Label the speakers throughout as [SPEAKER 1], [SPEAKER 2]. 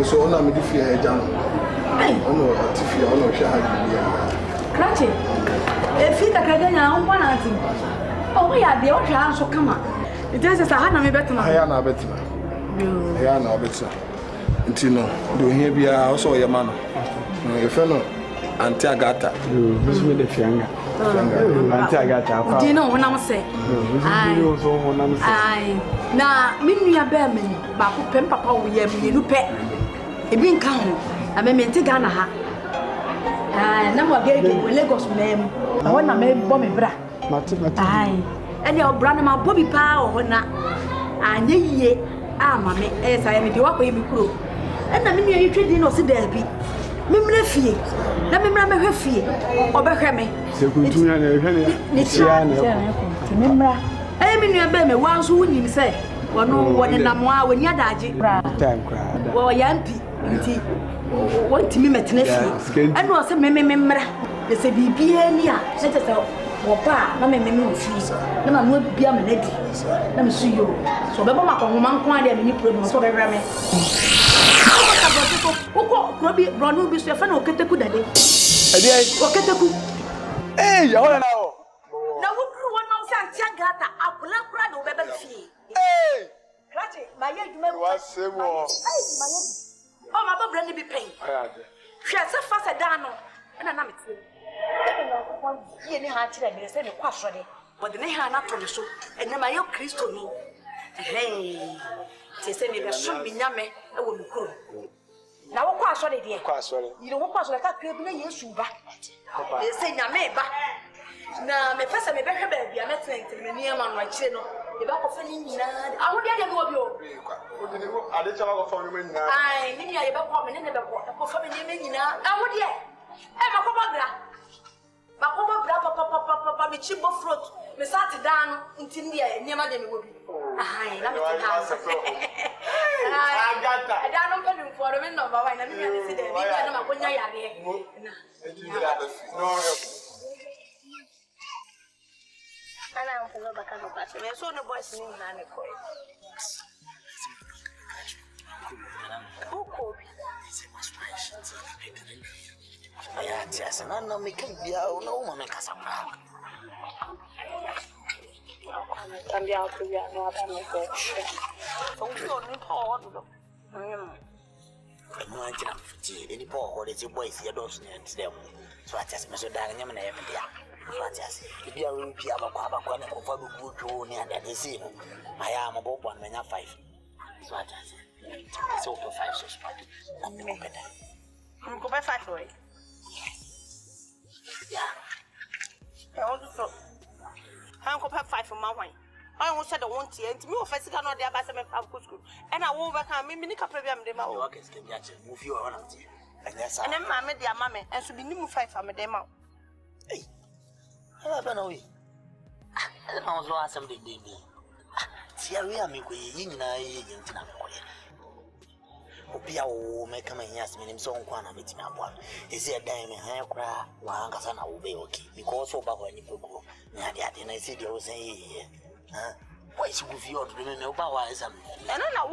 [SPEAKER 1] So on a midfield down. Oh, Tiffy, I know Shah.
[SPEAKER 2] Cratchy. If you can now, one auntie. Oh, we are the old house, so come on. It is a hand better.
[SPEAKER 1] I am a better. I am a better. Until no, do here be also your man. If you know, Antiagata. You with the finger. Antiagata. Do you know what I'm saying? I now, me, a bearman, but who pen papa, we are you pet. It been come. I mean, take Ghana. Now we're getting Lagos name. I want to make Bobby Bra. Aye, and your brother, my Bobby Power, or not. And ye, mammy, as I am the walk with you crew. And I mean, you treat no see there be. Mimle fee. Let me remember her fee. Or Bahame. I mean, your baby once who you say. Well, no one in Namoa when you're daddy. Well, Yampy. Want to me met and was a member. They say, be near. Let us out. Papa, no me fees. No, I would be a lady. Let me see you. So, the mama from one coin and you put so very rame. Robbie, Ronald, Mr. Fano, Ketaku that day. Hey, you know. Now, what grew one outside Chagata, a black crowd of baby fee. Hey, Cratchy, my young man was same war. Oh, my brother be pain. She has so fast a dano, and I'm not saying. He and her children send a quafford, but the name not on the show, and then my young Christo me. Hey, they say me, there should be Yame, I will go. Now, what quafford, dear? You don't want to like that, you should back. They say Yame back. Now, my person may be a baby, I'm not saying to me near my channel. The back of any, I would get you. I didn't have a phone. I mean, I have a woman in the book. I would yet. I'm a papa, my chip of fruit. We sat down in Tindia, near my name will be. I got that. I don't know for a minute, but I didn't see the and I don't know back on the battery. I saw the boys in Nana. Who could I had just an unknown making the no one make us a prank. And the out to be not a make so we don't need all any poor or it's your boys, your dogs, and them. So I just measured down and every day. If you are in Piaba, over good near that is it. I am about 1 minute 5. So I just so for 5 so I'm going to go by 5 away. Yeah. I also I'm going to 5 from my wine. I almost said I want to and me first can not there by some school. And I will overcome me, Minica Premium de my workers can get move you around. And yes, and then mamma, dear mamma, and should be new 5 from a demo. Hey. I don't know. I don't know what something they do. See, I am making you in a Opia will make a man yes, meaning so one of it. Is there a dime in hair cry? One Casana will be okay because of our Nipo. And I see you say, why is you to remember about some? And I know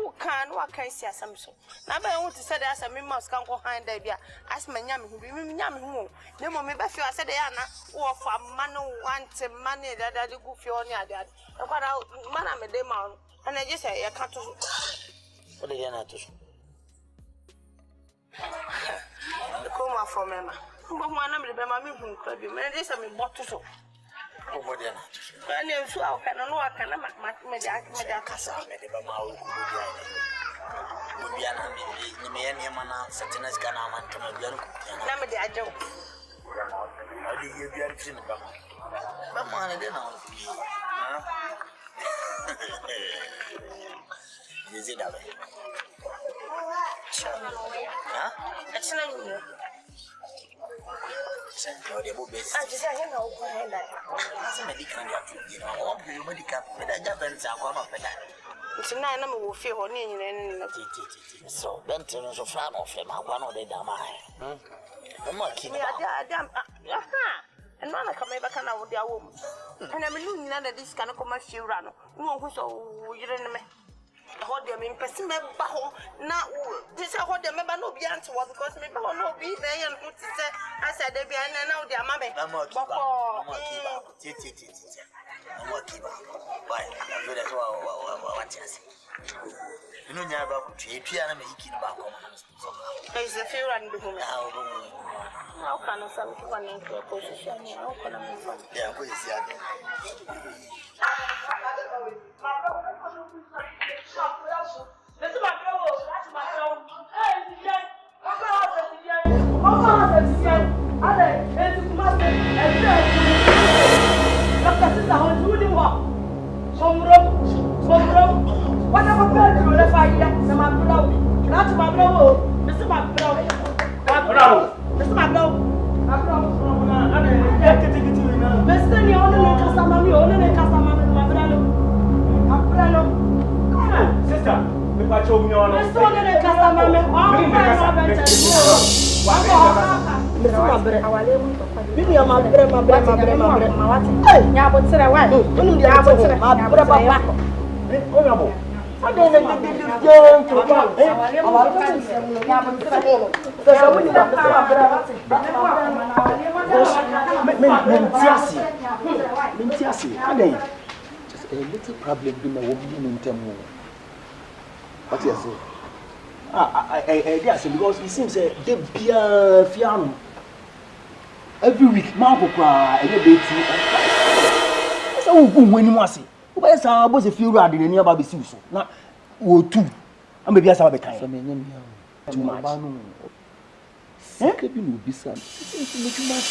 [SPEAKER 1] what can see assumption. Now, I want to say that some must come behind the idea. As my yam who be yam who. No more, maybe I said, Anna, or for money, wants money that I do for your dad. I got out, man, I'm a demon, and I just say, I can't. What did you not do? Come for Mamma. But one of the mammy who could be made this, I mean, what to so. Over there. I never saw I cannot know I cannot make a casa. Satinas Ghana, and Never did I joke. How do you get it?
[SPEAKER 3] Come on, I don't know. Is it that way? Huh?
[SPEAKER 1] That's not you.
[SPEAKER 3] No, they will be.
[SPEAKER 1] I just say, you know,
[SPEAKER 3] That's a medical, you know, medical, but I just been some of that.
[SPEAKER 1] it's a nine number will feel on in
[SPEAKER 3] So, Benton is a fan of them. I want to damn I'm not kidding.
[SPEAKER 1] And Nana come back and out their woman. And I'm looking at this kind of commercial run. No, who's so you don't know. Hold them in person, now this is what the member no be answer because member no be there and put it. I said, they be now their mammy.
[SPEAKER 3] I'm not keep why? That's what you say. You know, you're about to piano making back home.
[SPEAKER 1] There's a few and the woman. How can I sell one into a position? How can I move on?
[SPEAKER 3] Yeah, what is that? A little problem in the woman in Temu. What you say? Yes, because it seems they be a fiano. Every week, Marco cry, and you be so when you must see. Where's our boss if you ride in any about the Suso? Not two. And maybe I saw the kind. Too much. Eh? Could be some. Too much.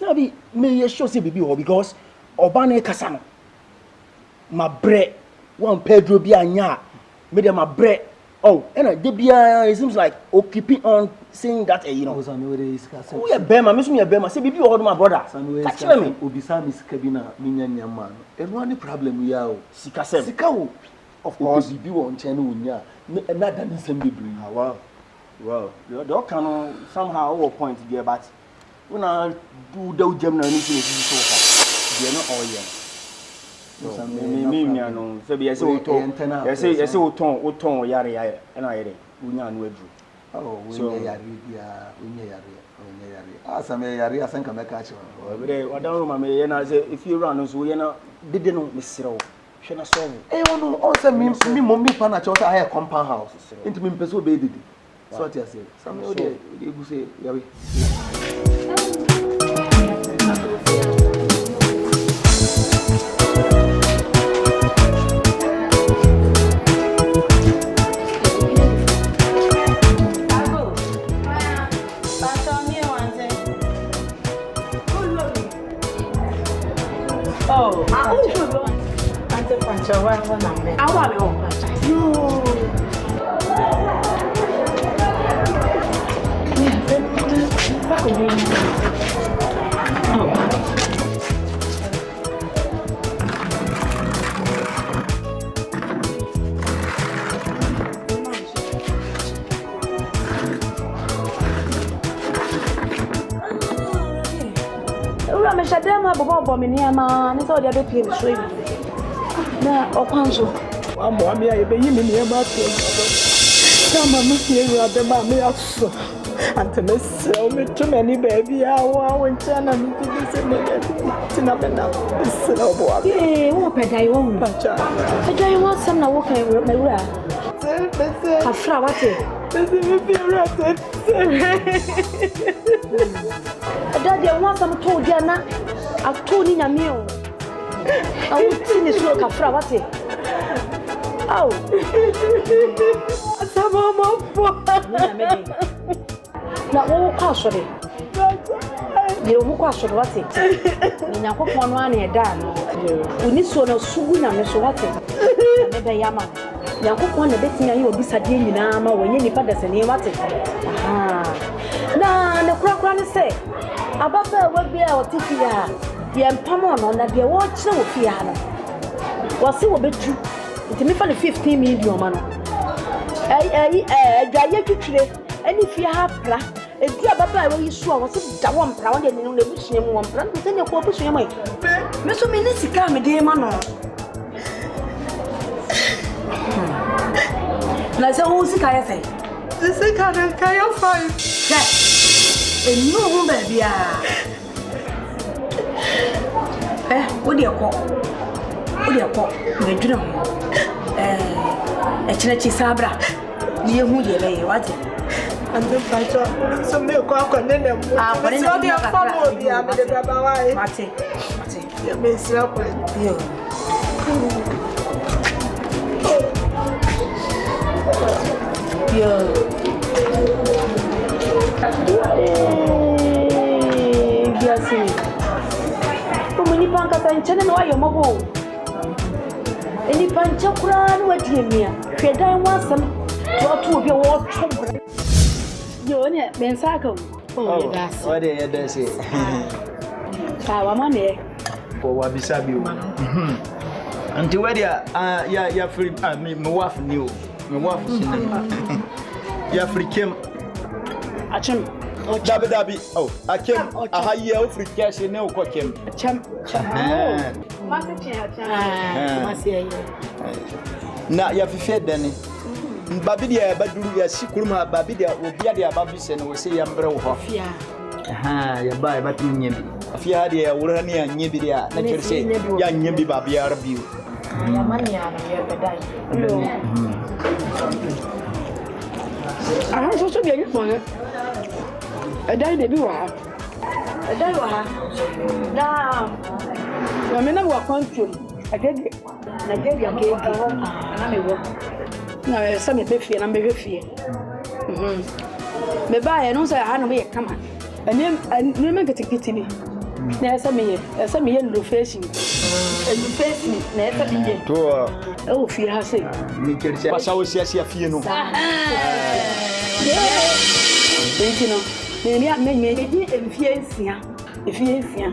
[SPEAKER 3] Now be me show say baby because Obane Kasano. My bread, one Pedro Bianya, made them my bread. Oh, and it seems like keeping on saying that, you know. Oh, yeah, Bema, miss me a Bema, say, baby, all my brother. Catch me. Obisa Miss Cabina, Minion, young man. And one problem we are Sikao. Of course, if you want Chenunya, and not done the same baby. Wow. Well, your dog can somehow point here, but when I do the Gemini, anything is so far. They are not all young. So, no, so be as a ton, yari, and I oh, so Asame, I think I'm a catcher. If you run, so you know, didn't miss it all. She not saw me. No, also me, mommy, Panacho, I have compound house. Into me, Peso baby. So what you say? Some of you say, Yabi.
[SPEAKER 2] Oh, Shadama Bobo Miniama, and it's all the other people swim. Now, Opanzo. I'm one year, you be in your market. Some of you are the mammy also. And to miss so too many baby, I went to China and this is Tinabena. This is no boy. Eh, what I won't, but I want some walking with my way. A flower. This Daddy, want some told Jana. I've told in a meal. I would see this look of Frawati. Oh, some of my now, all casually. You who was what it? In a one one year done. We need so no soon and so what it. Maybe Yama. Yankopon na beti ya obisade nyina ma wonye nipa dase ne wate na ne kura ne se ababa wa bia otifi ya ye mpamo no na de wo kire wo fia no wo se wo betu ntimi fa ne 15 million ma no adwaye twitwire ani fia ha pra edu ababa wa yisu a wo se da wo mpra wo de ne no na busua mu wo mpra no se ne ko busua mai me so me ne sika me de ma no. Na se o si kaya say. Se kaya FIE. E no mo ba bia. Wo de ko. Me dwuna ho. Chinechi sabra. Ni ehu de be what? Ande pacho. So me ko akwane na mu. So de famo bia me de baba wai. Mate. Ya me sira ko. Yo. Yo. Biasi. Kumuni panka tanchene no ayo mobo. Eni pancha kura no adiemia. Hwedan wasam to obi wo twobra. Yo ne Mensah ko. Oh, yes.
[SPEAKER 3] What dey there say?
[SPEAKER 2] Wa mane.
[SPEAKER 3] For wa bisabi o. Until where ya free me wife new. Me wife sinema. Ya free came.
[SPEAKER 2] Achim.
[SPEAKER 3] Dabi. Oh, I came. Aha ye o free cash ne o ko came.
[SPEAKER 2] Cham.
[SPEAKER 3] Na ya fife dani. Babi dia baduru ya sikuruma babi dia obia dia babi se no se ya mbre wo ho. Ya bai batu nyebi. Afia dia wura ne ya nyebi dia na kirse ya nyebi babi ya rabiu.
[SPEAKER 2] Ya mania na ya bedai. So dia ni mo. Edai de bi wa. Edai wa. Na me na wa kwantum. Agege. Na gege agege. Na me wo. Na se me be fie na me hwe fie. Me ba ye no so ha no me kama. Ani me ketekiti ni. Na se me ye no facing. No facing na se me ye.
[SPEAKER 3] To
[SPEAKER 2] o fie ha se.
[SPEAKER 3] Ni kirse. Pasa o sia fie no.
[SPEAKER 2] Tino. Me fie nsia. Efie nsia.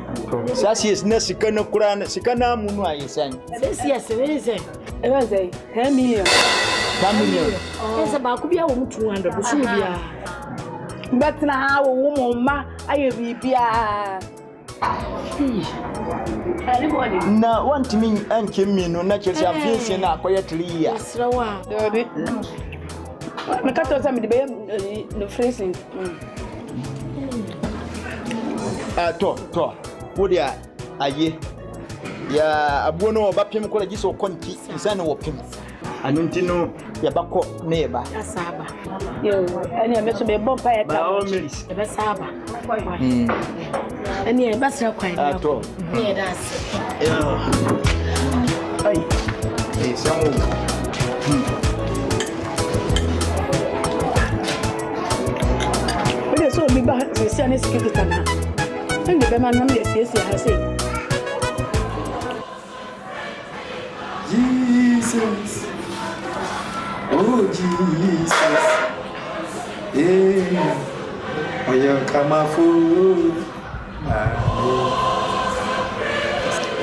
[SPEAKER 3] Sasi is na sika na kura na sika na munu ayesan.
[SPEAKER 2] Se. Eba say 10 million.
[SPEAKER 3] 10 million.
[SPEAKER 2] Esa ba ku bia wo 200 bu su bia. Betna ha wo mo ma aye bibia. Na
[SPEAKER 3] want me anke mi no na kirse afie na akoye 3 years.
[SPEAKER 2] Srawa. Dobi. Me ka to say me de be no phrasing. To. Wo dia aye. Ya abuo no obapem ko lagi so konti insane wo pem. Anuntino ya bako neba. Asaba. Yo, ani me so be bompa ya ta. E be saba. Ani e basra kwai.
[SPEAKER 3] To.
[SPEAKER 2] Me das.
[SPEAKER 3] Yo. Ai. Samu.
[SPEAKER 2] Ole so mi ba se ani sikita na. Ndi be man na se ha se.
[SPEAKER 4] Jesus, oh Jesus, oh you come a fool.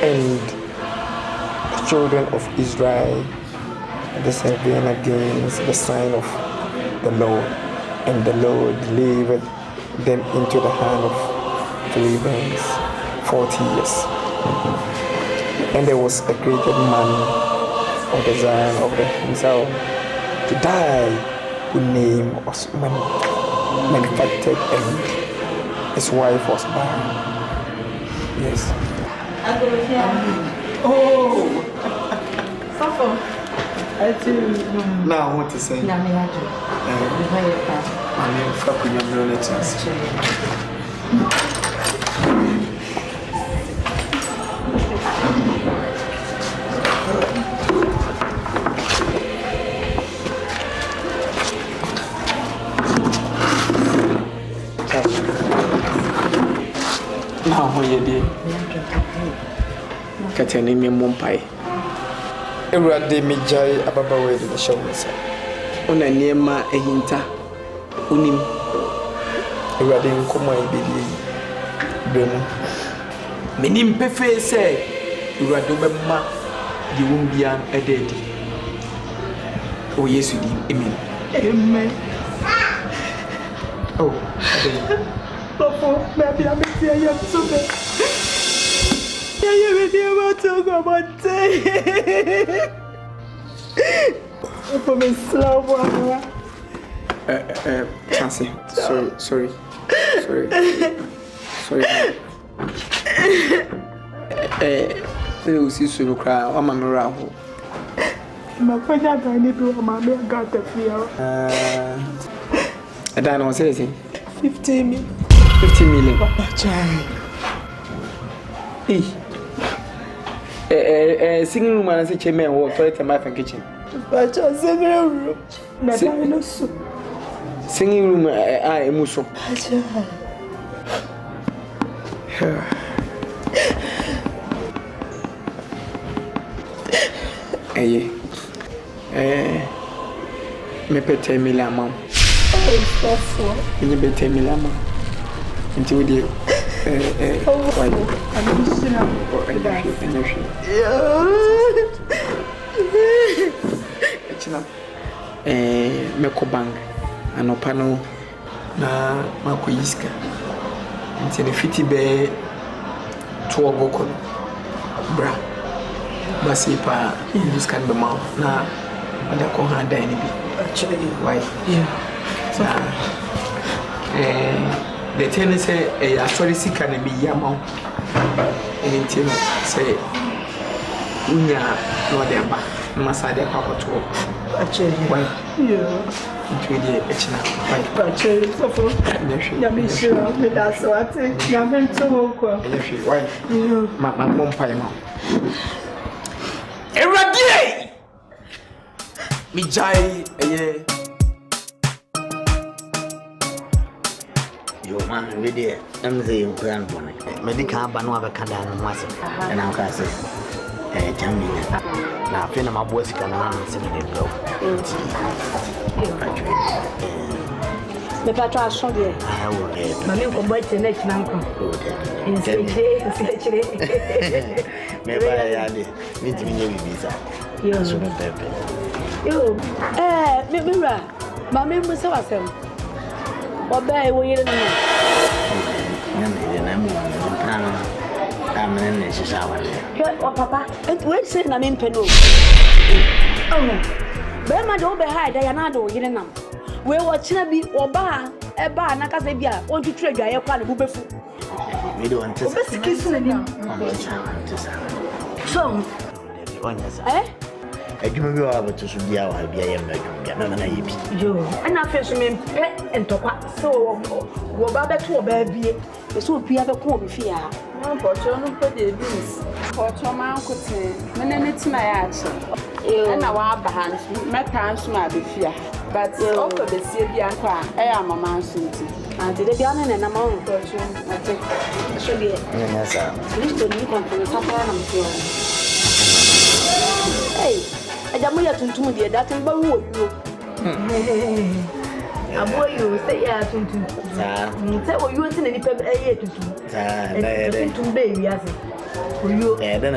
[SPEAKER 4] And the children of Israel, they said against the sign of the Lord, and the Lord delivered them into the hand of Philistines 40 years. And there was a great man of the Zion of the himself to die, whose name was manufactured, and his wife was barren. Yes. Oh! Now I want to say. How you did? Catani me mumpai. Every me jai ababa way to the show. On a near ma a hinta. Unim. Every come I believe. Menim pefe say, you are doing ma, you won't be an a dead. Oh, yes, you did. Amen. Amen. Oh, Papa, maybe I'm here so bad. You will talk about it. For me, slow one. Chancy, sorry. You see, so cry. I'm a miracle. My father died to a mammy got the fear. I don't know, say 50 million. 50 million. Singing room and a chairman or toilet and my kitchen. But singing room. Singing room, I am so. Me pete mi la mam. Me pete mi la mam. Nti wo die why? Me ko bank anopa no na mako yiska. Nti ne fiti be to ogoko bra. Basi pa this can be mouth na ada ko ha dan ni bi actually why so the thing is say actually sika na bi yamau anything say unya no dey ba masa dey pa to actually why into the echina why actually so for ya me sure me da so ate ya me to ko why ma mom pa ma Eradi! Mi jai
[SPEAKER 5] Yo man, we there. I'm saying plan for me. Medical banwa be kada no wase. And I'm ka say jamina. Na fe na mabosi kana na se de bro. Me pa twa so de. Ah wo. Mami ko boy tene kina nko. Inside. Me ba ya de. Me timi nye bibisa. Yo. So be pepe. Yo. Me ra. Mami mo se wasem. Oba wo yire no. Na me na mo na. Amen ne shisha wa le. Yo papa, we say na me mpeno. Oh. Be ma do be hide ya na do yire nam. We watching bi oba e ba na kasa bia on tutu adwaye kwa na bubefu. We do want to. Obesiki suna ni. So, adwuma bi wa bato so bia wa bia yem na adwuma na yebi. Yo, ana fe so me entokwa. So, wo ba beto wo ba bie. So opia be ko obi fia. No pocho no po de beans. Pocho ma nkote. Mena netima ya ache. Ana wa ba han meta nso ma be fia. But also the Serbia kwa mama nsunti. Ante de bia na na ma pocho. Ate. So bia. Yes sir. Listo ni kontra sapara na mfio. Hey, ajamu ya tuntum de that ba wo yo. Aboyo say ya tuntum. Sa. Say oyo nti na nipa eye tuntum. Sa. Na tuntum be wi ase. Oyo.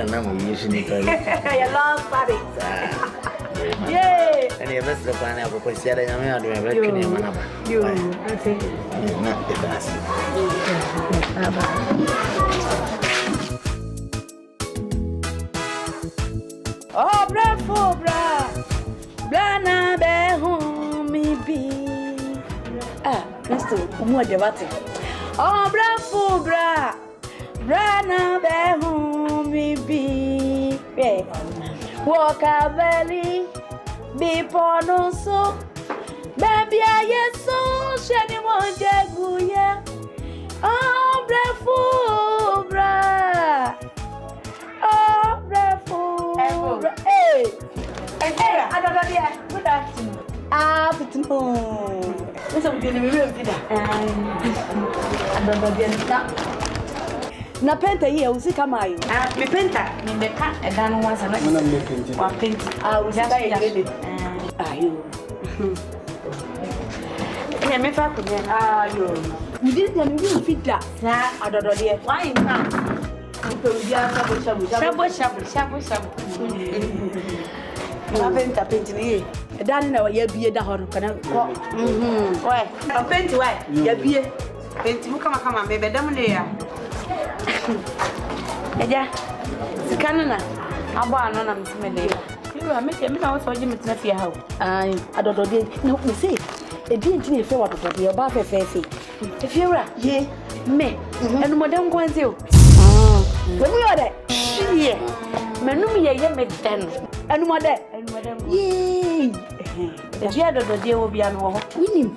[SPEAKER 5] Na mo yi shi nipa. Ya love party. Sa. Yeah. And you best look on our position. I'm doing very clean, man. You, okay. Not the best.
[SPEAKER 2] Oh, bravo, bra. Blana be home me be. Kristo, umu de wate. Oh, bravo, bra. Blana be home me be. Walk a valley. Be porno so baby I so shani won jaguya oh bravo bra hey adada dia good afternoon afternoon we so be me vida adada dia na Na penta here usi kama hiyo.
[SPEAKER 1] Me penta, me meka edan once na.
[SPEAKER 3] Mwana me penti.
[SPEAKER 1] Wa penti.
[SPEAKER 2] Usi kama hiyo. Ayo.
[SPEAKER 1] Yeah, me fa ko ne.
[SPEAKER 2] Ayo. Udi ya ni fita.
[SPEAKER 1] Na
[SPEAKER 2] Adodo de.
[SPEAKER 1] why na?
[SPEAKER 2] Upe udi asa bo shabu. Na penta ni. Edan na ya bie da hono kana ko.
[SPEAKER 1] Why? A penti why?
[SPEAKER 2] Ya bie.
[SPEAKER 1] Penti mu kama me bedam ne ya. Eja. Sikana na. Abo ano na msimele. Hiyo me na wose oje metena fie ha o.
[SPEAKER 2] Ai, adodo de. Na me say, edi enti ne fe wa adodo de oba fe. Efiura, ye, me. Enu modem kwanzi o. We mu yode.
[SPEAKER 1] Ye. Menum ye me den.
[SPEAKER 2] Enu modem. Ye.
[SPEAKER 1] Eji adodo de wo bia no ho.
[SPEAKER 2] Winim.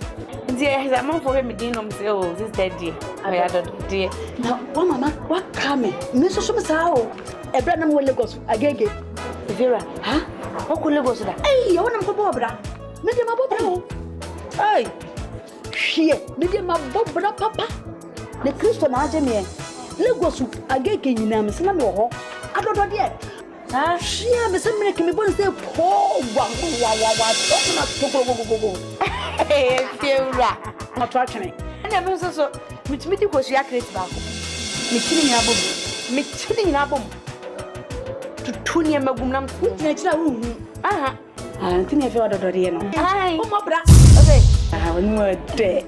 [SPEAKER 1] Nti e za man for me din no mse o sister die. Oya adodo de.
[SPEAKER 2] Na wa mama, wa kame. Me so me sa o. Ebra na mo Lagos agege.
[SPEAKER 1] Vera, ha? Oko Lagos da.
[SPEAKER 2] Ei, yo na mo bo bra. Me de ma bo bra o. Ai. Hie, me de ma bo bra papa. Ne Kristo na aje me. Lagos agege nyina me se na me ho. Adodo de.
[SPEAKER 1] Ha?
[SPEAKER 2] Hie, me se me ke me bo se po wa. So na go.
[SPEAKER 1] Vera.
[SPEAKER 2] Na to atwene.
[SPEAKER 1] Ana me so mitimi di kosu akreti ba ko. Mitini nyina bom. Tutunia magum nam
[SPEAKER 2] Tina chira hu.
[SPEAKER 1] aha
[SPEAKER 2] Tina fe ododo de no.
[SPEAKER 1] ai
[SPEAKER 2] O mo bra.
[SPEAKER 1] okay
[SPEAKER 2] Oni mo de.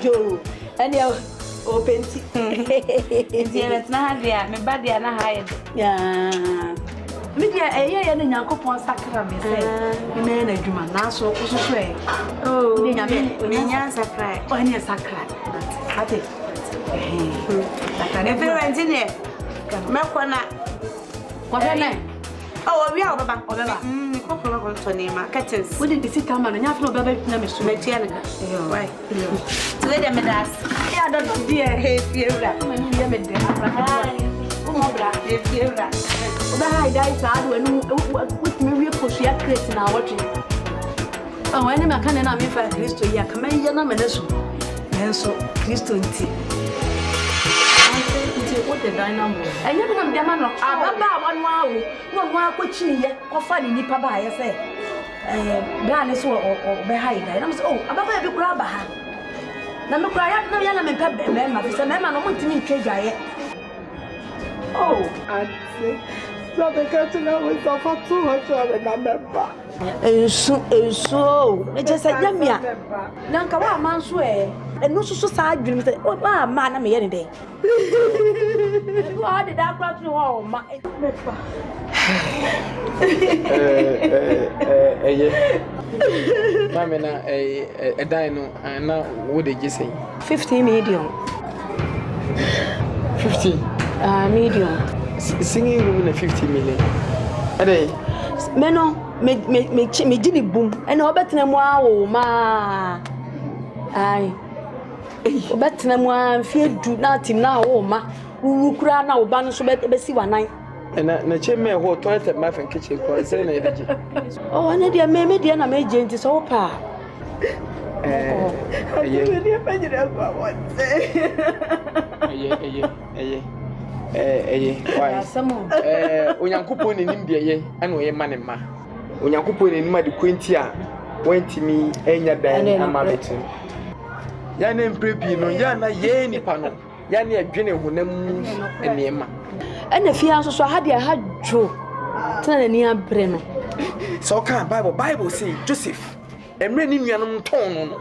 [SPEAKER 2] Jo, ani o penti.
[SPEAKER 1] dia na ha dia me ba dia na ha ye
[SPEAKER 2] Ya. Me dia eye ne Nyankopon sakra me say. Me na adwuma na so kususu e.
[SPEAKER 1] oh
[SPEAKER 2] Ni nyame
[SPEAKER 1] me nya sakra
[SPEAKER 2] o ni sakra. Ate.
[SPEAKER 1] me Vera ntine me kwana
[SPEAKER 2] Kwa fene.
[SPEAKER 1] oh we are baba ko to ni ma curtains
[SPEAKER 2] Wo de bisi kama na nyafe no baba na me so.
[SPEAKER 1] me tia na why to let them das
[SPEAKER 2] Ya do die he fiewra. Me ni ya me de abra. O mo bra.
[SPEAKER 1] Vera
[SPEAKER 2] O ba ha dai sa do enu wutimi wie kosu ya crate na wotwe. Oh ene ma kana na me fa Kristo ya kama ya na me na so. Nenso Kristo nti.
[SPEAKER 1] what the dynamo
[SPEAKER 2] Enye bi na me ma no ababa wonu awo wonu akwachi ye kofa ni nipa ba ye se bra ne so o be ha dai na me so oh ababa ya bi kura ba ha na me kura ya na me pa me ma bi se me ma no mo ntimi ntwadwaye oh
[SPEAKER 4] Ate. So the catching up with the fatu hocho na member.
[SPEAKER 2] ensu e je se jamia na nka wa ma nso enu susu sa adwene se o ba ma na me ye ne den wa de da kwa tu ho ma mepa
[SPEAKER 4] Mama na dan no na wo de gise
[SPEAKER 2] 15 medium
[SPEAKER 4] 50
[SPEAKER 2] medium
[SPEAKER 4] singing room na 50 million. Ade
[SPEAKER 2] meno me gini boom ene obetena mu awo ma ai obetena mu amfie du na tim na awo ma wu kura na oba no so be si wanan
[SPEAKER 4] na cheme ho toilet ma fa kitchen ko say na edeji.
[SPEAKER 2] oh ane dia me dia na me je nti so pa
[SPEAKER 4] Eye
[SPEAKER 2] dia pa jira kwa wote
[SPEAKER 4] why
[SPEAKER 2] asamo
[SPEAKER 4] onyankopon ni nim de ye ana oye ma ne ma onyankopon ni nim ade kwenti a wantimi enya dan ama betu ya na mprepi no ya na ye nipa no ya na adwene honam enema
[SPEAKER 2] ene fia so ha dia ha dwo tena ni abre no
[SPEAKER 4] so kan bible say Joseph emre ni nuanom ton no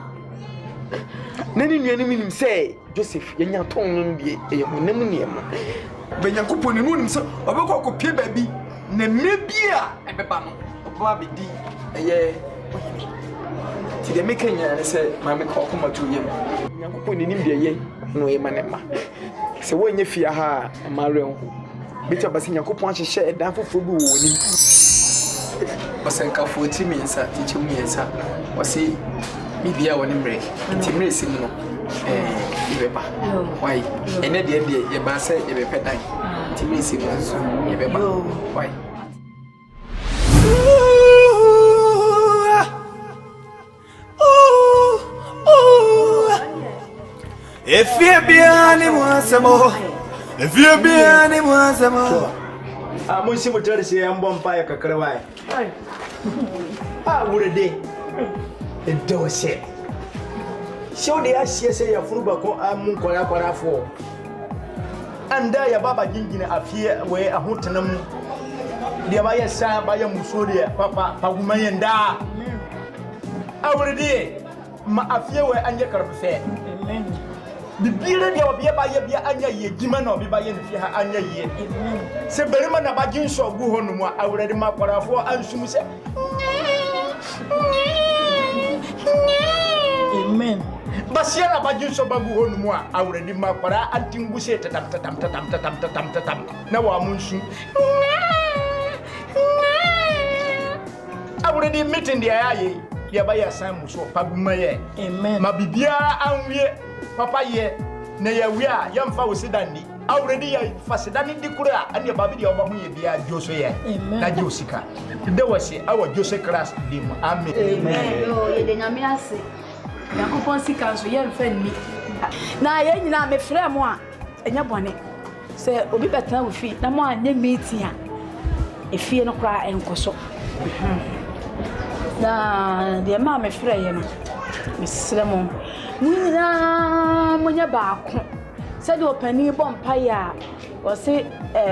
[SPEAKER 4] na ni nuanom nim say Joseph yenya ton no bi e honam niema benyankopon ni nim so obekọ kopie baabi na mebia ebeba no oba bedi eye ti de mekanya ne se ma me ko koma to yem nyankopon ni nim de ye no e manema se wonye fia ha ma renhu beta basi nyankopon ahyehye edan foforo bi wo nim basanka 40 minsa tichi minsa wasi bibia woni mre ti mre sim no ibeba why ene de ye ba se ye be pedan ti mre sim no so ye be ba why
[SPEAKER 6] If you be Asamoah, if you be Asamoah,
[SPEAKER 3] I'm going to tell you I'm bomb fire kakrawai. Ah, what a day. It does it. So the say a fruba I'm Munkola for. And there your Baba Gingin a fear where a hotanum. The Abaya Sa by a Musolia, Papa, Pagumayan da. I would day. Ma afia we anya karfe amen bibire dia obi ba ye bia anya ye gima na obi ba ye nfi ha anya ye amen se berima na bagin so gu ho no mu awrede makwarafo ansum se amen basia na bagin so bagu ho no mu awrede makwara antingu se tatam na wa munsu awrede meeting dia aye ya ba ya san muso pagumaye amen ma bibia anwie papa ye na ya wi a ya mfa wosidani already ya fasidani dikura ani ba bi dia oba hu ye bia joso ye na josika de wose awa jose class dim amen
[SPEAKER 2] amen o ye de nyame ase ya kopon sika so ye mfa ni na ye nyina me frɛ mo a enya bone se obi betena wo fi na mo anya meeting a efie no kra enkoso na de ma me frɛ ye no mesrɛ mo nyina mo nya baako se de opani bompa ya o se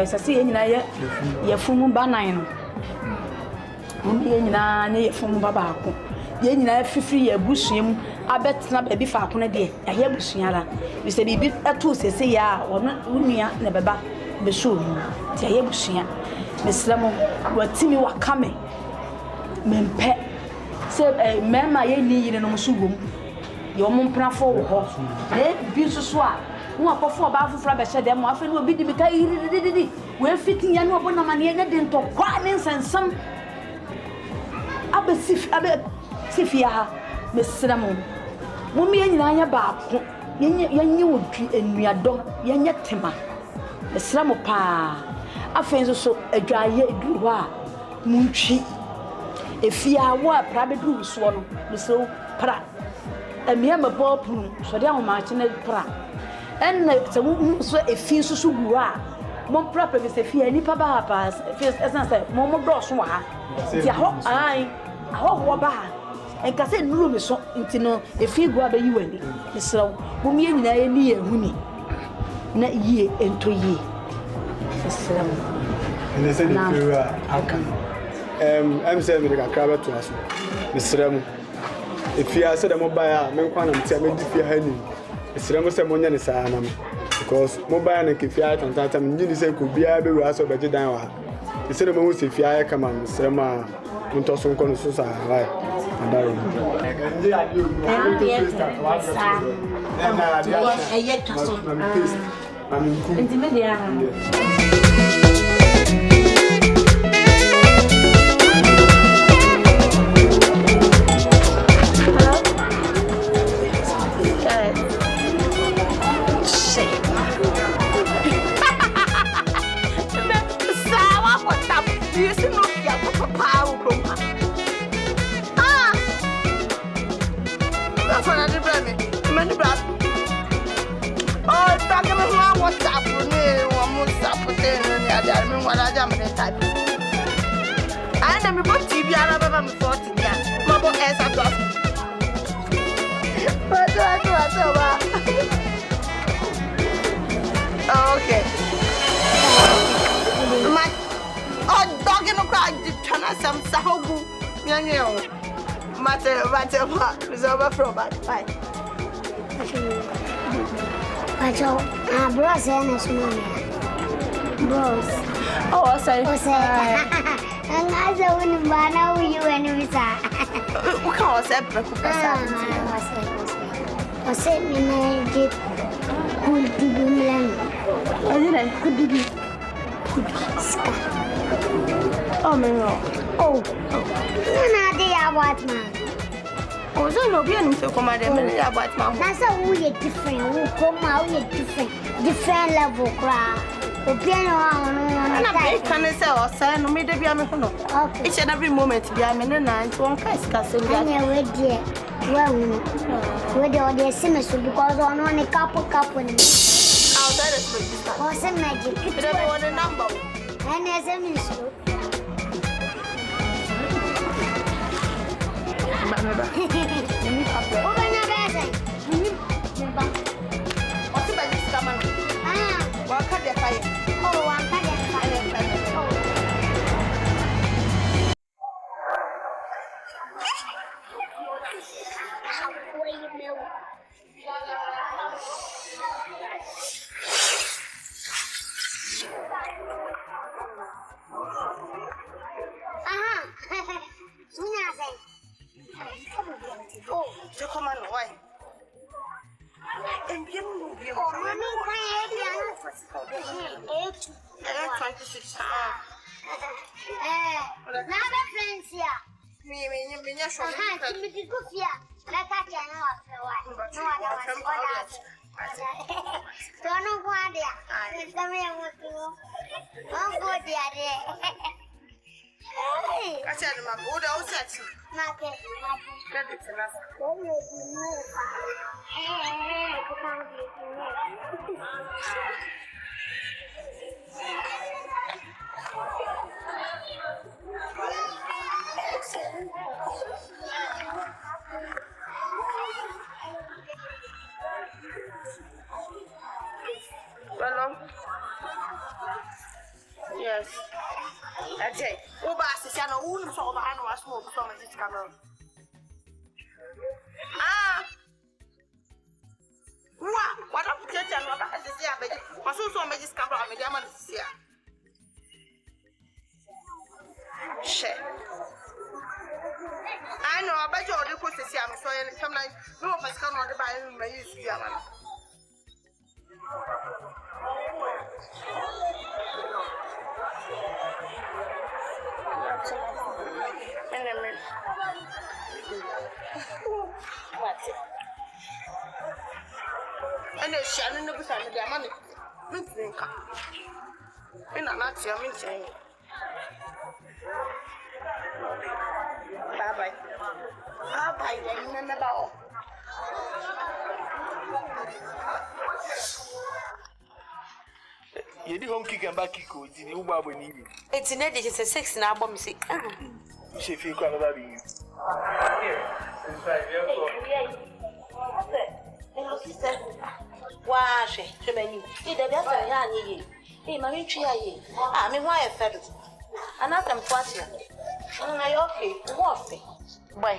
[SPEAKER 2] sase ye nyina ye fumu banan no mo ye nyina ne ye fumu baako ye nyina fifiri ye busuam abetena ba bi faako na de ya ye busuara bi se bi ato sese ya wono nua na beba besu mu ti ye busua mesrɛ mo watimi wakame mempe se mema ye ni yire no so wom ye o mo prafo wo ho bi so a wo akofo ba afofra be hye dem afa ni obi di bika yiri we fitin ya no obona mane ye de ntokwa ne nsensam abesifia ha mesra mo me ye nyina anya baako ye wodwi enuadom ye nye tema mesra mo pa afa so adwaye eduru ho a muntwi efia wo a prabedu so no meso pra emia mabopun so de ahoma chene pra en se wo so efi so gu a mon propre me se fia ni pa ba pa essence mo do so ha ti aho ai aho ba en ka se nuru me so nti no efi gu aba yi wani mesro mo me nyina ye ni ye huni na yie ento yie mesro
[SPEAKER 4] ene se de kura aka I'm saying me ka kraba to aso mesrem efia se de mobile me nkwa na mtia me di fia hani mesrem se mo nya ne saa na me because mobile na ke fia tantata me nyi se ko bia be wura so be gidan wa se de mo hu se fia ya kama mesrem a nto so nko no so saa right andaro ndi ade o na eye taso ndi me dia
[SPEAKER 1] Okay. My dog in the crowd turn us some sahobu. Young, matter, reserve from bye.
[SPEAKER 7] Bros and small bros.
[SPEAKER 2] Oh, I say.
[SPEAKER 7] And I said, when Bana, you and we saw.
[SPEAKER 1] What can I say?
[SPEAKER 7] I said, me, get cool to be lamb.
[SPEAKER 2] I didn't could be oh, no. Oh,
[SPEAKER 7] no, they are what man.
[SPEAKER 1] Oh, so no, be able to come out there about my
[SPEAKER 7] that's how we are different. We come out with different level cry.
[SPEAKER 1] Can I say, or say, no, maybe I'm each and every moment be a minute and one case casting.
[SPEAKER 7] Dear, Well, we don't get sinister because on a couple.
[SPEAKER 1] Outside the space.
[SPEAKER 7] What's a magic?
[SPEAKER 1] But I want a number.
[SPEAKER 7] And as a minister.
[SPEAKER 1] What's the magic coming? Well, cut the fire.
[SPEAKER 7] Oh, I'm cut the fire.
[SPEAKER 1] Oh, so come on, why? And give me your money. 26.
[SPEAKER 7] Now, friends here.
[SPEAKER 1] Me, you're sure. I said, my good old set. Hello? Yes. That's it. Uba says, I know who saw the animal smoke from this camera. What up, Jet and Robert? I say, I bet you. My son made this camera. I'm a diamond here. Shit. I know, I bet you already put the sea. I'm sorry, and sometimes no of us cannot buy him. I use you. And the Shannon of the family, their money. In a nut, I'm saying. Bye bye. Bye bye, then never.
[SPEAKER 5] You did home kick and back kick with the Uber when you.
[SPEAKER 1] It's in it, it's a 6 now, bomb. See,
[SPEAKER 5] if you can't have you.
[SPEAKER 1] Why, she menu. It doesn't have any. My tree, I mean, why I fed it. Another party. I okay, what thing? Why?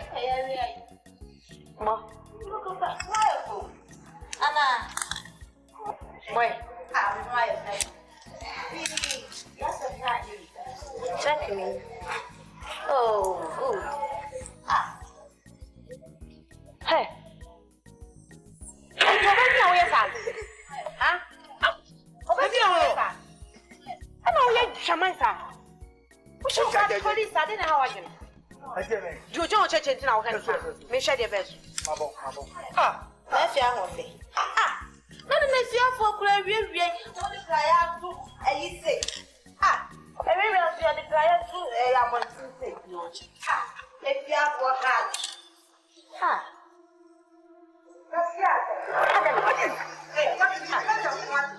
[SPEAKER 1] Anna, why? Check me. Oh, good. Hey. I know you're Shamasa. Which one got police? I didn't know how I can. You don't church it now, can you? Make sure the best. That's your thing. Let me see your folk. Only cry to a say. Every real see the cry to a want to say. If you have what hard.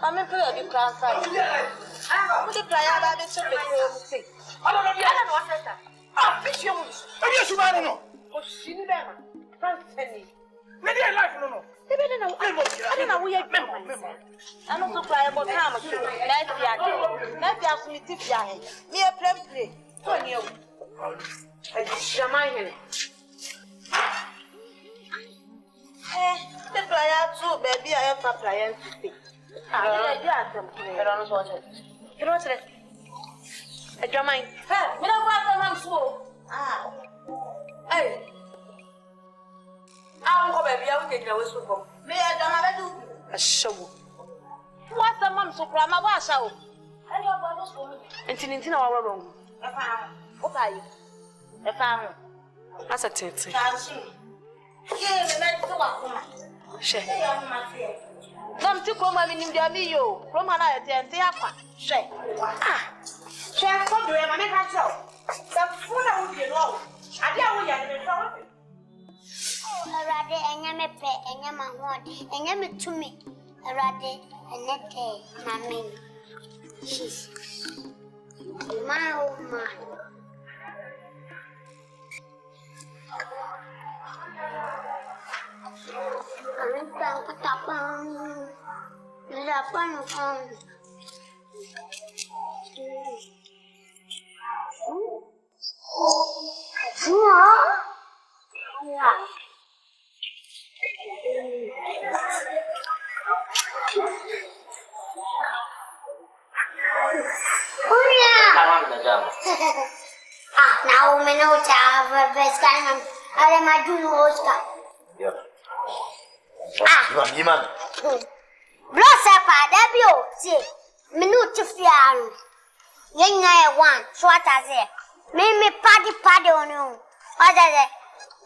[SPEAKER 1] I'm a pretty good class. I'm the cry about the thing. I don't know what that. Fish you.
[SPEAKER 5] Yes, you know.
[SPEAKER 1] Oh, she never. Fancy.
[SPEAKER 5] Maybe I like no.
[SPEAKER 1] I don't know. We are members. I'm not so cry about how much. Let's ask me if you are me a play. For you. I just remind him. The player too, baby. I have a player to speak. I don't know what it is. You know what it is? A German. Hey, we don't want to have hey. I'm going to be able to get away. Me, I don't have a show. What's the mom so cram? I was out. I don't know. Until our room. What are you? A family. That's a tit. Come to come in India, from an idea and say, shake. Shall come to him and make her so. Some food I would be wrong. I dare we are in the
[SPEAKER 7] Erade enyame pe enyama hode enyame tumi erade enete mami Jesus my oh my Anta tapang lapan now we know the best kind of I am doing Oscar.
[SPEAKER 5] Yeah.
[SPEAKER 7] Man. Blossa pa debio, see. Minute fiano. Yenga one, swat as it. Me paddy on you. Other than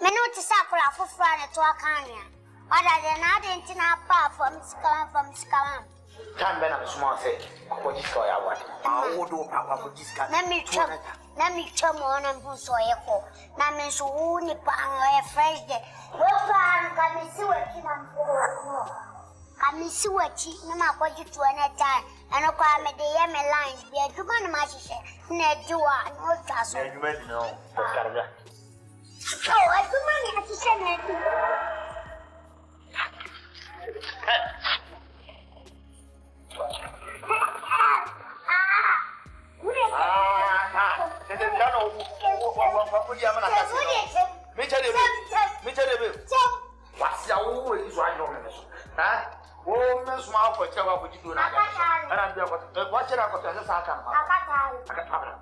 [SPEAKER 7] minute sakura for Friday to a canya. Other than I didn't know from Scalam.
[SPEAKER 5] Can't be a small thing. What is going on? I would do Papa for this guy.
[SPEAKER 7] Let me come on and who saw echo. Namin so only pang fresh day. Well, can see what I miss what you no matter what you do any time. And I call me the yammy lines. Be a human match. Ned, you are no trust.
[SPEAKER 5] You may know.
[SPEAKER 7] Oh, I do money to send it.
[SPEAKER 5] What's your way is right on this? Huh? Oh, Miss Mouth for Chawa, what you do now? And I'm watching out for the Saka. I got problem.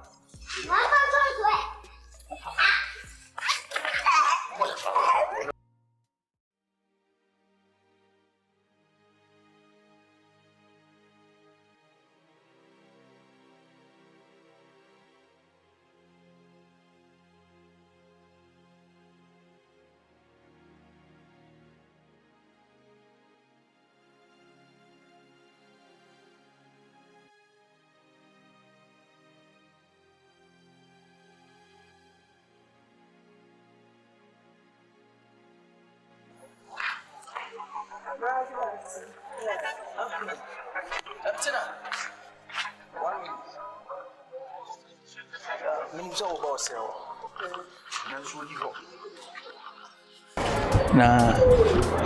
[SPEAKER 3] Nah,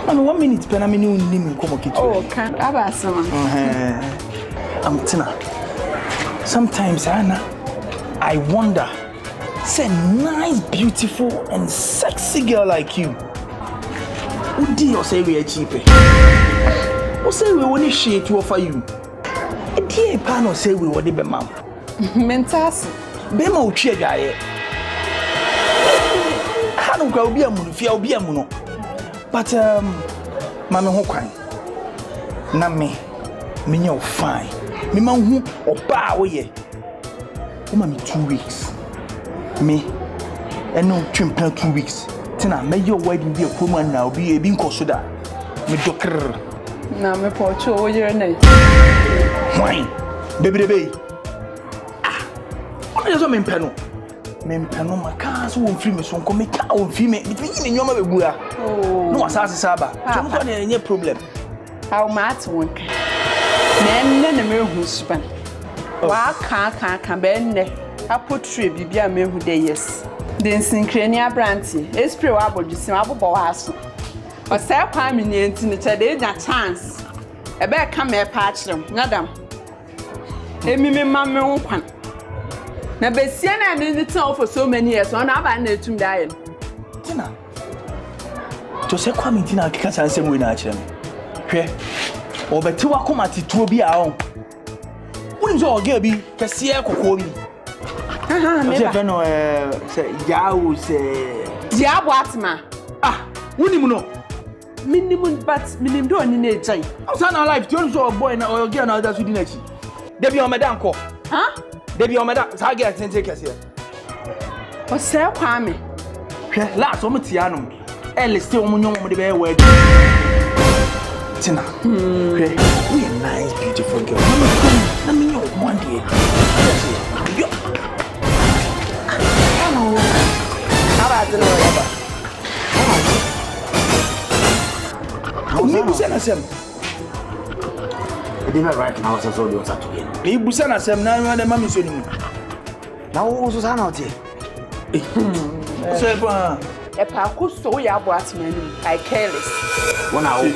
[SPEAKER 3] I'm 1 minute, but I'm in Nim Komoki.
[SPEAKER 2] Oh, can't ABUSUA.
[SPEAKER 3] I'm Tina. Sometimes, Anna, I wonder, say, nice, beautiful, and sexy girl like you. Who do you say we are cheap? Who say we want to share to offer you? A dear panel say we want to be mom.
[SPEAKER 2] Mentas.
[SPEAKER 3] Bema uche guy. I don't go be a moon, fear be a moon. But, Mamma Hokan. Na me you're fine. Me man who or bow ye. Me 2 weeks. Me, and no trim 2 weeks. Tina, may your wedding be a woman now be a being considered. Me doctor.
[SPEAKER 2] Now, me poach over your name.
[SPEAKER 3] Wine, baby. What is a men panel? Men panel, my cars won't free me, so come me cow female between your mother. No, Asante Saba. Don't got any problem.
[SPEAKER 2] How much one? Men, the mirror who's span. Why can't bend I put tree be a man who day yes. Then synchrania brandy, it's pretty well, you see, Abu Boas. Or say, I'm in the internet, there's a chance. A bear come here, patch them, madam. Me, mamma, one. Now, Bessiana in the town for so many years, on our need to die.
[SPEAKER 3] Tina. To say, come Tina, because I say, we natural. Here, or but 2 comati to be our own. Wouldn't you all get me? Cassia Cocobi. Say, Yao say,
[SPEAKER 2] Diabwatma.
[SPEAKER 3] Ah, wouldn't you know?
[SPEAKER 2] Minimum, but minimum don't need time.
[SPEAKER 3] I'm saying our life, don't show a boy or girl now that's within it. Debbie on Madame Co.
[SPEAKER 2] Huh?
[SPEAKER 3] Debbie on Madame, I get and take us here.
[SPEAKER 2] Or say, Kwame.
[SPEAKER 3] Last woman, Tiano. Ellis still on the bear word. Tina, we are nice, beautiful girl. Let me know one day. Hello. How about the Me busana sem.
[SPEAKER 5] It is right now so you start again.
[SPEAKER 3] Me busana sem na na mami so ni.
[SPEAKER 5] Now also say na oti.
[SPEAKER 3] So pa.
[SPEAKER 2] E pa ko so ya abo atmanu. I careless.
[SPEAKER 5] Wona wo.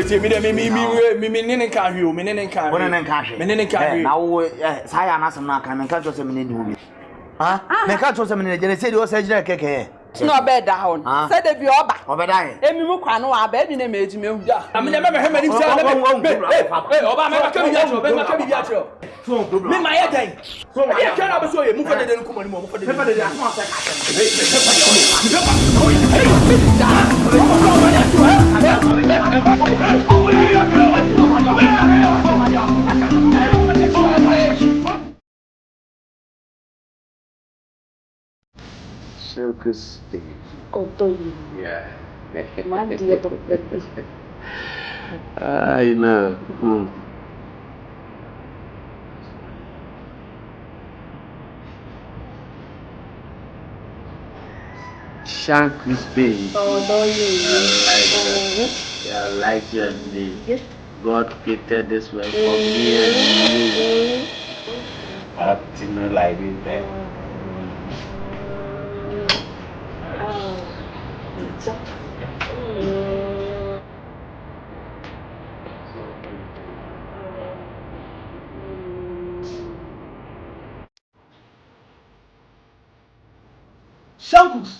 [SPEAKER 3] Tie me nene kan hwe o, me nene kan hwe.
[SPEAKER 5] Wona nene kan hwe.
[SPEAKER 3] Me nene kan hwe.
[SPEAKER 5] Na wo say ya na asem na kan me kan cho say me nene wo bi. Ha? Me kan cho say me nene je say o say jira keke.
[SPEAKER 2] No beda hon. Say de bi oba.
[SPEAKER 5] Obeda e.
[SPEAKER 2] Emi mu kwa no wa ba bi na meji mehu da.
[SPEAKER 3] Am na me hema ni say na me. Oba me ka bi ya cho, me ka bi ya cho. Me ma ya dan. So ma ya kana be so ye mu fa de ko mo ni mo fa de. Me fa de aso asa ka.
[SPEAKER 8] Circus thing.
[SPEAKER 2] Oh, to you.
[SPEAKER 8] Yeah.
[SPEAKER 2] Man, dear.
[SPEAKER 8] I know. Circus thing.
[SPEAKER 2] Oh, to you.
[SPEAKER 8] I like your name. Yes. God created this world for me and you. Acting like this.
[SPEAKER 3] Shankus.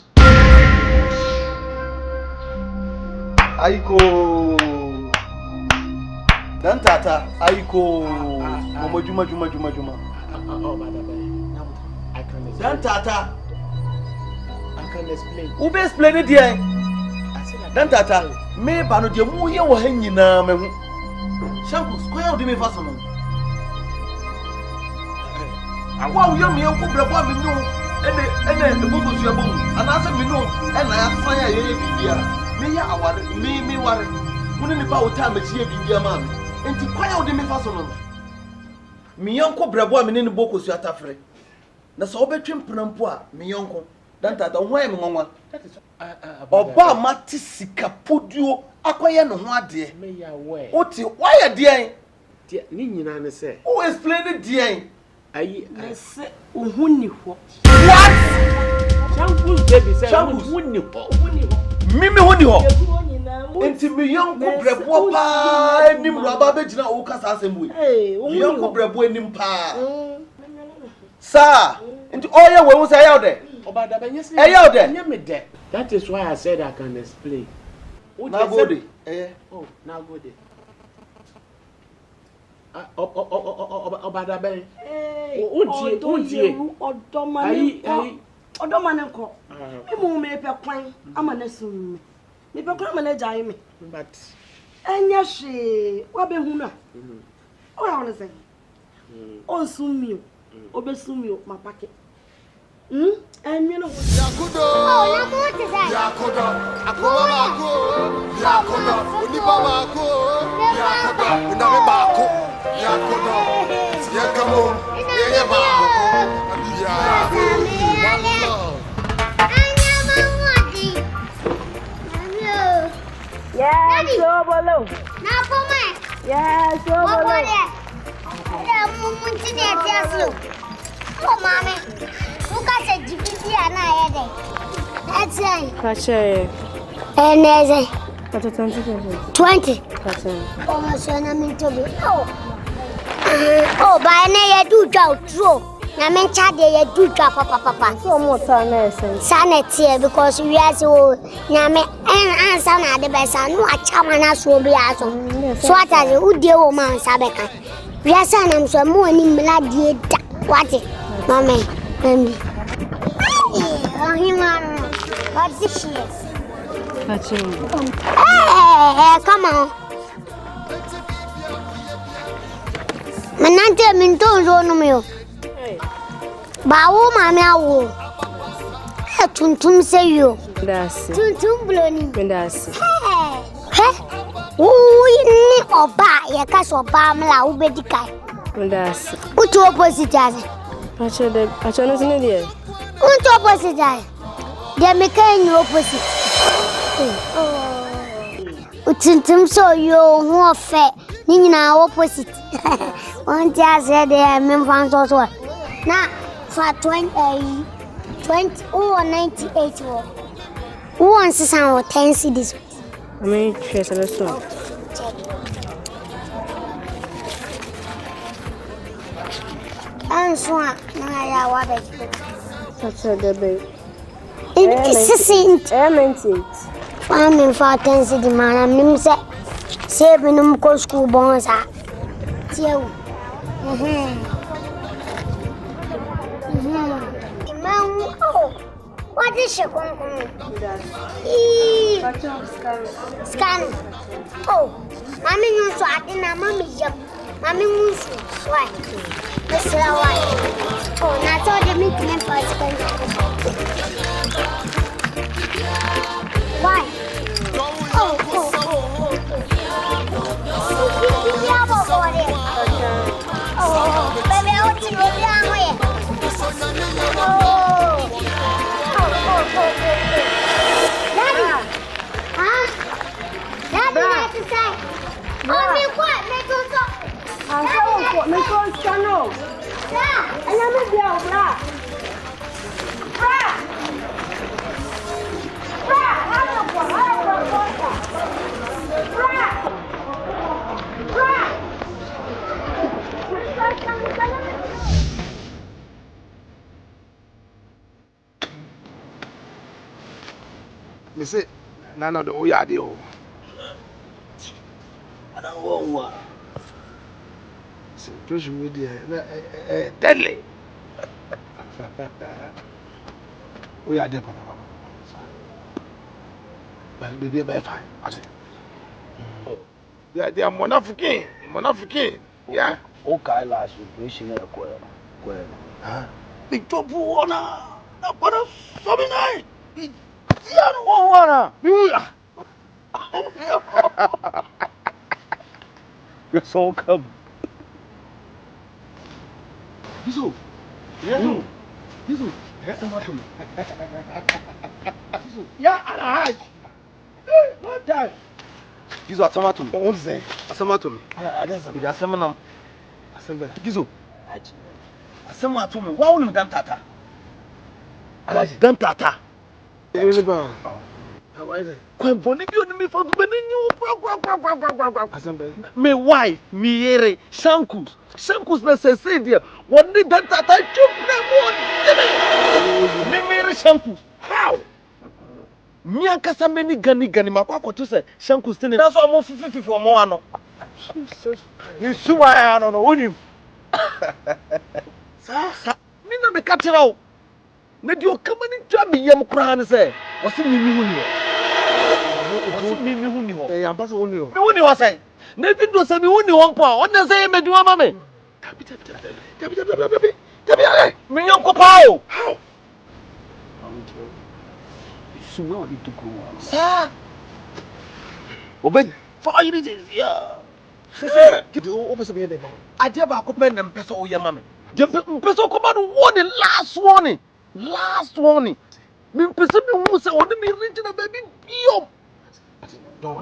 [SPEAKER 3] Aiko. Dan tata, aiko. Momo juma.
[SPEAKER 4] Oh, I can explain.
[SPEAKER 3] Dan tata.
[SPEAKER 4] I can explain.
[SPEAKER 3] Ube explain it here. Dan tata, me ba no de mu ye wo ha nyina me hu. Shankus, ko ya odi me fa so no. Awa wo ye me enko brabo me nu. Ene bobo su ya bomu. Ana se me nu, ena ya fan ya ye bibia. Me ya aware, me ware. Muni ni ba wo ta me chi ye bibia ma me. Enti ko ya odi me fa so no. Me enko brabo me ne boko su atafre. Na so obetwe mprampo a me enko. Dan tata ho ya me nwanwa. Oba mati sika poduo akoye no ho ade.
[SPEAKER 8] Me ya we.
[SPEAKER 3] Oti why ade?
[SPEAKER 8] Ni nyina ne say.
[SPEAKER 3] Who explain it there?
[SPEAKER 8] Ayi
[SPEAKER 2] Se ohuni ho.
[SPEAKER 3] What?
[SPEAKER 8] Shambles baby say
[SPEAKER 3] Shambles.
[SPEAKER 8] ohuni ho.
[SPEAKER 3] Mimi honi ho. Enti me yonko brebo pa enim raba be gina wo kasa asemu. Me yonko brebo enim pa. Sir, enti oye we hu say yaw there.
[SPEAKER 8] That is why I said I can explain.
[SPEAKER 3] Now go there.
[SPEAKER 8] Oh, now go there. Obadabe.
[SPEAKER 2] Odomanenko. Imu me pe kwan amana sum. Me pe kwan amana jai me.
[SPEAKER 8] But
[SPEAKER 2] enya hwe wa be hu na. O ya wona say. On sum mi o. Obesum mi o mapake. Enye no
[SPEAKER 7] Yakudo. Oh, na mo te say.
[SPEAKER 6] Yakudo. Akoma mako. Yakudo. Unipa mako. Yakudo. Uname mako. Yakudo. Yakamo. Yenye mako.
[SPEAKER 2] Yes, Obolo.
[SPEAKER 7] Na poma.
[SPEAKER 2] Yes, Obolo.
[SPEAKER 7] Ya mumunti ne tiasio. Oh, mama. Uka se jipiti ana yede. That's right.
[SPEAKER 2] Kache.
[SPEAKER 7] Eneze. 20.
[SPEAKER 2] Kache.
[SPEAKER 7] Oh, so na mintobi. Oh, ba na ye do dwa tro. Na men cha de ye do dwa papa.
[SPEAKER 2] So mo sana esen.
[SPEAKER 7] Sana tie because we are so na me answer na de be sa no achama na so bi aso. So ataze udie wo man sabeka. We are sana am so mo ni mladie da. What? Mama. Baby. Oh, him what's this shit?
[SPEAKER 2] Kache.
[SPEAKER 7] Hey, come on. Manante minto no meu. Bawo mami awo. Tuntum se yo.
[SPEAKER 2] Ndasi.
[SPEAKER 7] Tuntum bloni.
[SPEAKER 2] Ndasi.
[SPEAKER 7] Ni oba ye ka so ba mla wo bedi kai.
[SPEAKER 2] Ndasi.
[SPEAKER 7] Utu opposite as.
[SPEAKER 2] Acho no sine die.
[SPEAKER 7] Utu opposite as. Dia me kai ni opposite. Tintim so you who fair. Nina opposite. One just said they are members also. Now for 20 or 98. Who wants to sound 10 CDs?
[SPEAKER 2] I mean, she's a restaurant.
[SPEAKER 7] And so on. I want it.
[SPEAKER 2] Such a debate.
[SPEAKER 7] It's farming for 10 city man. I'm saving them go school bonds. Oh, what is your scan? Oh, Mammy knows what in a mommy. Mammy moves. Why? That's why. Oh, not all the meeting first. Why? Oh. Baby, I'll see you down here. Daddy. Huh? Daddy, what to say? Oh, me what? Make us up.
[SPEAKER 2] Make us channel.
[SPEAKER 7] Yeah.
[SPEAKER 2] And I'm a girl, bra.
[SPEAKER 3] Me say, none the Oyadi. I don't want one. Social media, deadly. We are there. Well, baby, be fine. They are Monafikin. Yeah.
[SPEAKER 5] Okay, last situation at a quarter.
[SPEAKER 3] Huh? Big top one. Not what a something night. Yeah,
[SPEAKER 5] You're so come.
[SPEAKER 3] Bisu. Yeah. Bisu. Asama. Yeah, I. What time?
[SPEAKER 5] Gizo asama to me.
[SPEAKER 3] What is it?
[SPEAKER 5] Asama to me.
[SPEAKER 3] I don't know.
[SPEAKER 5] Asama na.
[SPEAKER 3] Asama.
[SPEAKER 5] Gizo. Asama to me. Wa wonu dam tata.
[SPEAKER 3] Alaji.
[SPEAKER 5] Dam tata.
[SPEAKER 3] Really bad. How is it?
[SPEAKER 5] Kwen boni bi oni mi fa gbe ni nyu.
[SPEAKER 3] Asama.
[SPEAKER 5] Me wife, me yere, Shankus na say there. One day that tata chop na mo. Me mere Shankus.
[SPEAKER 3] How?
[SPEAKER 5] Me ankasa meni gani makwa kwato say Shankus tene. Na so mo fifi omo ano. Ni suwa ya no onim. Sa me na me katira o. Na di o kamani twa me yam kra ne say. O se mi hu ni o. Mi hu ni ho.
[SPEAKER 3] Eh, ambassador hu ni ho.
[SPEAKER 5] Mi hu ni ho say. Na bi do say mi hu ni ho mpo a. O na say me dwuma ma me.
[SPEAKER 3] Tabi.
[SPEAKER 5] Me yanko pa o.
[SPEAKER 3] How?
[SPEAKER 5] Suwa o di to go. Sa. Obe fire it is yeah.
[SPEAKER 3] Give you over some day.
[SPEAKER 5] Aje ba ko pen na mpesa o yama me. Je mpesa ko ba no warning last warning. Me mpesa me hu say oni me regional baby biom.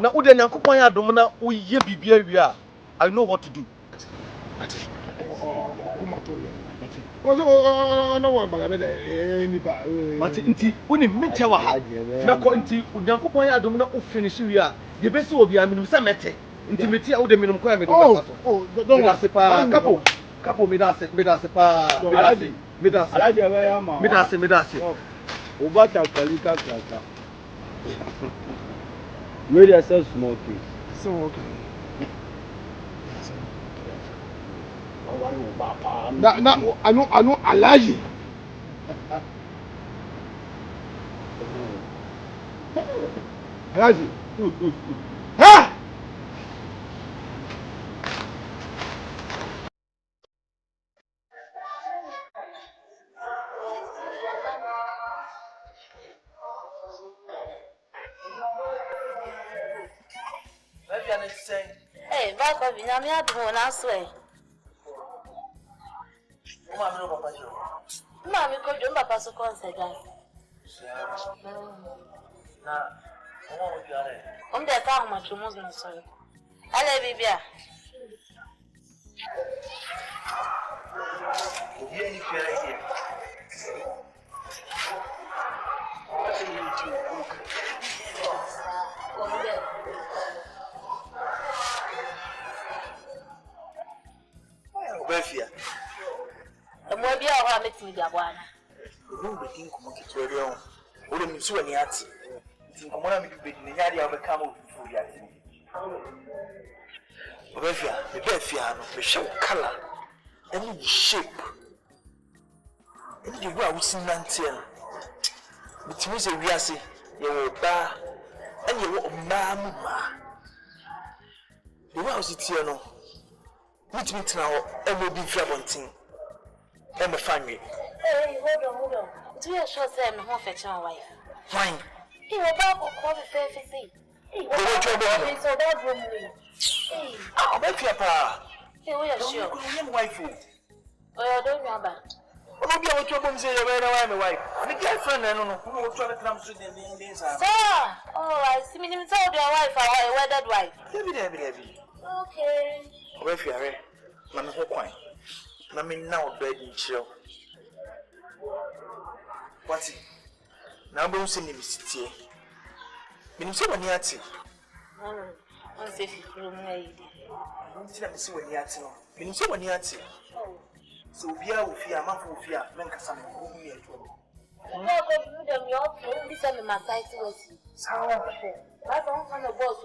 [SPEAKER 5] Na ude nyankopon ya dom na oye bibia wi a I know what to do.
[SPEAKER 3] No one but anybody.
[SPEAKER 5] Mati nti woni mete wa ha. Na ko nti nyankopon ya dom na o finish wi a ye be se obi aminu se mete. Nti meti a wo de minum ko ya me do ba so.
[SPEAKER 3] Oh, don't
[SPEAKER 5] worry pa kapo me da se pa. Me da se.
[SPEAKER 3] Alaji ebe ya ma.
[SPEAKER 5] Me da se.
[SPEAKER 3] O ba ta kalika kaka. Where they sell small things. So okay. Na I know Alaji. Alaji. Ha!
[SPEAKER 1] Hey, back of you, I'm not doing I swear. Mammy, could you papa so concert? I'm the time much almost not sorry. Hello, baby. I'm going to be able to meet the one.
[SPEAKER 3] You will think of it. What do you see when you are? Think of what I'm doing. The idea of a camel for you. The Bethia, the show color, any shape, any way I was in Nantian. It means a reassy, you bar, and you walk mamma. The way I was it here, no. Meet me now, and we'll be flabbonting. And the family.
[SPEAKER 1] Hey, hold on. Do you show them the whole fetching wife?
[SPEAKER 3] Fine.
[SPEAKER 1] He will back or call the fair to see. He will back so that room. Hey,
[SPEAKER 3] I'll bet you a pa.
[SPEAKER 1] Hey, we are sure.
[SPEAKER 3] Your wife.
[SPEAKER 1] Oh, I don't know about.
[SPEAKER 3] Oh, maybe I will trouble him say, I'm a wife. My girlfriend, I don't know who will try to come to the Indians.
[SPEAKER 1] Sir! Oh, I see me told your wife, a wedded wife.
[SPEAKER 3] Debbie.
[SPEAKER 1] Okay.
[SPEAKER 3] Where if you are, Mamma Hoquine. Mammy now bed in chill. What's it? Now, don't send him sit here. When so many at it.
[SPEAKER 1] I'm safe from lady.
[SPEAKER 3] I don't see when you at it. When so many at it. So, be out with fear, Mamma fear, Menkasam, whom you are trouble.
[SPEAKER 1] No, but you them your phone, this is my side to us. That's all kind of boss.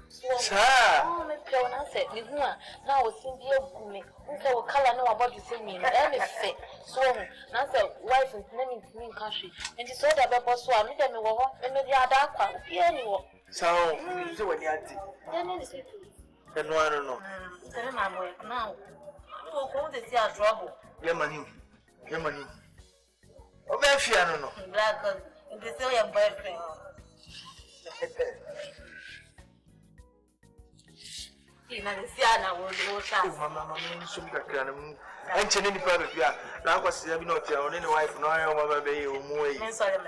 [SPEAKER 3] Sir,
[SPEAKER 1] oh, my pure answer. You now was in the open. Who color know about the same meaning? I'm a fit. So, now, wife and name in country. And it's all about boss. So, I meet them over and maybe I dark. Yeah, anyone.
[SPEAKER 3] so, when you at it.
[SPEAKER 1] Then it's it.
[SPEAKER 3] Then I don't know.
[SPEAKER 1] Tell my boy now. I'm going to see a trouble.
[SPEAKER 3] Your money. Oh, Beffy, I don't know.
[SPEAKER 1] Black, and they say your boyfriend.
[SPEAKER 3] Mamma, I'm telling you, now was not your own wife, no, I will be your sorry, man.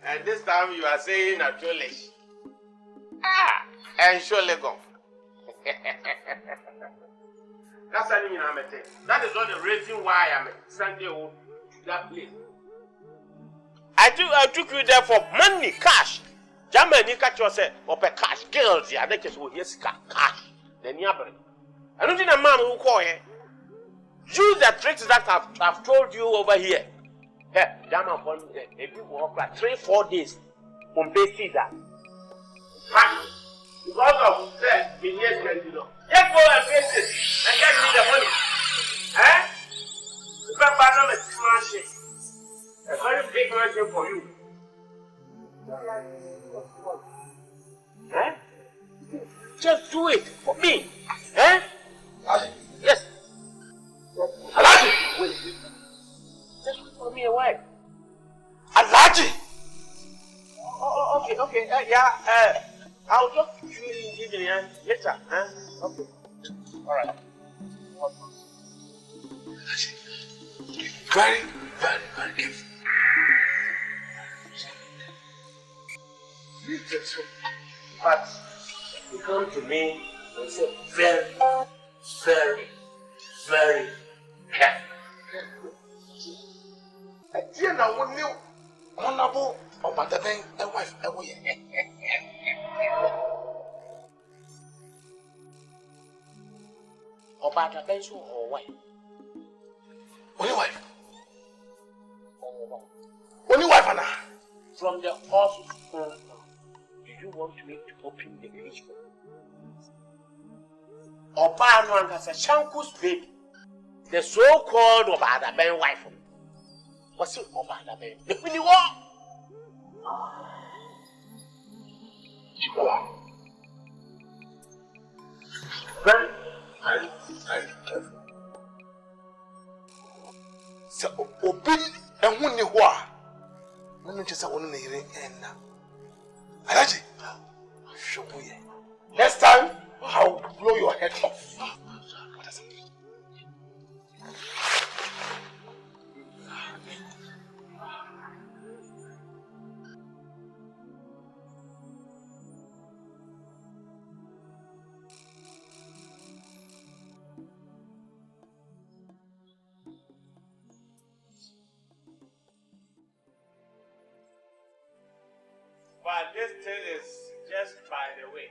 [SPEAKER 8] And this time you are saying naturally. And surely go. That's something I'm saying. That is not the reason why I'm sending you to that place. I took you there for money, cash. Germany catch yourself up a cash. Girls, yeah, they just will yes cash. Then you have it. I don't think a man who call here. Use the tricks that I've told you over here. Hey, damn upon if you walk like 3-4 days from basic that. Because of that, in years you know. Just go and face it and get me the money. Eh? You can buy them a small shit. A very big version for you. Eh? Just do it for me. Eh? Yes. Wait. Just for me a wife.
[SPEAKER 3] Alaji!
[SPEAKER 8] Oh, okay. Yeah, I'll talk to you in the later. Okay. Alright.
[SPEAKER 3] Very careful.
[SPEAKER 8] But you come to me and say very careful.
[SPEAKER 3] I didn't know what you honorable about the bank and wife away.
[SPEAKER 8] About a pencil or wife?
[SPEAKER 3] Only wife. Only wife, Anna.
[SPEAKER 8] From the office. Do you want me to open the page for you? Obano has a Shanku's baby. The so-called Obada Ben wife. What's it Obada Ben? The Winnie War. Very careful.
[SPEAKER 3] So, obey and when you are. No, just I want to hear it.
[SPEAKER 8] Alaji. Next time, I'll blow your head off. But this thing is just by the way.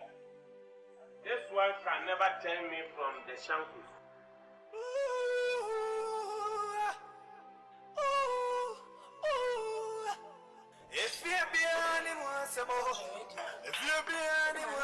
[SPEAKER 8] This one can never turn me from the shankles.
[SPEAKER 6] If you be anyone, if you be anyone,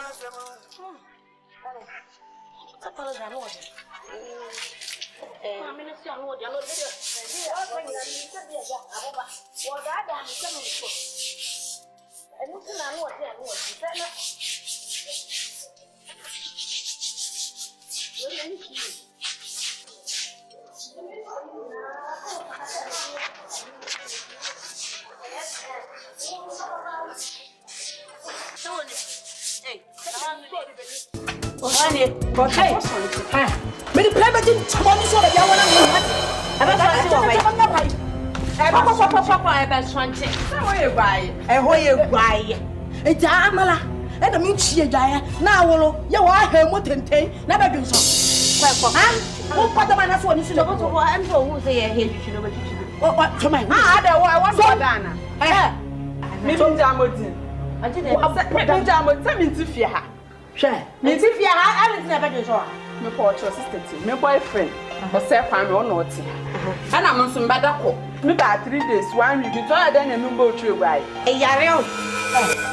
[SPEAKER 2] my boyfriend, or self, I'm on naughty. And I'm on some bad apple. Me about 3 days, 1 week, it's all then a number of 2 right. A yarrow.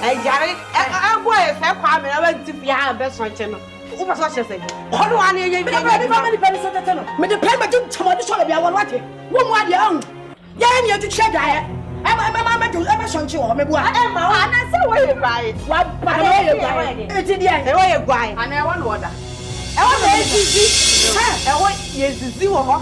[SPEAKER 2] I'm going to have I went to be our best one channel. Who was such a thing? What do I need? Many pennies at the tunnel. May the paper do tomorrow to be our watching. One more young. Yeah, you to check that. I'm a mamma to ever son to or maybe I am. And I say, where you buy it? What? It's in the end, the way you buy. And I want water. I want to see. I want yes to see what.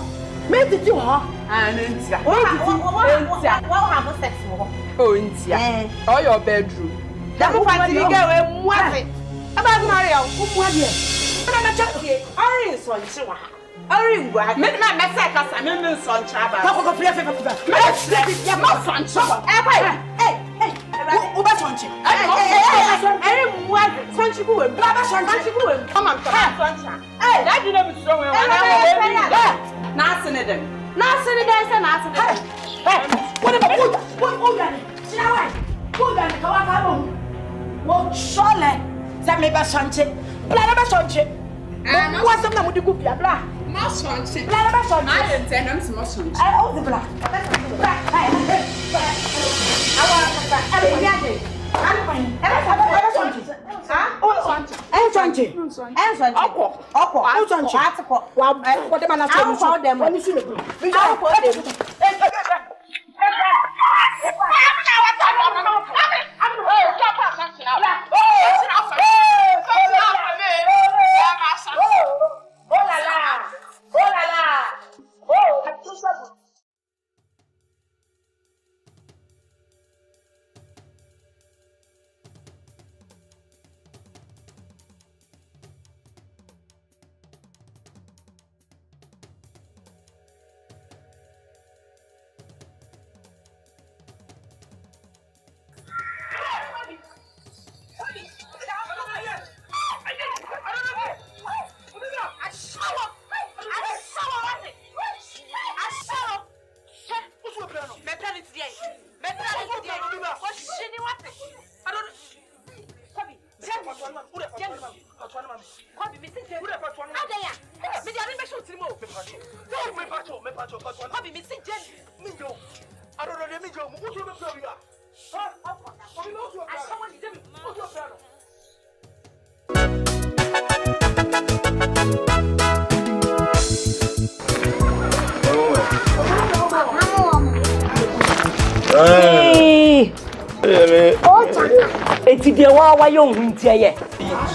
[SPEAKER 2] Make the 2 huh? And what have a sex for? Oh, India. Or your bedroom. That will find you go and what it. About Mario, who was here? But I'm a chucky. Orange one, so orange one. Make my message as I'm in the sun. Talk of a play for the let's let it get my son. Hey, Uber Sonchi. I want Sonchi who and Baba Sonchi who and come on, Sonchi. Hey, that you never saw him. Nothing in them. Nothing in them, and nothing. Hey, what about what? What surely that may be Sonchi. Blah, Sonchi. And what's the name of the good blah? Sonchi. Blah, Sonchi. I intend them to Sonchi. I owe the black. Eti de wa yo hu ntia ye.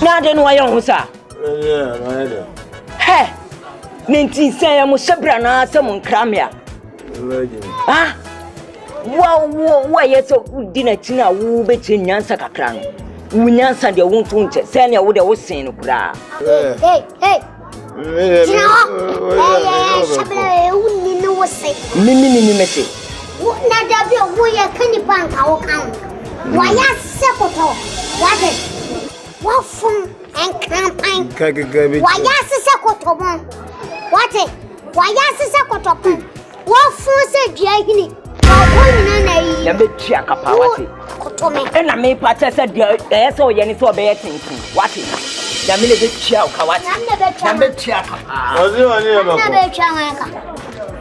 [SPEAKER 2] Na de no wa yo hu sa. He. Nenti sen ya mo sebra na asem nkramia. Ah. Wa ye so di na tina wo beti nyansa kakra no.
[SPEAKER 9] Munyansa de wontunche sene wo de wo sen no kura.
[SPEAKER 7] Hey. Shabla uni no wose.
[SPEAKER 9] Mimi mese.
[SPEAKER 7] Na da bi wo ye kani panka wo kan. Wa ya sekoto. What is? What fun and campaign? Wa ya sekoto bon. What is? Wa ya sekoto bon. What fun se dia hini.
[SPEAKER 9] Na betua kapa wate. Na me pata se dia ese o ye ni so be yetintin. Wate. Na me le betua o ka wate. Na betua kapa.
[SPEAKER 8] Ozi wani e bako.
[SPEAKER 7] Na betua wanka.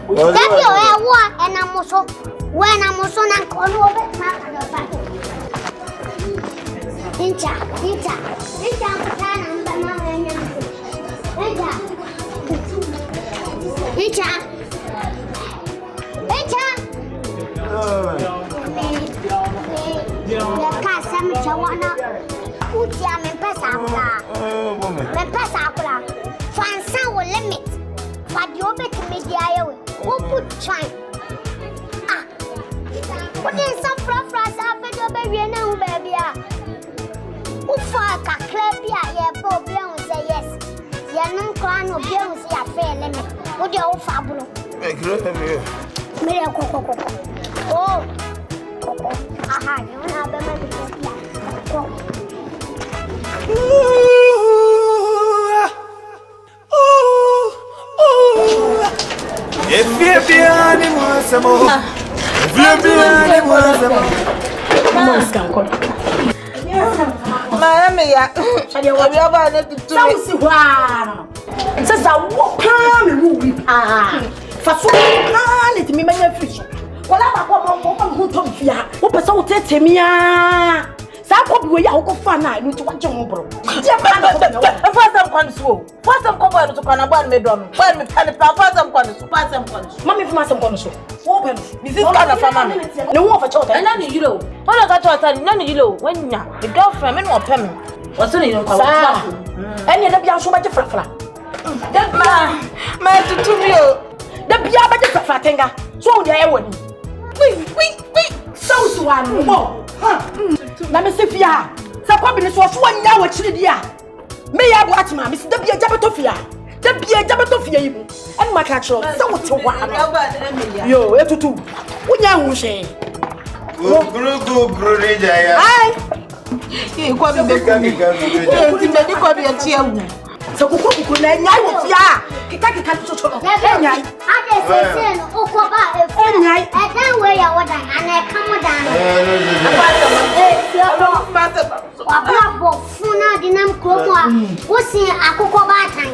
[SPEAKER 7] Dabi o e wo enamoso. Wo enamoso na nkolu obe na ka. Incha. Mutana mbana wenya. Incha. Ya casa me chawana. Utia me pesa akula. Me pesa akula. Fansa will limit. For the obet media we. Who put time? What is some fras after your baby now, baby? Who fuck a clapia? Yeah, Bob Brown say yes. You're no crown of Brown say a fair limit. What do you fabulous? Oh, aha, you have a
[SPEAKER 2] wala ba ko mo to fia wo pese wo tete mia sa ko bi we ya wo fa na lu to wa je mo bro je ba na fa sam kwan so fa sam ko ba no to kwana ba me do no ba me pa fa sam kwan so mami fa sam kwan so wo ba mi sis ka na fa mami ne wo fa chota na ni yiro wala ka chota na ni yiro wanya the girlfriend me no pem wo so ni yiro kwa wa eni da bia so ba je frafra da ma tutu mi o da bia ba je frafra tenga so wo dia ye woni so one more. Na me se fia. Sa kwa bi ne so anya wa chiri dia. Me ya bo atima me se da bia jabeto fia. Da bia jabeto fia yi mu. En ma ka chro. Se wo te wa na. Yo, etutu. Unya hu hwe. Guru reja ya. Ai. Ke kwa bi be ku mi. Ti me di kwa bi atia wu. Se kuku na nya wo fia. Kika chocho. Nya.
[SPEAKER 7] Ade se no okoba e fu.
[SPEAKER 2] Nya.
[SPEAKER 7] E dan we ya woda ana come down. Wa brabo funa dinam kromo a. Wo si akoko ba tan.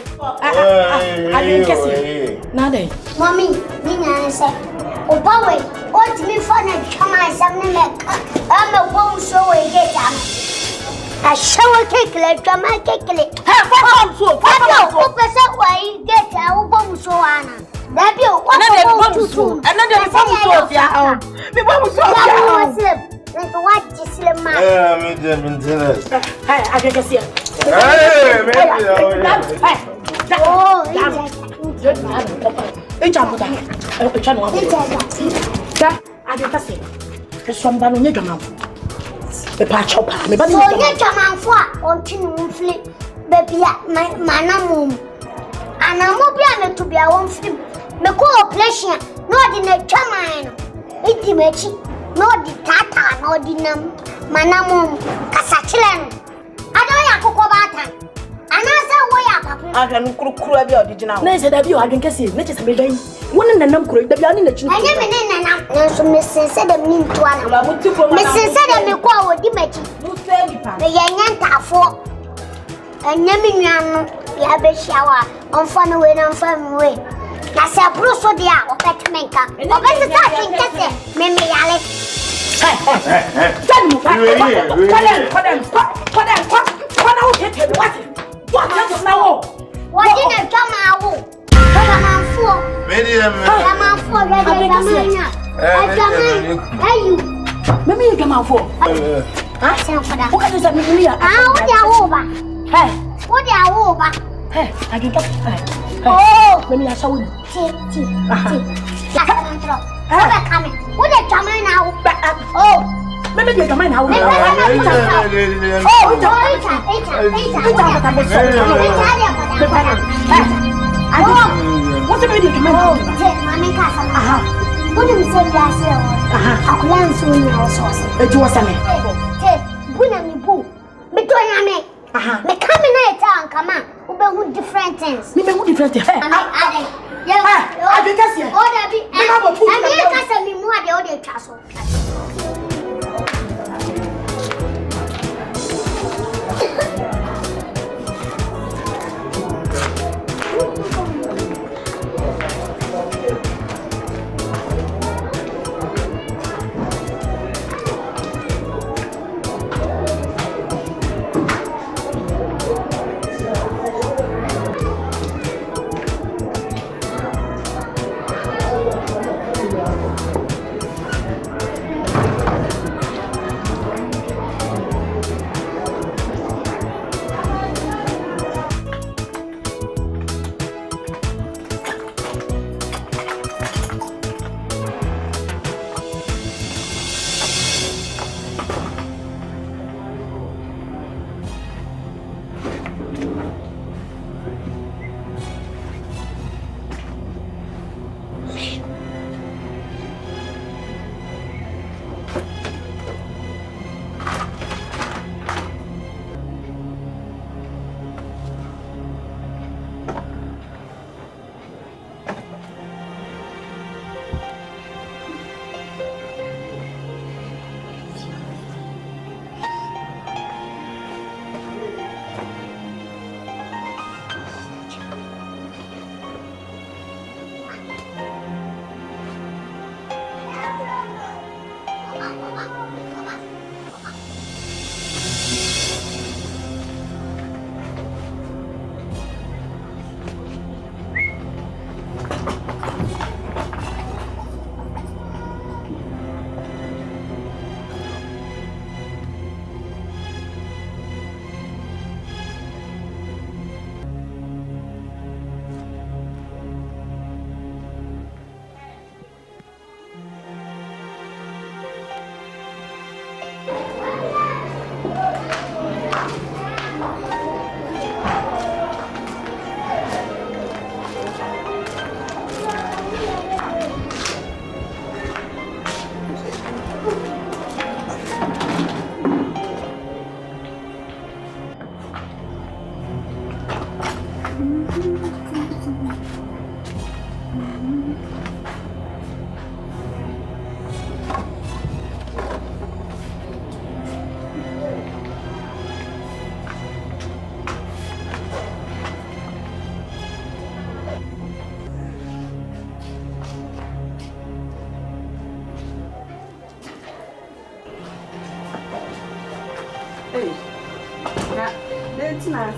[SPEAKER 2] Ade kesi. Na dai.
[SPEAKER 7] Mommy, ni nya se. Oba we, o ti mi fa na chama sam ne me. Ama wo so we get am. A shower cake like drama cake.
[SPEAKER 2] Hey, what so?
[SPEAKER 7] What person why get a bomb so ana? Dabi o, what
[SPEAKER 2] and then the bomb so ya. Me bomb so ya.
[SPEAKER 7] Like what is the man?
[SPEAKER 8] Me dem maintenance.
[SPEAKER 2] Hey, I can see.
[SPEAKER 8] Hey, me.
[SPEAKER 7] Oh,
[SPEAKER 2] I can see. Somebody need a man. The patch up. Me ba ni
[SPEAKER 7] so ye chamanfo a ontinu mfli baby manamum anamo bia me to bia won film me ko operation no di na chaman no iti mechi no di tata no di nam manamum kasachile no ado ya kokko batan anasa wo ya papa
[SPEAKER 2] ahwa no kurukuru bia odijina na se da bia o adwen kese na chese be dan woni nanam kuro da bia ni na chinu
[SPEAKER 7] anya me ne nanam na so me sense da mi ntuana me sense da me ko wodi machi me yanya ntafo anya me nuanu ya be shawa onfa no we na onfa me we na se bro so dia o petmenka o be se ta kinkese me yale
[SPEAKER 2] tell me what now
[SPEAKER 7] what in a jamawo jamawo
[SPEAKER 8] Medium.
[SPEAKER 7] Jamawo
[SPEAKER 2] Mami you come out for. What can you say me?
[SPEAKER 7] What you over?
[SPEAKER 2] Hey,
[SPEAKER 7] what you over?
[SPEAKER 2] Hey, I can talk.
[SPEAKER 7] Oh,
[SPEAKER 2] let me show you.
[SPEAKER 7] What coming? What a coming now? Oh,
[SPEAKER 2] Maybe you mind how what's the video?
[SPEAKER 7] What do you say last year? I couldn't see you also.
[SPEAKER 2] It was a me.
[SPEAKER 7] Me coming at town, come on. Who different things?
[SPEAKER 2] Me who different things? I think that's it.
[SPEAKER 7] I'm here more the other castle.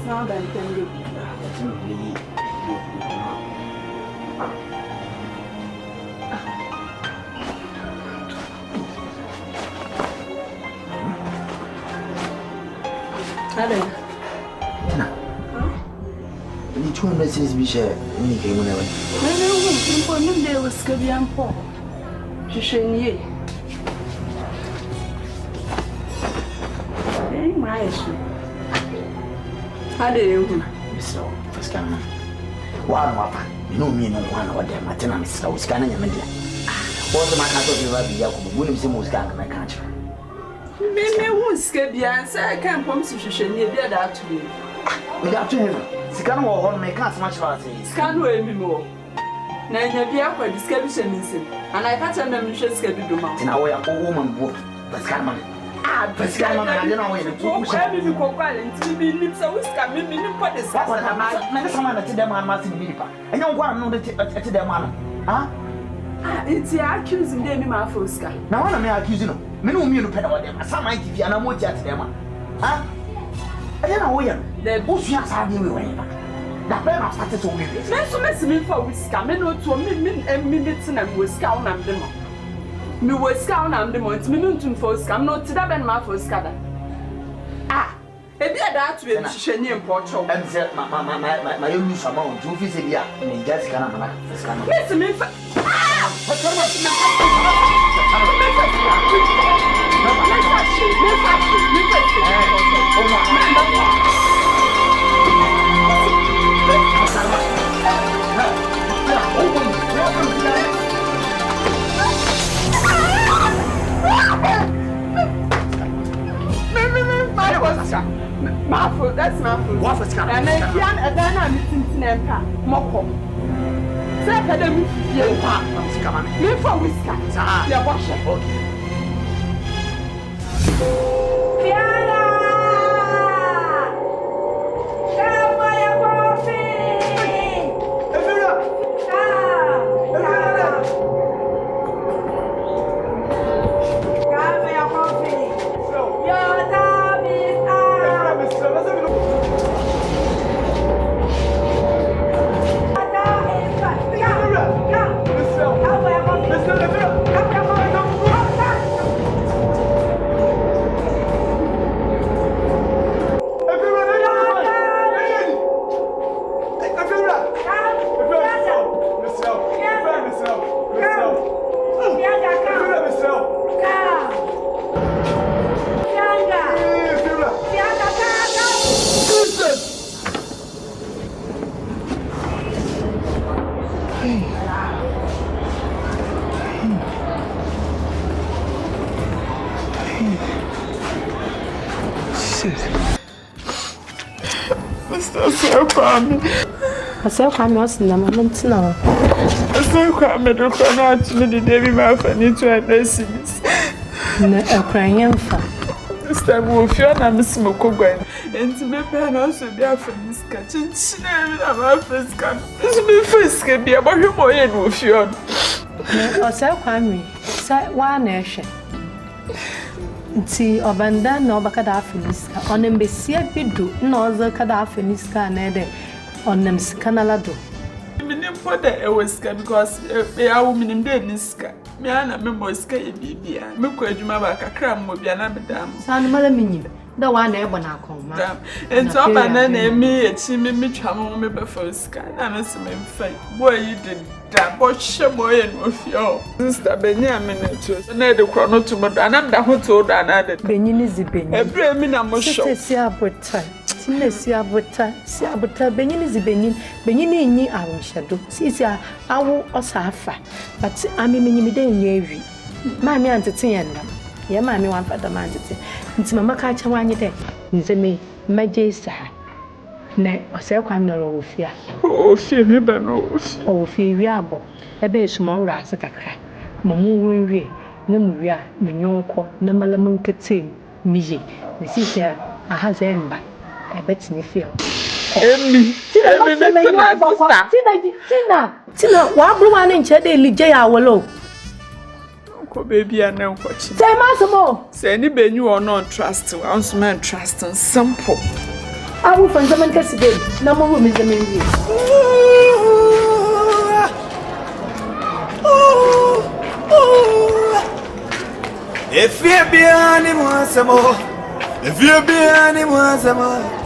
[SPEAKER 2] Now than 10 days.
[SPEAKER 5] You two messages be shared. Any came whenever.
[SPEAKER 2] When they was Scabian Paul. She shouldn't ye. My issue. How do you?
[SPEAKER 5] So, first come. One wapa. You know me no one or them. I tell them it's so scanning your media. All the man has to be rabbi Yaku. William Simmons gang my country.
[SPEAKER 2] Maybe won't Scabian, sir. I can't promise you should near that to me.
[SPEAKER 5] Without him, Scan or hold me can't much about it.
[SPEAKER 2] Scan way more. Now, you be up for discussion, and I can't tell them you should Scabi do mountain. I wear a woman book. But Scanman. Pescano, I don't know when you go violent to be lips or whisker, maybe you put this. What am I? Someone at the man must be. And you want to know that at the man. Ah, it's accusing them in my Fosca. Now, I'm accusing them. Men who mean to pedal them. Some might be an amour at them. Ah, I don't know where the bushers are doing. That man started to win. Let's mess me for whisker, men or 2 minutes and whisker on them. Me was scout and the month, me don't force come not to that and my first scada. Ah, if you are that to be shiny and portrait, and said my own use amount, 250 years, and just can't listen me. Marful, that's Marful.
[SPEAKER 3] What was coming?
[SPEAKER 2] And then I'm meeting Moko. Second, you are coming. Me for whisker. You're washing. Piana! Come by your coffee! Come by your coffee! Your time is
[SPEAKER 10] I said, I'm not in the moment now.
[SPEAKER 2] I said, I'm not to the David Mouth and need to address this.
[SPEAKER 10] A crying for
[SPEAKER 2] Mr. Wolf, you're not Miss Mokogan. And to be pen also be a friend's catching. I'm a friend's cat. This will be first can be about your boy and Wolf.
[SPEAKER 10] or so crime. Say one nation. Nti obanda na obakada afiniska onem besia bidu na ozo kada afiniska na ede onem skanala do
[SPEAKER 2] minim for the eweska because e awu minim de niska me ana me moska e bibia me ko adwuma ba kakra mo bia na bedam
[SPEAKER 10] san mala minyim da wa na ebo na akoma
[SPEAKER 2] enti obana na emi echi me twam me be foska na me se me mfa boy yi de da bo hye moye no fio sister Benjamin to na de kro no to mo da na da ho to da na de
[SPEAKER 10] benyini zibenyi
[SPEAKER 2] ebre mi na mo show
[SPEAKER 10] si abota tinne si abota benyini zibenyi benyini nyi awonhyedo si awo osafa but ami menyimi de nya ewi maami antete yenda ye maami wan fada mantete nti mama ka cha wanyi de nzeme majesa ne ose kwam na ro ofia
[SPEAKER 2] o fie me ba no
[SPEAKER 10] o fie wi abo ebe esumo ra ase kakra mamu wonwie na mu wi a menyonko na malamu nkete miye ne sisia aha zemba ebetini feel
[SPEAKER 2] emi
[SPEAKER 10] tina wa bru wa ne nche de lije ya wolo
[SPEAKER 2] ko baby ana nkochi
[SPEAKER 10] say masimo
[SPEAKER 2] say ni benyu or non trust wa onso man trust and simple
[SPEAKER 10] awu fanza man kasi baby na mo mi ze mengi
[SPEAKER 6] If you be anyone some more, if you be anyone some more.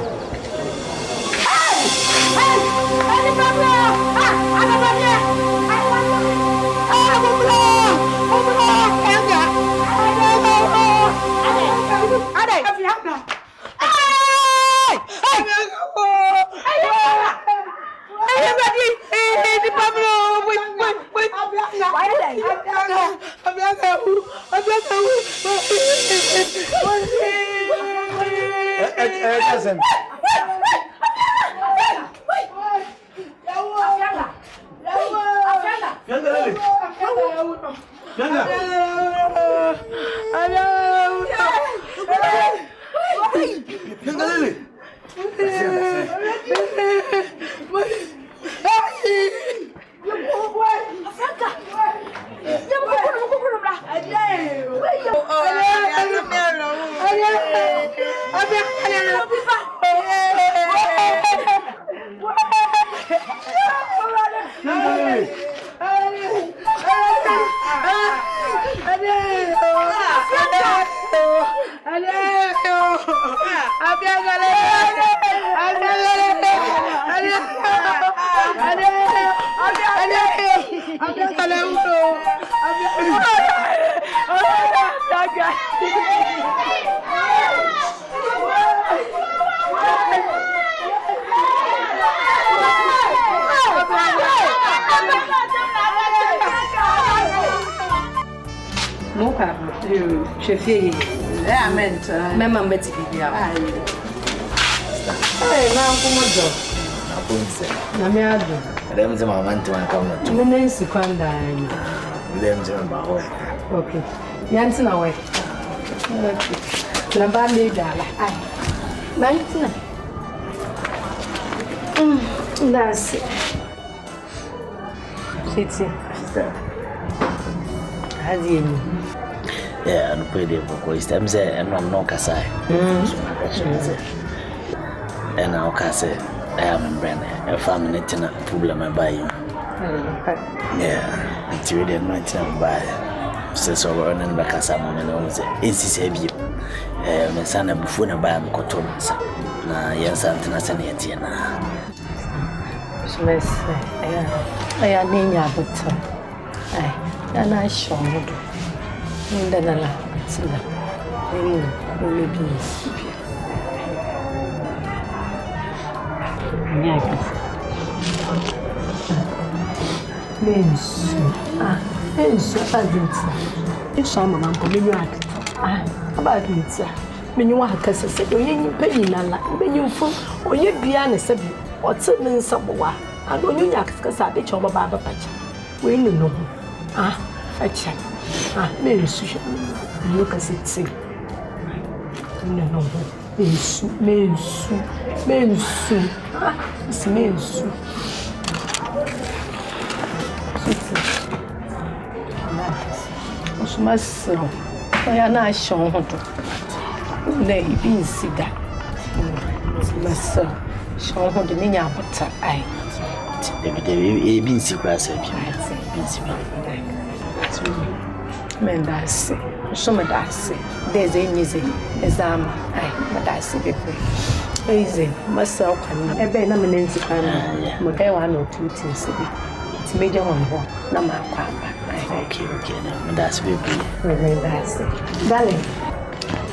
[SPEAKER 10] pa. Chefie. Mema mbeti bibia. Hey, na nkomodo. Na me ado.
[SPEAKER 5] Dem ze mama ntima come to.
[SPEAKER 10] Me nensi kwanda.
[SPEAKER 5] Dem ze mama ho.
[SPEAKER 10] Okay. Yanti na we. Okay. Na ba le dala. Ai. Nanti. That's it. Titi. Hazi ni.
[SPEAKER 5] Yeah, no pede boko. Istem ze enom no kasai. And now kase I am brand a family tina problem by you. Yeah, it's really much by so running back as I'm on the ACCB. Mensah before na buy mkoto na Asante na seneti na.
[SPEAKER 10] Mensah, aya ninya buta. Ai, ana shondo. Ndana la tsila. Ni bis. Mensu adinta. Isso ama mambo menyu ati. Abadinta. Menyu wa kasa se onye nyimpa nyinala. Menyu fu onye bia ne se bi. Ote ne nsabowa. And onye nya kasa de choma baba pacha. We nu no. Acha. Mensu. You kasa tsi. No. Mensu. It's Mensu. Mas I na show hoto. Ne ibi sida. Mas show hoto ni nya buta ai.
[SPEAKER 5] E bin sikra se bi.
[SPEAKER 10] Men das. So me das. There's a music exam ai das be. Easy. Mas kan ebe na me nsi kan. Mo dai wa no two things bi. Ti meje won ho na ma kwa ba.
[SPEAKER 5] Okay, now that's baby.
[SPEAKER 10] That's it. Darling,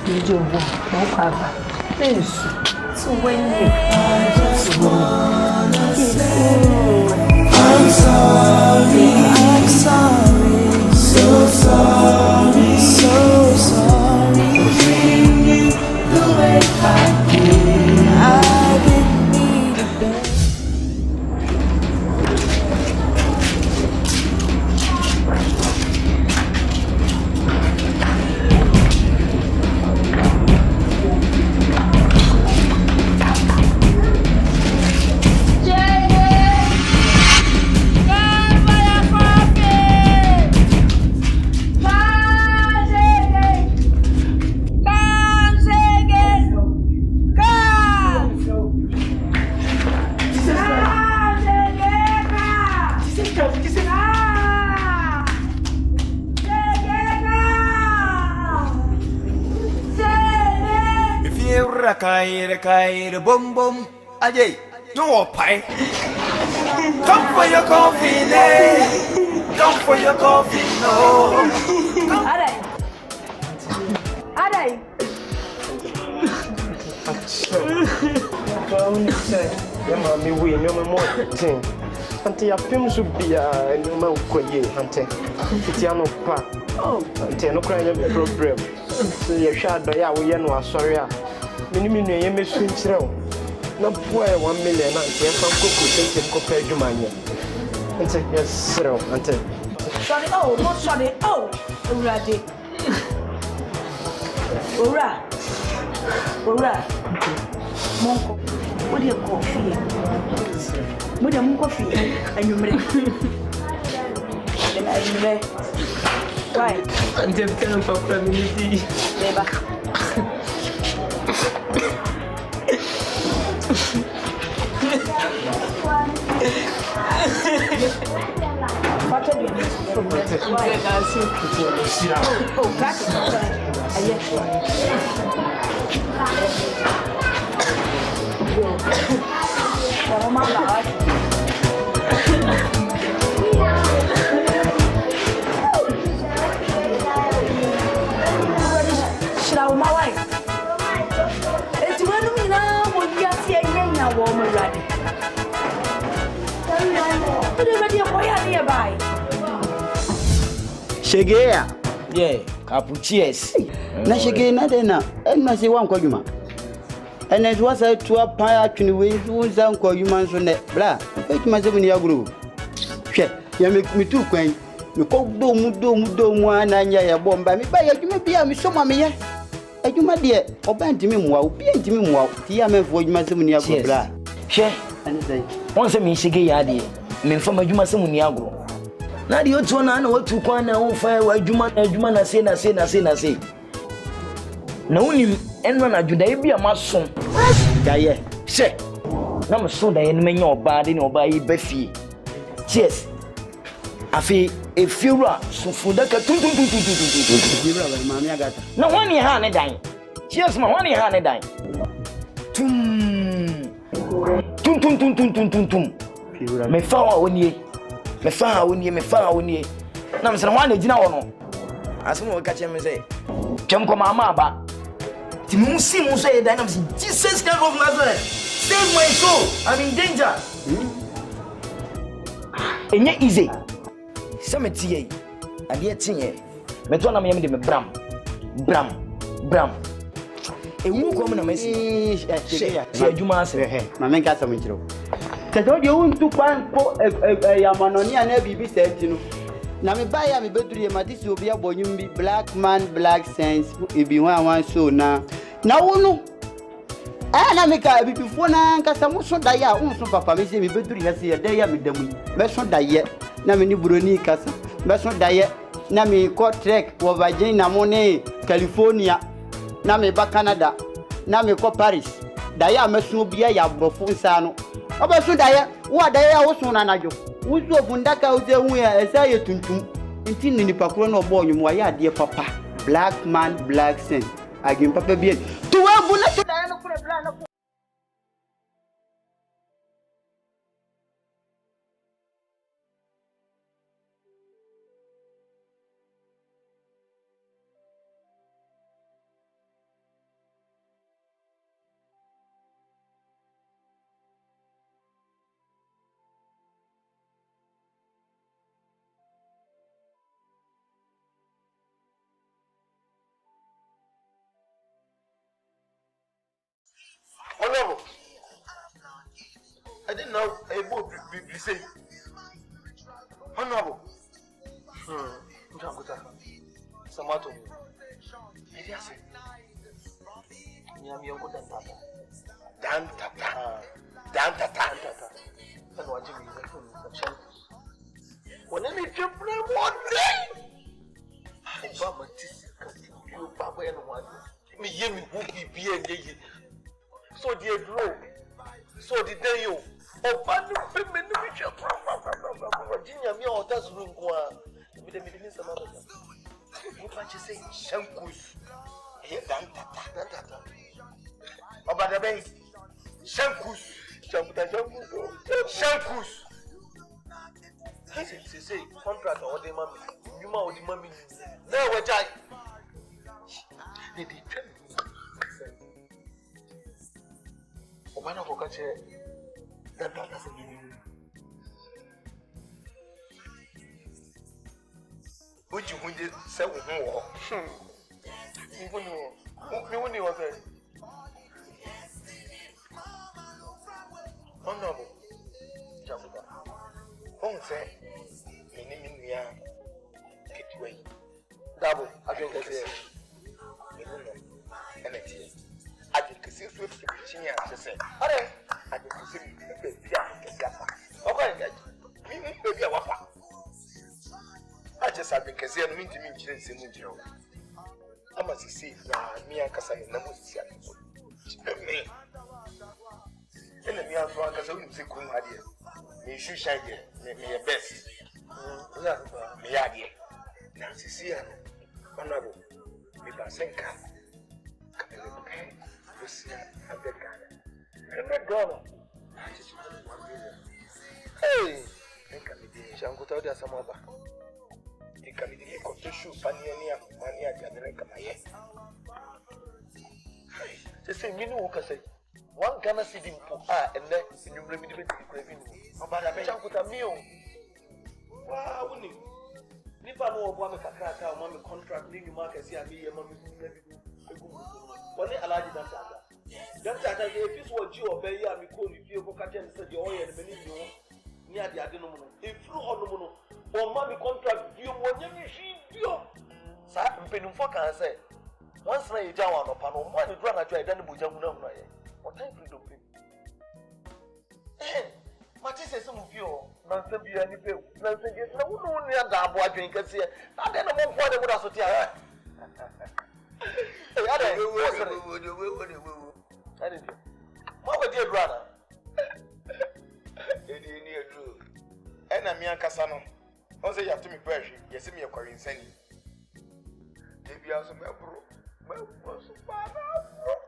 [SPEAKER 10] you do what? No cover. Please. So when you I'm sorry, so sorry, so sorry. Treating you the way I did. I didn't need a bed.
[SPEAKER 6] Kaire boom boom ajay no pie. Come for your coffee, come for your coffee, no.
[SPEAKER 10] Adai.
[SPEAKER 4] Ya mami we no more thing. Ante ya film so bia no ma koye ante. Fitiano pa. Ante no kra ya problem. So ya hwa do ya wo ye no asori a. Minimum ye me sun chireo. Na boy 1 million na ye fa koko tete ko pa adwumanye. Ante yes chireo ante.
[SPEAKER 1] Sorry, not sorry. Already. Ora. Monko. What do you coffee? What do you coffee? And you make. Why?
[SPEAKER 4] And them kind of community.
[SPEAKER 1] Never. What are you doing? Oh, that's
[SPEAKER 3] Shegea. Yeah,
[SPEAKER 9] Apu cheers.
[SPEAKER 5] Na shige na de na. Na se wan kwadwuma. Ene so wasa tu apa atwene we so zan kwadwuma so ne. Bra, kwadwuma se buni agro. Hwe, ya me tu kwan. Me ko do mu ananya ya bomba. Me ba ya dwuma bia me so ma me ye. Adwuma de oba ntimi muwa, obi ntimi muwa. Ti ya me fo adwuma se buni agro bra.
[SPEAKER 9] Hwe, ane say. Won se me shige ya de. Me mfa adwuma se buni agro. Na di otu na na watu kwan na wo fa adwuma na se na se. Na unim enwa na juda e bia maso.
[SPEAKER 5] Daye.
[SPEAKER 9] Se. Na me so daye no menya oba de ne oba yi ba fie. Cheers. Afi e fiura sufunda ka tun.
[SPEAKER 5] Fiura ba mami agata.
[SPEAKER 9] Na wani ha ne dan. Cheers ma wani ha ne dan. Tum.
[SPEAKER 5] Fiura.
[SPEAKER 9] Me fa wa woni. Me fa woni. Na me se na wani gina wo no. Asemo ka che me say. Twem ko mama ba. Ti mu si mu so e dan na me say Jesus Christ of Nazareth. Save my soul. I'm in danger. Enye easy. Sameti ye. Ade tinye. Me to na me yem de me bram. Ewu ko me na me si. Se adwuma ase.
[SPEAKER 5] Ma men ka samu nchiro. Kedo de untu kwan ko ya manoni ana bibi senti no. Na me ba ya me beduru ye matisi obi abonyum bi black man black sense e bi wan so na wonu. Na me ka bibi fo na nkasa mo so daye a unso papa me se me beduru ya se ye daye ya me damu. Me so daye na me ni buroni kasa. Me so daye na me ko trek wo Virginia mo ne California. Na me ba Canada. Na me ko Paris. Daye a me so bia ya brofo nsa no. Oba so daye wo daye a wo so na najo. Wuzo fundaka uze hu ya esa ye tuntum. Nti ni pakro na obo onwum wa ya ade papa. Black man black sense. Agin papa bien. Tu wa bu na to daye no kure bla na ko.
[SPEAKER 8] Honorable, I didn't know a book be safe. Honorable. Samato. Yes. Dan tata. And what you mean? When I meet you, one day. Obama, you papa and one. Me, Yemi, who be and ye. So the grow. So the day you. Oh, but the women, Virginia, me or that's room. With the minister, what you say? Shankus. Here, Dan tata. Oh, but the base. Shankus. Say, contract or the mommy. You know the mommy. Now, what I. They tell me. Obana Bokache. That doesn't mean. Would you win it? Say, more. You only was a. Honorable. Jabuda. On say, Minimia. Get away. Double. I think that's it. And it's here. I think it's swift to Virginia. I say, I think it's baby. Okay, baby, I just have been Kazan meeting in Simon. I must see me and Cassan and Namusia. And the mere one can only say, Come, my dear. Me should shine here, make me a best. Me idea. Nancy, see her. Honorable, me Basenka. Lucia, I beg Ghana. I'm not gonna. I just want 1 million. Hey, I can be the Shango to Asamoah. You can be the constitution, Pania, Jamaica. Just say, me no, say. One Ghana city for and then you remember the craving. About a Shango meal. Wow,
[SPEAKER 3] Nipa no obo me kakraka o ma me contract ni nyuma kase a me ye ma me na bi egu woni alaji dan tata dan tata ye fi so ji obe ya me ko ni fie ko ka ten se de o ye ne me ni nyo ni ade no mo e fru ono mo no o ma me contract bi mo nya me shi bio sa mpenumfo kan se once na ye ja wa no pa no mo ani dura na jo e dan bo ja hu na hu na ye what time freedom pe Mati se some of you, Nansen be any bill. Nansen gets no one near that boy drink and see. I don't know what they would have to tell. What would you brother? Near Drew. And I'm young Cassano. Also, you have to me pressure. You see me a Korean sending. If you have some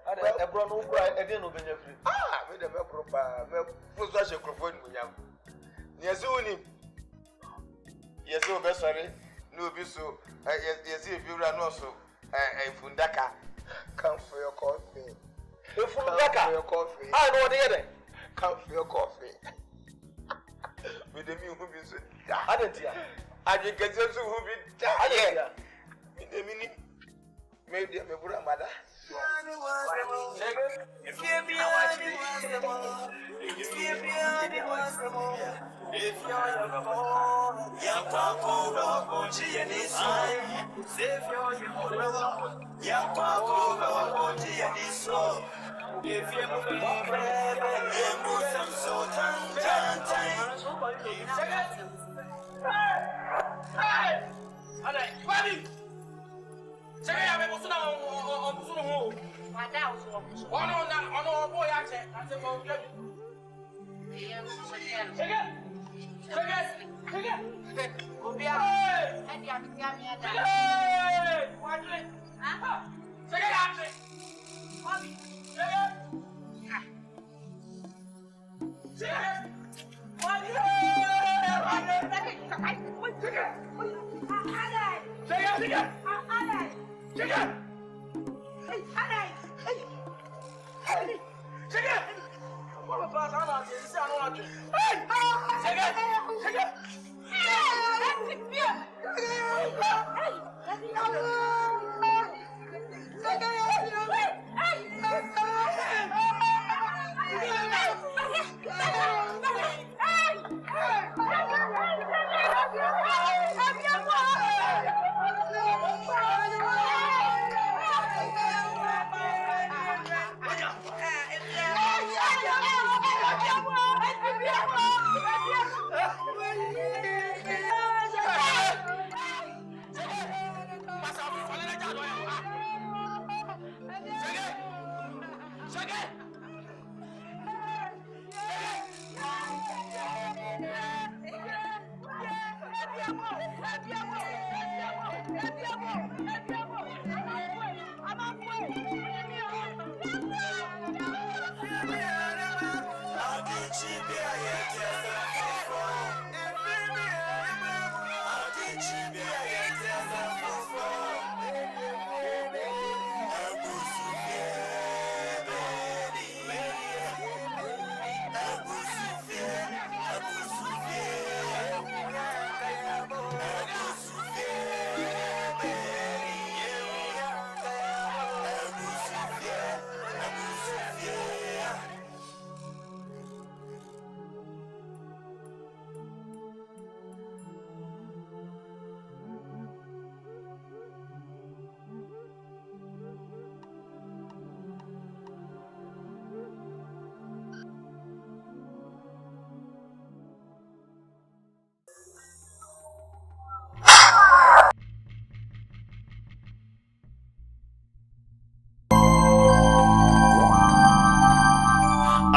[SPEAKER 3] I brought no cry, I didn't know the free. Ah, made a proper, was such a microphone with you. Yes, only. Yes, so best sorry. No, be so. Yes, if you run also, a fundaka. Come for your coffee. If fundaka for your coffee, I know the other. Come for your coffee. With the new who be so. I didn't hear. I didn't get you who be tired. In the minute, maybe I'm a brother, mother. If you're behind it, if you're behind it, if you're your phone, you're talking about Giannis. If you're your brother, you're talking about Giannis. If you're so time, say I am also on one on boy, I said, I said,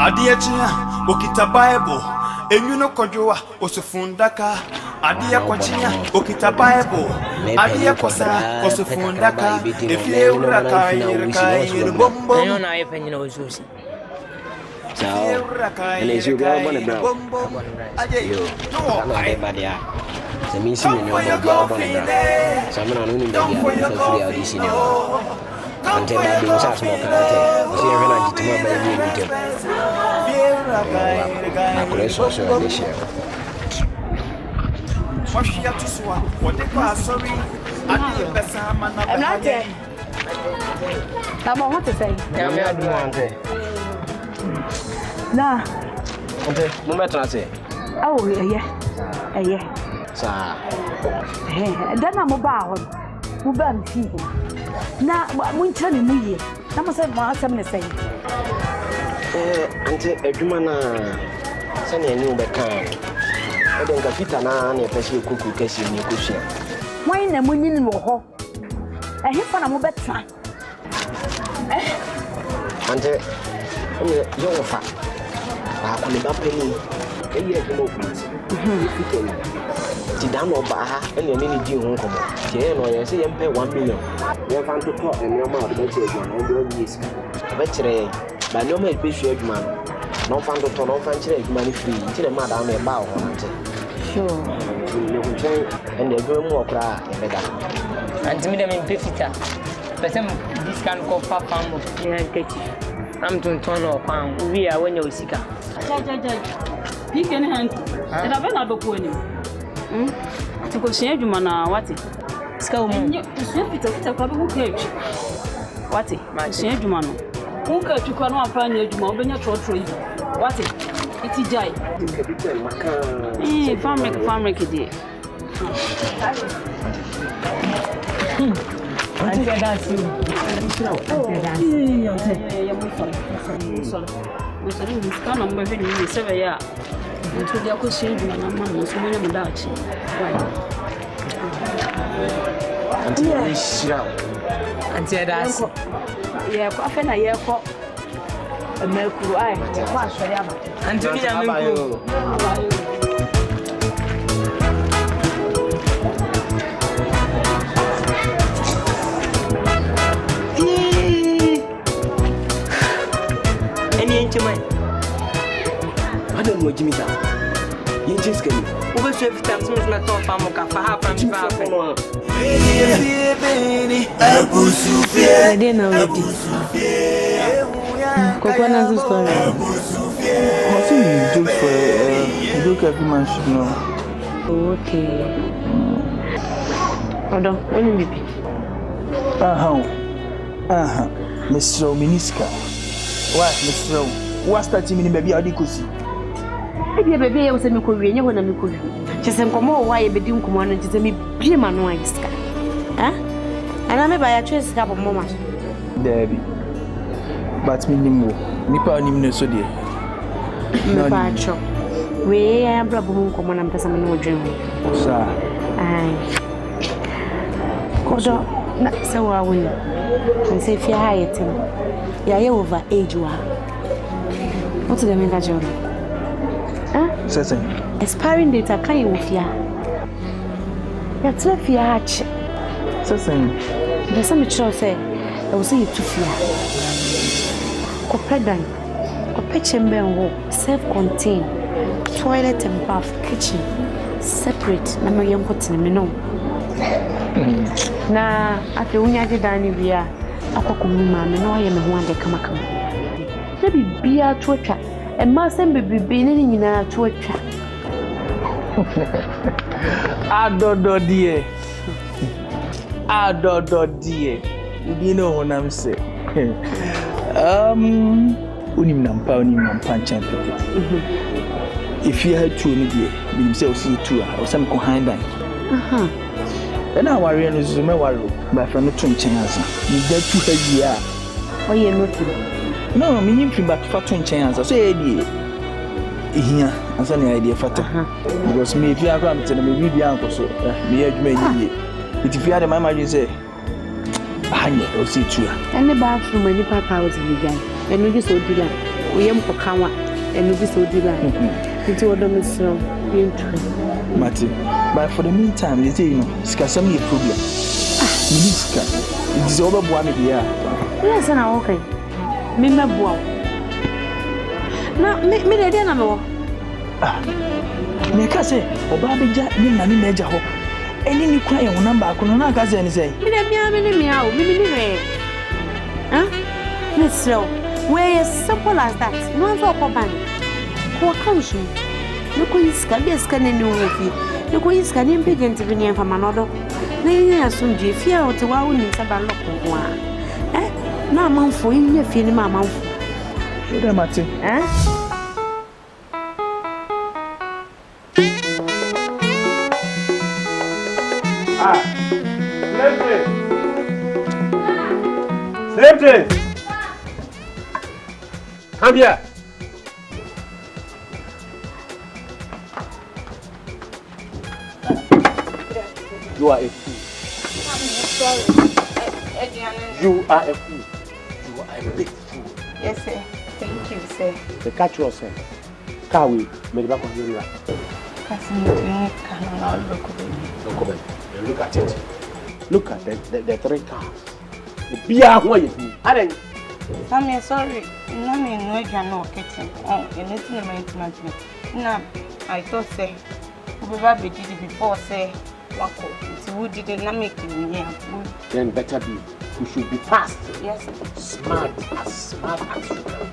[SPEAKER 6] Adiachia, okita Bible, enyuno kojoa, osufundaka. Adia kwachia, okita Bible, adia kosa, osufundaka. Efie uraka, yiraka, bombo.
[SPEAKER 11] I don't know if you know Susie.
[SPEAKER 6] So, and as you go on the ground,
[SPEAKER 5] the means you know your job on the ground. Some are only the free audition. Until I do such more karate, see every night to my baby. I could also this year.
[SPEAKER 6] What she had to swallow? What they call sorry. I did best. I'm not there.
[SPEAKER 10] I'm on what to say.
[SPEAKER 9] Yeah, me I do want it.
[SPEAKER 10] Nah.
[SPEAKER 9] Okay, no matter say.
[SPEAKER 10] Oh yeah. Yeah.
[SPEAKER 9] Sa.
[SPEAKER 10] Then I'm about. Mubam fee. Na muncha ni muye. Na mo say mo asem ne say.
[SPEAKER 9] Ante adwuma na se na ani ubeka. E de nka fita na na pese kuku kesi ni kusia.
[SPEAKER 10] Wan na munyi ni wo ho. Ehe fa na mo betra.
[SPEAKER 9] Ante yo fa. Ba ko le ba pani. E yire ke mo kunti. Fita ni. Ti dan no ba ha e na ni di ho nkomo. Ti e no ye se ye mpe 1 million. Ye fa nto to emi ma do be ti adwuma e do yi sika. Ba kire ba no ma be hwe adwuma no fa nto to no fa kire adwuma ni free. Ti na ma da na e ba ho ante.
[SPEAKER 10] Sure.
[SPEAKER 9] Ni ko chen e na adwuma mu okra e be da.
[SPEAKER 11] Anti me dem in fita. Person this can call papa mo.
[SPEAKER 10] Yeah, get you.
[SPEAKER 11] I'm to turn up and we are when you sika.
[SPEAKER 2] Pick any hand. And I've been able to win. To go see you, man. What?
[SPEAKER 11] Scout me.
[SPEAKER 2] You fita who cage. What? See you, man. Who cage you can find you, man. When you're short for you. What? It's a jay. Farm make it.
[SPEAKER 11] I said that's you.
[SPEAKER 9] I don't know Jimmy. You just get me.
[SPEAKER 11] Over 12 times, Miss Nato Famoka for half and half. I didn't know it. Cocona's story.
[SPEAKER 3] I think you joke for joke every man should know.
[SPEAKER 11] Okay. Hold on, when you be?
[SPEAKER 3] Mr. Miniska. What, Mr. What's that mean, baby? I did see.
[SPEAKER 10] Baby, I was a Mikoria when I'm Mikoria. She said, come on, why a bedroom command and just me be my noise. Eh? And I'm by a trace cup of moment.
[SPEAKER 3] Debbie. But me more. Nipa ni so dear.
[SPEAKER 10] No patcho. We am brabo command and person no dream.
[SPEAKER 3] Sir.
[SPEAKER 10] Aye. Kodo na so I win. And say if you hire it. You over age wa. What's the main job?
[SPEAKER 3] Certain.
[SPEAKER 10] Expiring date can you with ya? That's left your hatch.
[SPEAKER 3] Certain.
[SPEAKER 10] There's some child say, I will see you to fear. Copedan, Copechamber and walk, self contained, toilet and bath, kitchen, separate. Number young cotton, me know. Now, after when I did any beer, I could come, I know I am one day come. Maybe beer to a trap. And my son be beginning in a to a trap.
[SPEAKER 3] Adodo dear. Dear. You know what I'm saying. Unim nampa champion. If you had two dear, you say see two or some behind that. And now I realize you may worry, but from the twin chance. You get 2 years.
[SPEAKER 10] Oh, you're not.
[SPEAKER 3] No, me nyim back for 20 chance. So here, as an idea for because me if you are going to me be uncle so me adwuma it if you are the mama you say hanye o see tu
[SPEAKER 10] and the bathroom any papa house be guy and we just so do that we am for kawa and we just so do that into what them so
[SPEAKER 3] Mati but for the meantime they say you know skasam a problem minister it is over boa me there
[SPEAKER 10] yes na okay me boa na me dey na me me ka say oba beja ni na ni meja ho eni ni kwa ye number akono na ka say ni say me dey mia o me ni me Mr. Where is simple as that? No one's up on bank. Who comes you? Look, you scan this can any movie. The Queen's can be against the name from another. They are soon, if you are to wow in Sabalo. Eh? No, I'm for you, feeling my mouth.
[SPEAKER 3] Should I, Matty?
[SPEAKER 10] Eh?
[SPEAKER 8] Slave come here. You are a fool. You are a fool. You are a big fool.
[SPEAKER 10] Yes, sir. Thank you, sir.
[SPEAKER 8] The catch yourself. Kawi, me back on you. Look at it. Look at the 3 cars. Be a way. Aren't
[SPEAKER 10] I'm sorry. No, no, no, kitchen. Oh, anything in my intimate. Now, I thought, say, we did it before, say, Wako. Who did not make it here?
[SPEAKER 8] Then better be. You should be fast.
[SPEAKER 10] Yes, sir.
[SPEAKER 8] Smart as you can.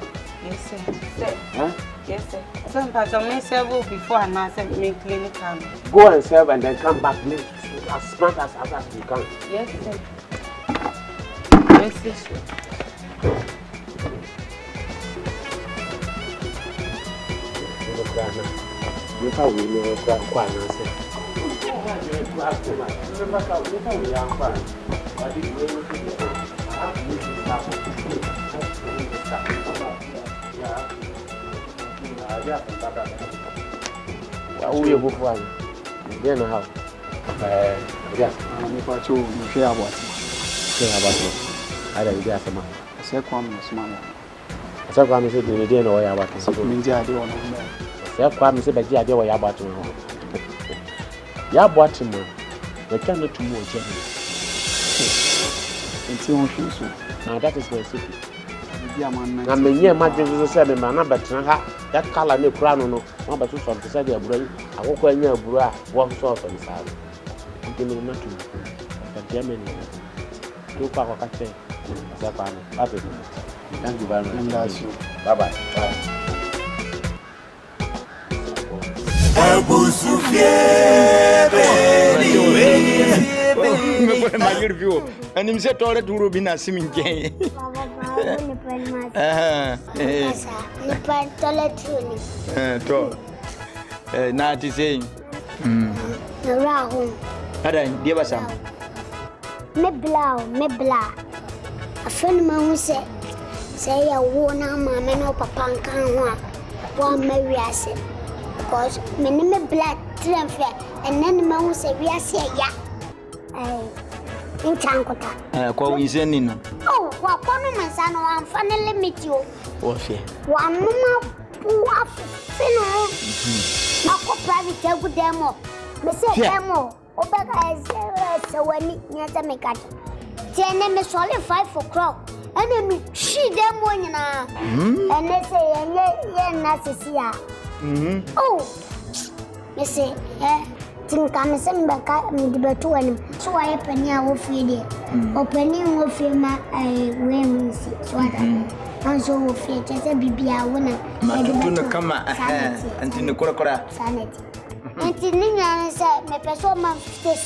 [SPEAKER 10] Yes, sir. Sir.
[SPEAKER 8] Huh?
[SPEAKER 10] Yes, sir. Sometimes I may serve before and I said, make clinical.
[SPEAKER 8] Go and serve and then come back late. As smart as you can.
[SPEAKER 10] Yes, sir. Yes, sir.
[SPEAKER 8] You can't win your quite answer. Then how? Yes, I'm going to share about it. I don't get some. I said, come, small. So come say the day no ya about so me dia dey on me say come say be dia dey ya about me ya about me we can not too much until on shoes now that is my secret na me nye madwe say me na betra ha that color ne kura no ma ba so so say dey aburo akoko anya aburo a wo so so ni say nke me na tu that dey me ni to kwa kwa kache say kwa no happy. Thank you very much. Bye-bye. Bye.
[SPEAKER 6] ABUSUA, my review. And him said, "All to Rubina Simin Gay." Not to say, Adan, give us some.
[SPEAKER 7] Me blah. A friend of mine said, say a woman, mamma, no papa, and can't want marry us. Because me name is Black Tramfler, and then the man will say, we are say, yeah. In Chankota.
[SPEAKER 6] Call you sending.
[SPEAKER 7] Oh, what one of my son, I'm finally meet you.
[SPEAKER 6] What's it?
[SPEAKER 7] One more poor funeral. Now, private good demo. Mr. Demo, Obeka is so when you near the make it. 10 name is only 5 o'clock. And then she them one now. And they say, yeah, Nasia. Oh, they say, think I'm sending back the Batuan. So I open your feed. Opening of my women's sweater. And so, if you just a baby, I want to come and in the Kura sanity. And Tinina said, my person must stay.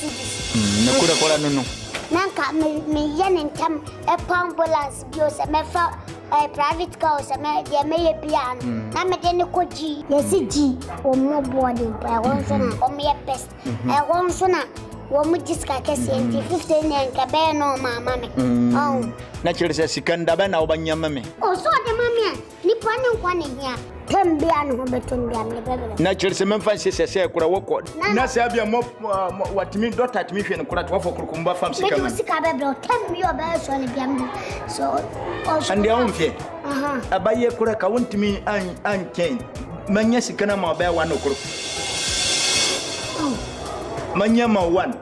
[SPEAKER 7] No. Nanka me yen and come a ambulance bios a private car, a may piano. Namadene Koji, yes, G, or more boarding by one son or mere pest. I won't sooner. One would just like 15 and cabano, mamma. Oh,
[SPEAKER 6] naturally, says she can't have an albania mammy.
[SPEAKER 7] Oh, so the mamma, Nippon one in here. 10 biano between them.
[SPEAKER 6] Naturally, some emphasis says, I could walk. Nasabia more what mean dot at me and could for Kukumba from Sicabel.
[SPEAKER 7] 10 your bells on the so,
[SPEAKER 6] and the own fear. A buyer could account to me and Kane. Manyasikanama bear 1 o'clock. Manyama 1.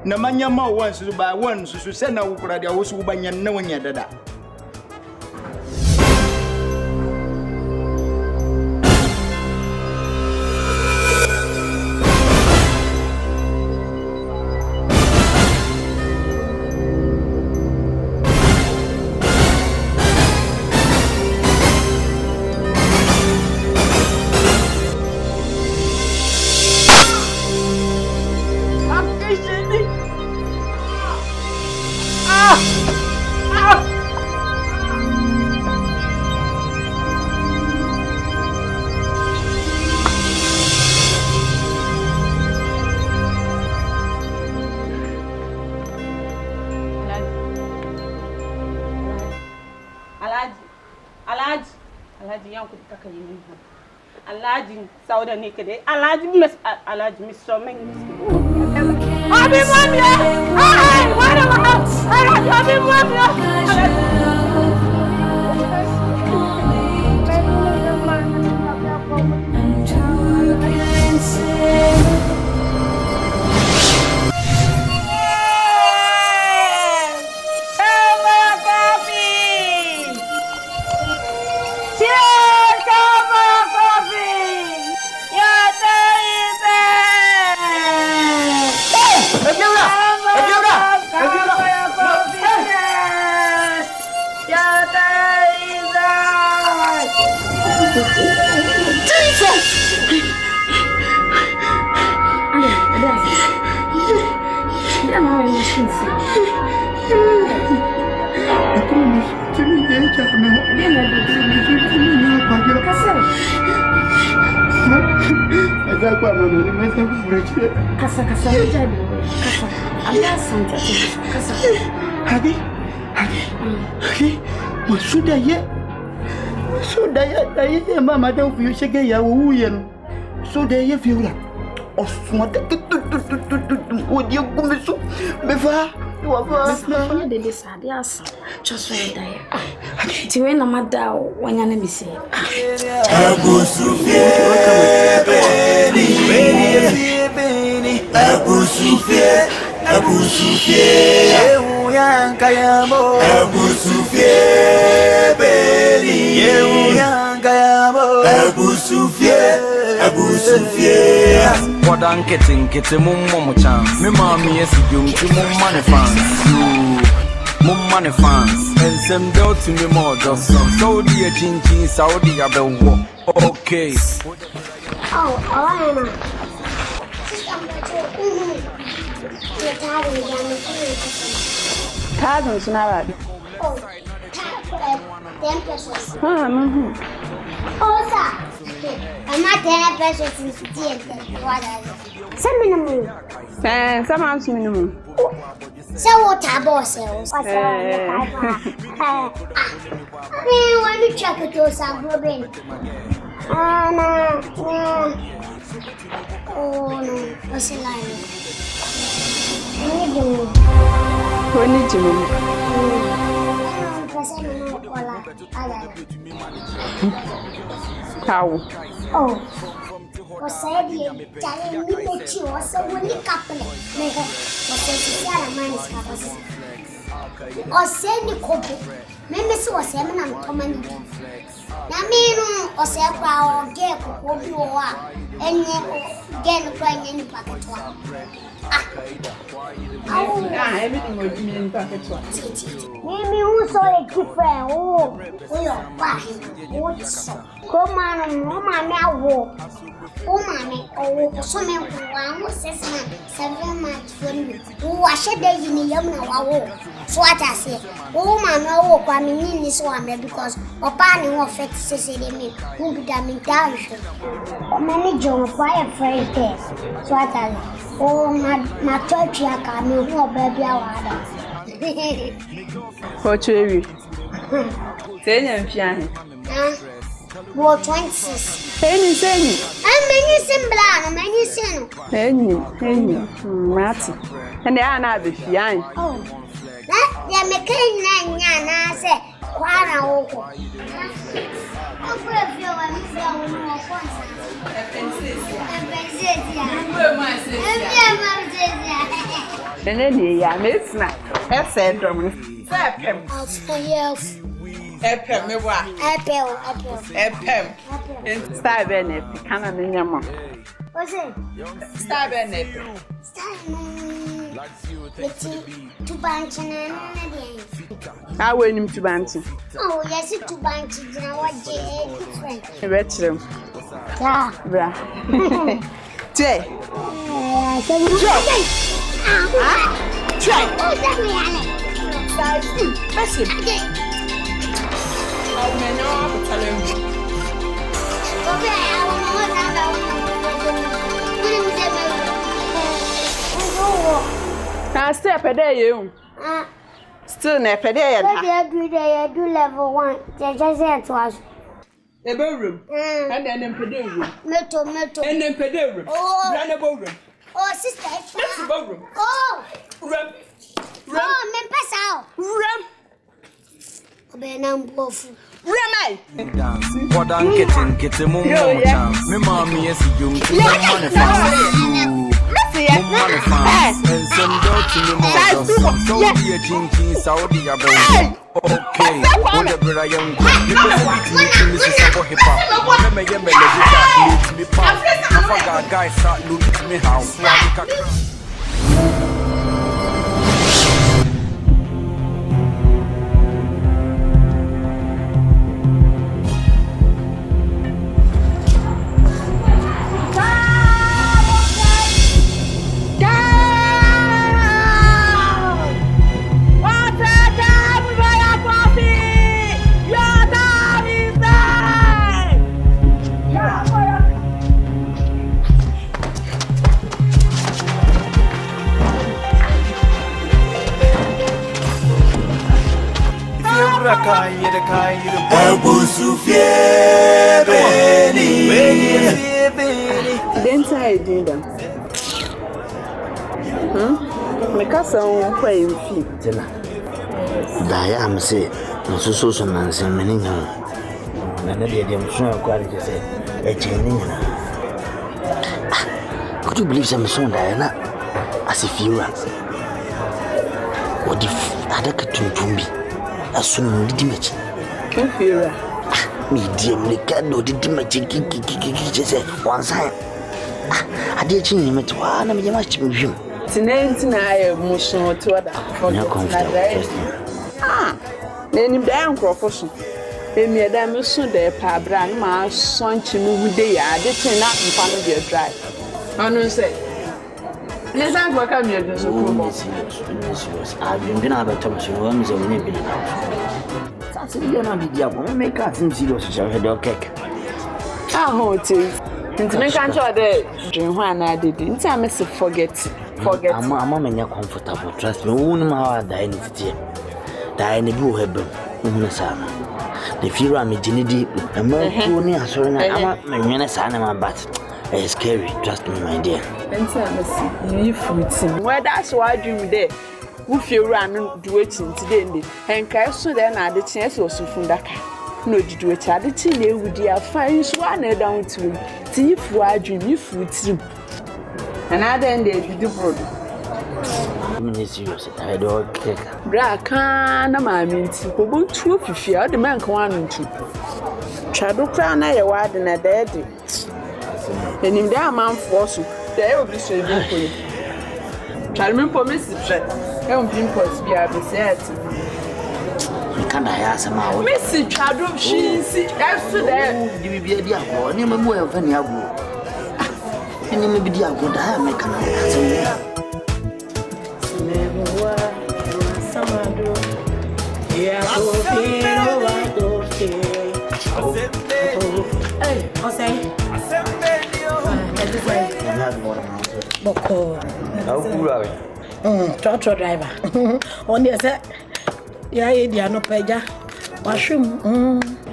[SPEAKER 6] Namanyama 1 to buy 1 to send out Ukradia was Ubanya knowing yet.
[SPEAKER 2] na kutaka yini. Alaji sauda nikede. Alaji miss so many. Abi mamia. Ai, wala wala. Alaji abi mamia. Kasa jadi. Kasa. Ada Asante. Kasa.
[SPEAKER 3] Hadi. Sudah ya tadi mama tahu view sege ya wuyen. Sudah ya view lah. Osuma tu. Dia kumesu. Beva.
[SPEAKER 10] Wafa de desade asa. Choso dai. Tiwe na mada wanya na bisi.
[SPEAKER 6] ABUSUA beni. ABUSUA. Yang kayamo. ABUSUA beni. Yang kayamo. ABUSUA. Wadan kete mummo chance. Me mami esidum ti mumma ne fans. And some do to me more just Saudi a chin Saudi a bewo. Okay.
[SPEAKER 7] Oh, Alana.
[SPEAKER 2] Cousins na
[SPEAKER 7] Oh, 10 pesos.
[SPEAKER 2] Oh,
[SPEAKER 7] sir. I'm not 10 pesos in minimum.
[SPEAKER 2] Some months minimum.
[SPEAKER 7] So what about sales? When you check it to some problem. Oh no. What's the line?
[SPEAKER 2] How?
[SPEAKER 7] Oh. Você é de me meti, você é o único couple. Você se era mais capaz. Você é de couple. Mesmo se você é não toma ninguém. Na minha você é para alguém que couple ou a alguém no banho no pacote.
[SPEAKER 2] Everything will be in packet.
[SPEAKER 7] Mimi só é diferente. Olha, pai. Como minha avó. Mami, so me one says 7 months for me. Who I said that you need so what I say. Oh, mamma, oh, I mean this one because Papa knew what fat say me. Who be damn down. Many John fire friend there. So what I oh, my church, I can't know baby.
[SPEAKER 2] What you say?
[SPEAKER 7] Well, 26.
[SPEAKER 2] Penny.
[SPEAKER 7] And many simple, many
[SPEAKER 2] Matty. And they are not the FIE.
[SPEAKER 7] Oh, that they are making 9 years. I say, Quana.
[SPEAKER 2] And then, yeah, it's not. That's it.
[SPEAKER 7] Yes.
[SPEAKER 2] Epem me wa. Epem. Star Bennett, can I name your mom?
[SPEAKER 7] What's it?
[SPEAKER 2] Star Bennett.
[SPEAKER 7] To bunch and
[SPEAKER 2] I went him to Banty.
[SPEAKER 7] oh, yes, to bunch. Now what different?
[SPEAKER 2] Retro.
[SPEAKER 7] Yeah.
[SPEAKER 2] Jay.
[SPEAKER 7] Try.
[SPEAKER 2] Still per day, you. Still never per day.
[SPEAKER 7] I do level 1. Just said to us.
[SPEAKER 2] A bedroom. And then in Pedro.
[SPEAKER 7] Meto.
[SPEAKER 2] And then Pedro.
[SPEAKER 7] Oh.
[SPEAKER 2] Run a bedroom.
[SPEAKER 7] Oh, sister.
[SPEAKER 2] That's the bedroom.
[SPEAKER 7] Oh.
[SPEAKER 2] Ram.
[SPEAKER 7] Oh, me pass out.
[SPEAKER 2] Ram.
[SPEAKER 7] Benam bofu.
[SPEAKER 2] Ramai.
[SPEAKER 6] Podan kete mo chance. Me mommy is you. Me money fans. Money fans. And some dirty me more. So be a chinky Saudi Arabia. Okay. What the brother young. Me person be to Mrs. Sabo hip hop. Me get me legit me pop. I forgot guys start looking me how.
[SPEAKER 12] ABUSUA Beni.
[SPEAKER 2] Didn't I do them? Make us own way in feet.
[SPEAKER 5] Diam say, no so and some many no. None of them so quality say, a chaining. Could you believe some son, Diana? As if you are. What if I could to me? As soon as the image. Medium, the candle did image one side. I did change him at one of your match with him.
[SPEAKER 2] Tonight, I am motion to other. Then him down profession. Then me a damn soon there, pa brand, my son Chimu day. I did turn up in front of your drive. I know say. Yes, I'm welcome here to
[SPEAKER 5] serious. I've been out of Thomas, you want me to name it. That's it, you're not the diable. Make us in serious, shall have your cake.
[SPEAKER 2] Oh, it is. And to make sure that during when I didn't, I must forget.
[SPEAKER 5] I'm in your comfortable. Trust me, won't know how I die in it. Die in the blue heaven. The fear I'm a genie, a more only a sorry, I'm a son of my bat. It's scary, trust me, my dear.
[SPEAKER 2] Well, that's why I dream there. Who feel run do it today, and Castle then I the chance also from Daka. No, do it at the tea with dear fine swan down to tea for I dream you food too. And I then did the broad.
[SPEAKER 5] I'm serious, I don't care.
[SPEAKER 2] Bracana, my means, who will true if you are the man one to. Shadow crown I a wide and a daddy. And in their man force you, they will be saving for you. Shall we promise it? Don't be impossible, be said.
[SPEAKER 5] Can I ask him out?
[SPEAKER 2] Missy Chadro, she see, as to that.
[SPEAKER 5] You will be a dear boy, and you may well have any ago. And you may be dear good, I make an answer.
[SPEAKER 10] Trotro driver. On the set. Yeah, no peja. Washroom.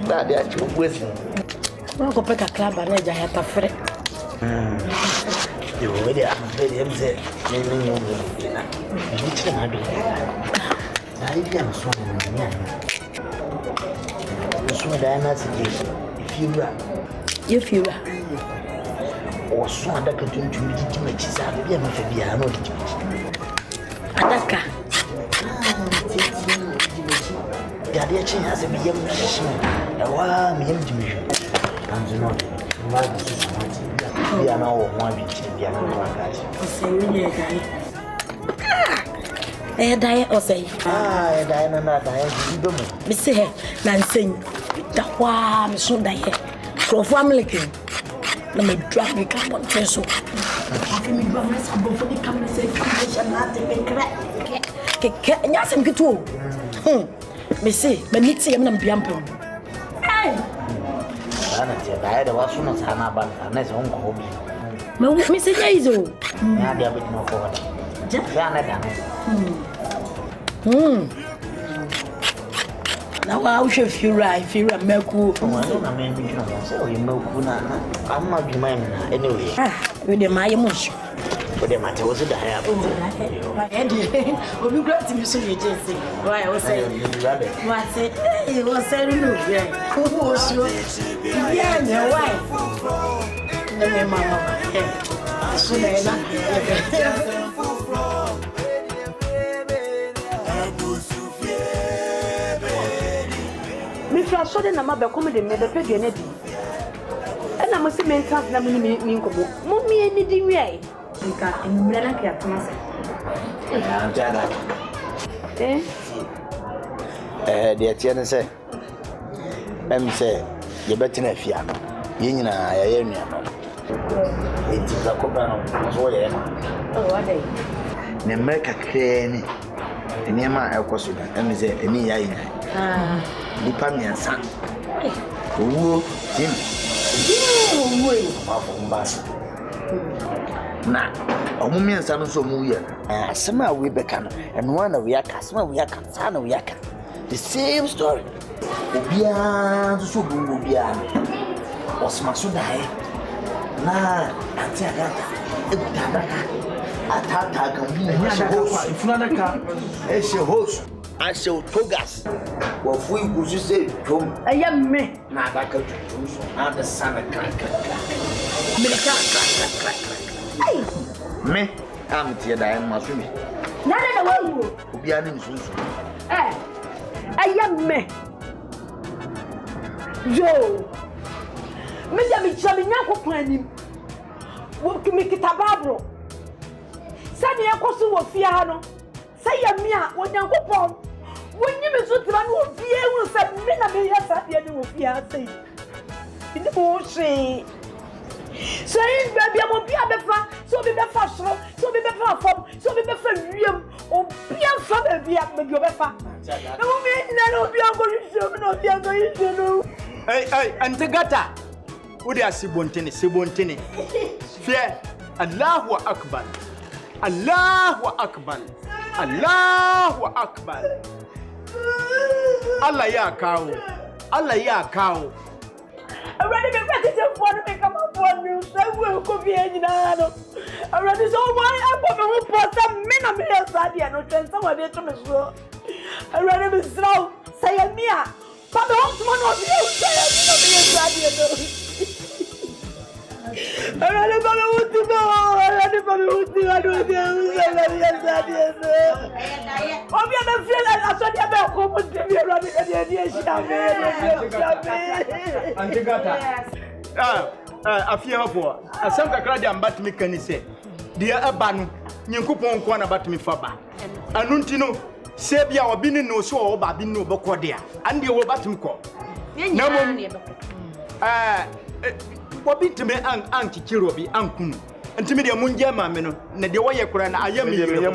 [SPEAKER 5] That actually with you.
[SPEAKER 10] I'll go pick a club and I have a friend.
[SPEAKER 5] You already have him say, I am so
[SPEAKER 10] if you
[SPEAKER 5] or so that could do to me, be a no
[SPEAKER 10] Adaka.
[SPEAKER 5] Daddy has a young musician. A while, me and Jimmy. And not. We are now one beach in the
[SPEAKER 10] die or say, Miss Nancy, the one so die for family king. Let me drop the cup on Tesso. Yes, I'm good too. Missy, but it's him and Biampo. Hey,
[SPEAKER 5] I was soon as Hannah Bank, and that's home home.
[SPEAKER 10] Missy Hazel.
[SPEAKER 5] I'll be a bit more forward. Just
[SPEAKER 2] Now I wish if you Meku.
[SPEAKER 5] I don't know, man. So you Meku, I'm not reminding anyway.
[SPEAKER 2] With the my emotion.
[SPEAKER 5] But the matter was it I have.
[SPEAKER 2] We'll be glad to see you, Jesse. Why I was saying, what's it? It was saying, who was your wife? No, mamma. Soon enough. If you are sorry, I'm not coming to me, the pay you. And I must see Mensah Vivian. Mommy, anything way. I'm not going
[SPEAKER 5] the Etienne say, say, you better not fear. You know, I am it is a cobra.
[SPEAKER 2] Oh, what day?
[SPEAKER 5] The America crane, and Yama Elcosuda, and say, any yai. The Pamian son. Oh, Jim. Na omume nsa no so mu ye asema we beka no eno wana we aka asema we aka sana we aka the same story obia so bu obia osma so dai na ati agata egudadaka atata kan bi nya host ifunadaka eshe host ashe togas wo fu igusu se tom
[SPEAKER 2] me
[SPEAKER 5] na adaka tutum so na the sana kan America. Me, I'm tear dying, Masumi.
[SPEAKER 2] None of the way
[SPEAKER 5] will be an insurance.
[SPEAKER 2] I am me. Joe, Madame Chaminako planning. What to make it a babro? Sunny Akosu of Fiano. Say a mea when you go on. When you miss what one will be able to say, men of me, yes, I will be a say. In the bullshit. So in baby am obi abefa so be befa soro so be befa fom so be befa wiem obi afa baby obefa na mo me na obi agorisho na obi agorisho no
[SPEAKER 3] hey antegata udi asibontene fear Allahu akbar Allahu akbar Allahu akbar Allah ya kawo
[SPEAKER 2] already been ready to make up for you. So we'll go be in the already so why I'm going to put some men of me outside here. No chance someone there to me. Already been slow. Say a mea. But the husband of you say a already for me to go. Already for me to go. I don't know. I'm going to feel like I saw the other couple to be running at the idea.
[SPEAKER 3] Antigata. I fear for a some cradian bat me can say, dear Abanu, Yankupon Kwana bat me faba. Anuntino, Sabia or Binin no so or Babino Bocodia, and the Obatumco. What be to me Auntie Chirobi, Ankun, and to me the Munja Mamino, Nadia Kuran, I am a little.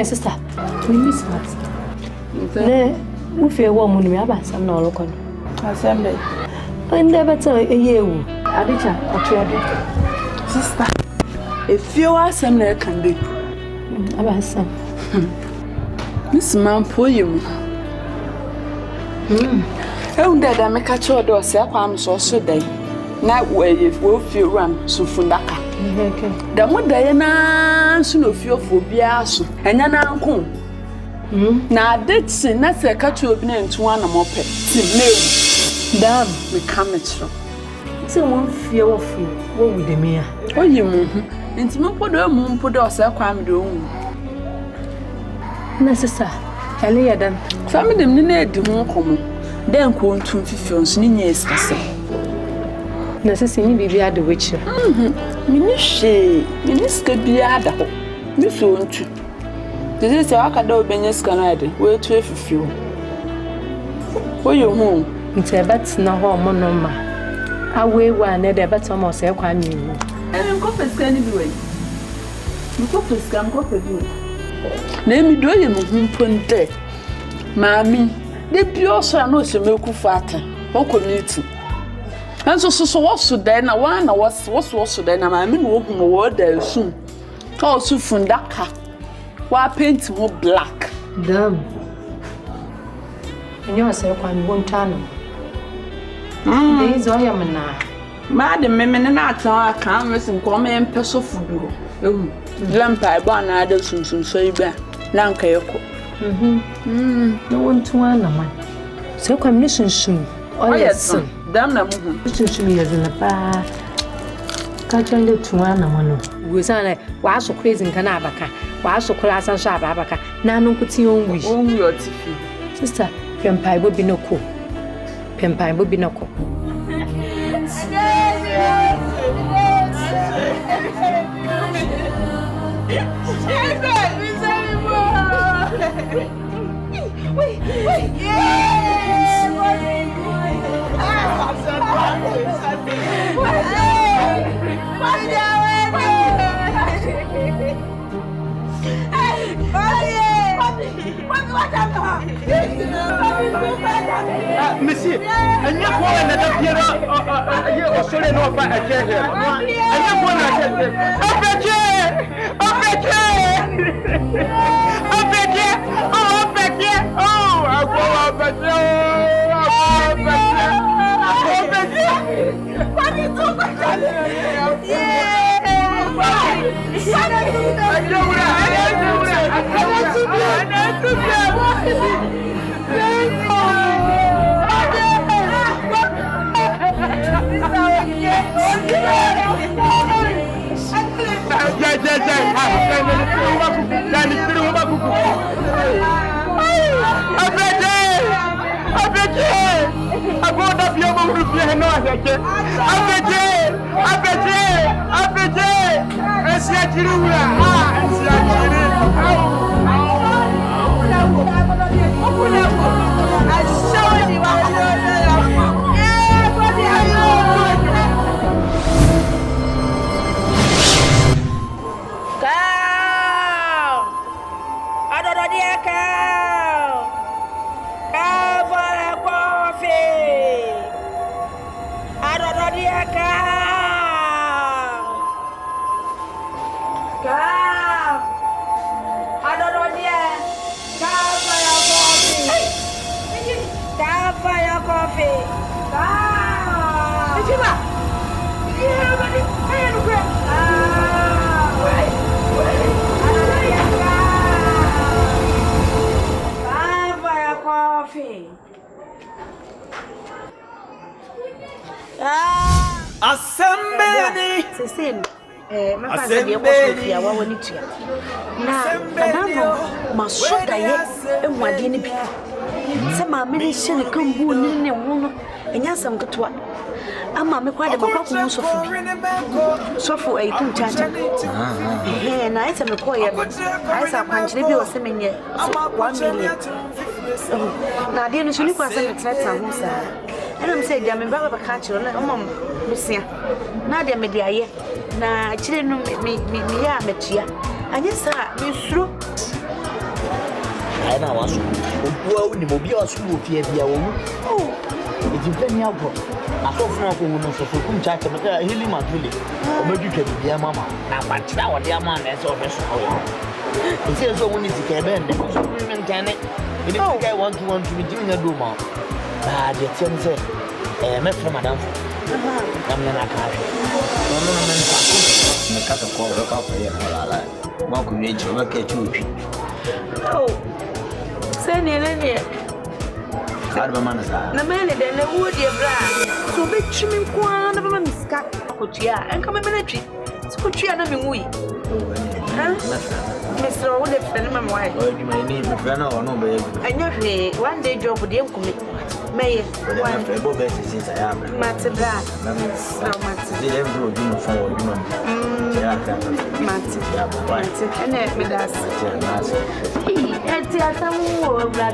[SPEAKER 10] Sister, we miss us. Ne, we feel warm when we have some no local.
[SPEAKER 2] Assembly.
[SPEAKER 10] And never tell a year. Adicha,
[SPEAKER 2] sister, if you are assembly can do.
[SPEAKER 10] About some.
[SPEAKER 2] Miss Man, poor you. Oh, that I make a chore door, sir, I'm so day. Not where if we'll feel run, so fundaka. The more Diana, soon of your phobia, and an uncle. Now, that's say, not a catch you opening to one more pet. Damn, we come at you.
[SPEAKER 10] So, one fear of you, what would the mere?
[SPEAKER 2] Oh, you moon, and to put a moon put us a crime doing.
[SPEAKER 10] Necessary, Elia then.
[SPEAKER 2] Some of them need to more common. Then, quote 250 years.
[SPEAKER 10] Necessary, be at the witcher.
[SPEAKER 2] Minister, be at the home. Miss won't you? This is our cado Benes Canada, where to a few. Where you home?
[SPEAKER 10] It's a bet no home no ma. Away one at a better more self can you.
[SPEAKER 2] And coffee can anyway. You coffee can coffee. Name me do you move punte. Mammy, the pure son knows a milk fatter. Or community. And so what's so then? I was so then. I mean, walking over there soon. Also, Fundaka. Why paint more black?
[SPEAKER 10] Damn. And you are so one channel. There is all your manner.
[SPEAKER 2] Madam, men not I can't listen, come and peso food. Lampa, one other soon, so you bear. Lankayoko.
[SPEAKER 10] No one to one, man. So come listen soon. Oh, yes,
[SPEAKER 2] damn,
[SPEAKER 10] listen to me as in a bar. Catch on the two one. We say, why so crazy in Canabaka? Why so class and sharp abaca? Nano could see on wish. Oh, your sister, Pempai would be no cool. Pempai would be no cool.
[SPEAKER 3] Monsieur, and you want another piano or sorry, no, but I can't hear. And you want
[SPEAKER 1] Asante.
[SPEAKER 12] Seseni. Mafanya ndio kwa Sofia wao ni tia. Na baba masoda ye enwade ni bi. Se ma me ni hye ne kambu ni ne wono. Enya sam ketwa. Ama me kwa de bakwa ko Sofu bi. Sofu ayi tum chacha. Na ita me ko ye. Aisa kwanchire bi o se menye 1 million. na ade no so ni kwasa me treta ho sa ana me say dia me baba ka kire na mama mesia na dia me dia ye na kire no me ya metua anye sa me suro
[SPEAKER 9] ai na waso obuwa ni mo bi waso wo fie bia wo edi pani agro asofo na ko no so kum cha cha maka hili matuli o medutwa bia mama na kwatira wo dia mama na so obeso ho ese so woni sika be nde so me ntane ini sika want to be doing a do ma ba de tem se me from madam am na ka no men fa me ka ko ka ko ye na la ma ko ye choma ke chupi
[SPEAKER 12] se ne
[SPEAKER 9] Arba mana sa.
[SPEAKER 12] Na mene de na wodi bra. So be twimi kwa na ba miska akotua. Enka me na twi. Sikotua na me ngui. Ha? Mr. Wode fene ma mwai.
[SPEAKER 9] O di mai ni me fana o no be.
[SPEAKER 12] Anya hwe one day job de nkumi. Meye.
[SPEAKER 9] One day bo be si sa ya.
[SPEAKER 12] Mate bra. So mate.
[SPEAKER 9] Di dem do di no fo o di no. Ya ka.
[SPEAKER 12] Mate.
[SPEAKER 9] Ya bo.
[SPEAKER 12] Mate. Ene me das. Eti atamu o bra.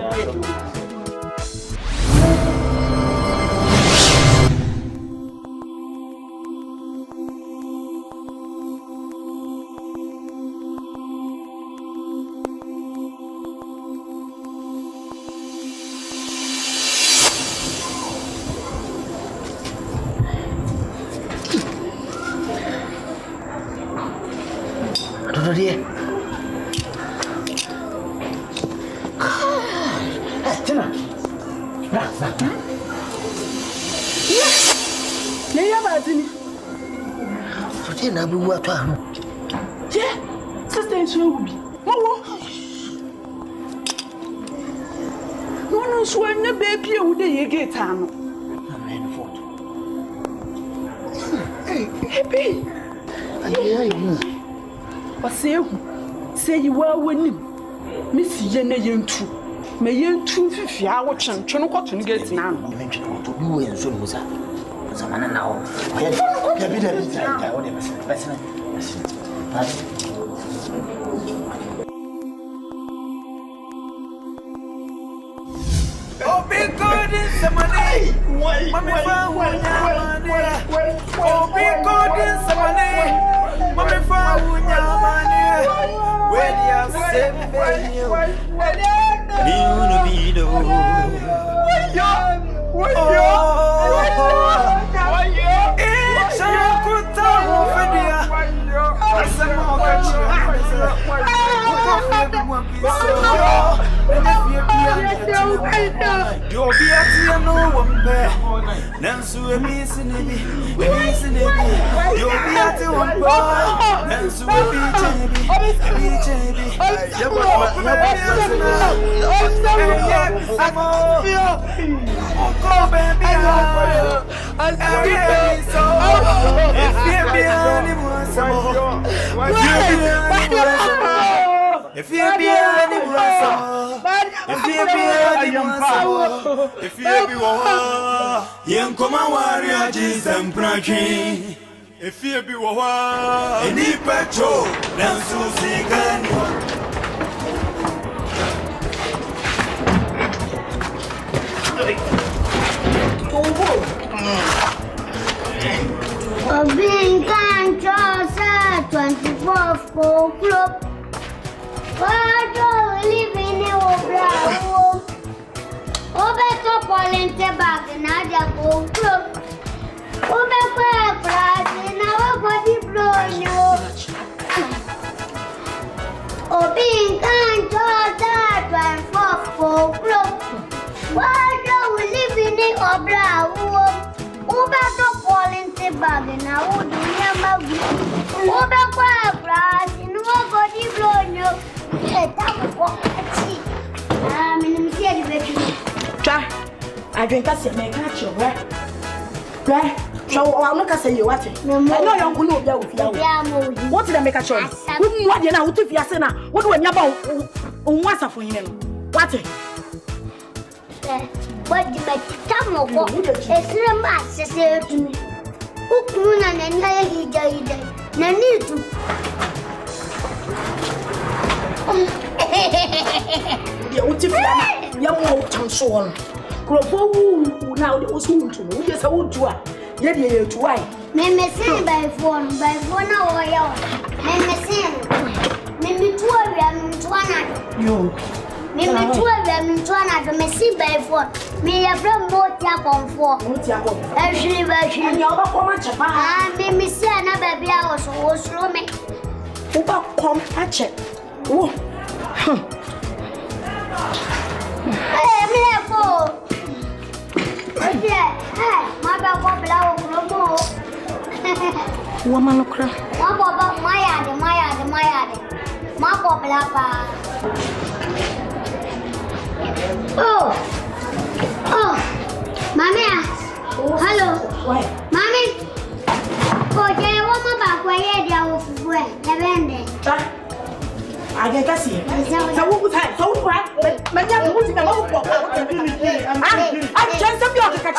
[SPEAKER 9] Dia. Tena. Nah.
[SPEAKER 2] Ne ya ba tini.
[SPEAKER 9] Sote na bu wa to anu.
[SPEAKER 2] Je, sister nso ewu bi. Mowo. No so anya baby ewu de ye gate anu.
[SPEAKER 9] Amen foto.
[SPEAKER 2] Happy.
[SPEAKER 9] Ayi.
[SPEAKER 2] Osehu say you were winning. Miss Yene Yentu. Me Yentu Fifia, watch and Chonocoton gets now.
[SPEAKER 9] You mentioned what to do in Zuluza. Samana now. I
[SPEAKER 6] Oh, be good in somebody. Mommy found one. Oh, be good in somebody. Mommy found one. When you say, me wanna be the you'll be at the no one pair. Nansu a miss in it. You'll be at the one pair. Nansu a if you be if you be young come on warrior Jesus and Prachi. If you be any petrol, then Susie can.
[SPEAKER 7] Being kind, 24th club. Why do we live in the Obra? Obeto Polente bag in Aja Go Club. Obeto Pratt in our body blow you. Being kind, 24th club. Why do we live in the Obra? Obeto Polente bag in our body. Obeto Pratt in our body blow you.
[SPEAKER 2] Try. I drink us a make natural, right? Right? So I'm not say you what? No, you're going to be. What did I make a choice? What you know, if you are saying, what do you about? What's up for him? What?
[SPEAKER 7] What did my tammo? It's a mass, say to me. Who could and he died? No need to.
[SPEAKER 2] You Yamu Tanson. Cropo, now there was who to know. Yes, I would do it. Yet you to why.
[SPEAKER 7] Meme sing by phone or yo. Meme sing. Meme 12 and 1.
[SPEAKER 2] You.
[SPEAKER 7] Meme 12 and 1. Me sing by phone. Me a from Motia Comfort. Actually, and you're not coming to buy. Meme see another baby house or slow me.
[SPEAKER 2] Who got come at it? Oh,
[SPEAKER 7] hey, me a fool. Hey, my baba blow.
[SPEAKER 2] woman cry.
[SPEAKER 7] My baba, my yard. My baba. Oh, Mammy. Hello. Mommy. Oh, yeah, what my back where
[SPEAKER 2] I get see. So who time? So what? My young woman, I'm just a bit of a catch.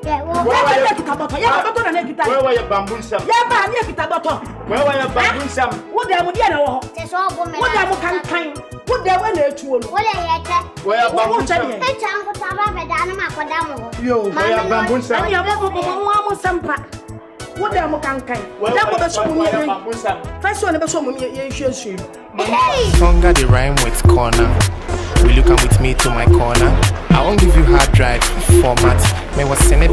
[SPEAKER 7] Yeah,
[SPEAKER 2] where were your bamboo some? Where were your bamboo some? What they would get over? What they would kind? What they were there to? Where bamboo some? You, where bamboo some? You some. What they are kind? That was some first one, never saw me.
[SPEAKER 4] Longer the rhyme with corner. Will you come with me to my corner? I won't give you hard drive format. May was send it 5.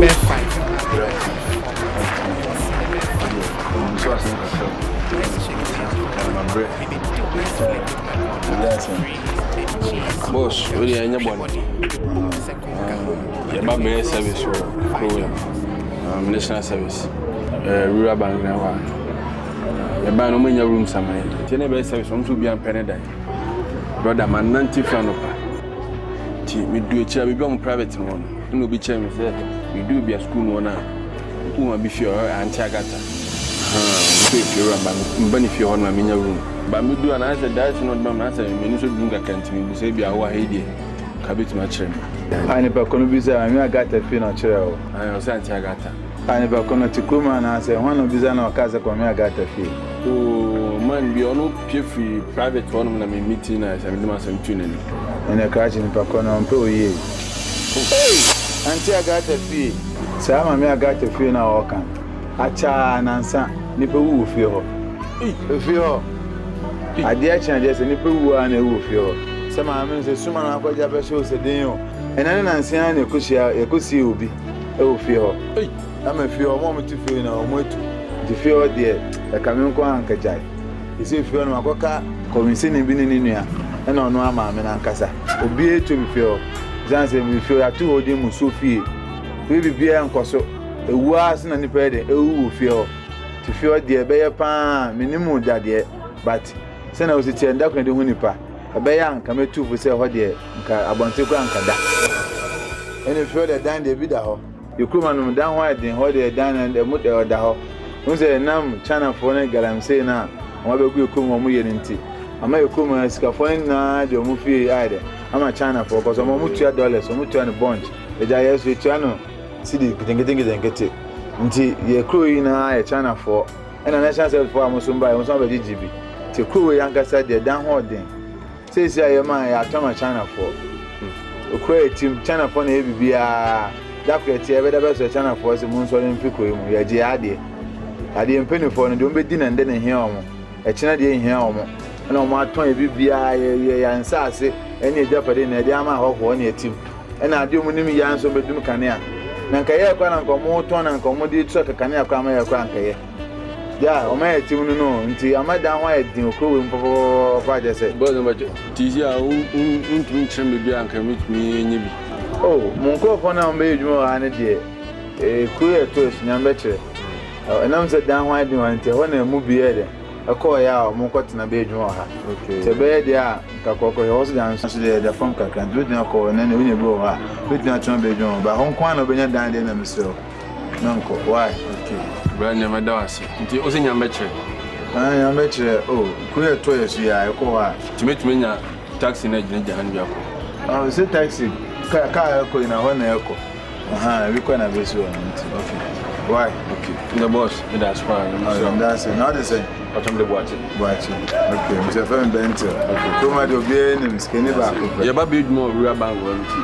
[SPEAKER 13] Boss, really, anybody? Your service or national service, rural bank now. Your ban no many rooms. Some service from to be on Penedine. Brother, man, 90 francs. We do a chair, we go on private one. You know, be chair, we do be a school one. Who will be your anti-agata? If you're a bunny if you're on my mini room. But we do an answer that's not my answer. We need to bring a canteen. We say, be our idea. Cabit match.
[SPEAKER 14] I never can be there. I got a fee chair.
[SPEAKER 13] I was anti-agata.
[SPEAKER 14] I never come to Kuma and I say, one of these are no casa for me. I got a fee.
[SPEAKER 13] Oh, man, we are no pay free private one. I'm meeting us and doing some tuning.
[SPEAKER 14] And a catch in Pacona on Pro ye. Hey, Auntie, I got a fee. Sam, I got a fee now. Acha and answer nipple woo feel. If you I dare change just a nipple woo and a woo feel. Some amens a suman I got your shows a day. And then I see a cushy will be. Oh, feel. I'm a few moment to feel now. To feel dear, a Camionco and Kajai. You see, if you're not a coca, convincing in Bininia. And on one man and Casa. Obey to me feel. Zansen, we feel at 2 old Musufi. We be beer and Cosso. A was and a pede, a woo feel. To feel dear bear pan, minimum daddy. But send us a chair and duck in the Winipa. A bayan come to for say what dear, Abantico and Kada. And if you're the dan de Vidaho, you come on down white in what they're done and the mother or the ho. Who's a name China for a galam say now, what will you come on me in tea? I may come as Scaffolding now, your movie either. I'm a China for because I'm $2 or $2 bunch. The Jayas with Channel City getting it. Until you're crewing a China for and a national self for Musumba was over DGB. To crew a younger side, they're down holding. Says I am I come China for. A queer team China for the ABUSUA. That creates a better best China for the Moon Soil in Pico. We are Giadi. I didn't penny for and don't be dinner and then here. A China day here. No more 20 BBI and Sassy, any jeopardy in a diamond of 1 year team. And I do many yans over Dum Cania. Nankaya can come more ton and commodity truck a Cania Camera Cranka. Yeah, or my team no, until I might down white in crewing for Father said, but Tizia won't trim me and can reach me in Yibi. Oh, Monco for now made more an idea. A queer twist, Nambetre. And I'm set down white until when a movie editor. A call ya Monco in a bedroom. Okay. The bed, yeah, Kakoko was down the phone can do not call and then when you blow her with not one bedroom, but Hong Kong of Benin down in himself. Nuncle, why? Okay. Brand your Madasi. It was in your metric. I am better. Oh, queer toys, yeah, I call her. To meet me a taxi in a Janjako. Oh, it's a taxi. Car in a one echo. We can have this one. Okay. Why? Okay.
[SPEAKER 13] The boss, that's fine.
[SPEAKER 14] That's it. Not the same.
[SPEAKER 13] But I'm the watching.
[SPEAKER 14] Okay, Mr. Fem Bento. Okay, come at your being and skinny back.
[SPEAKER 13] You're about to be more real bank warranty.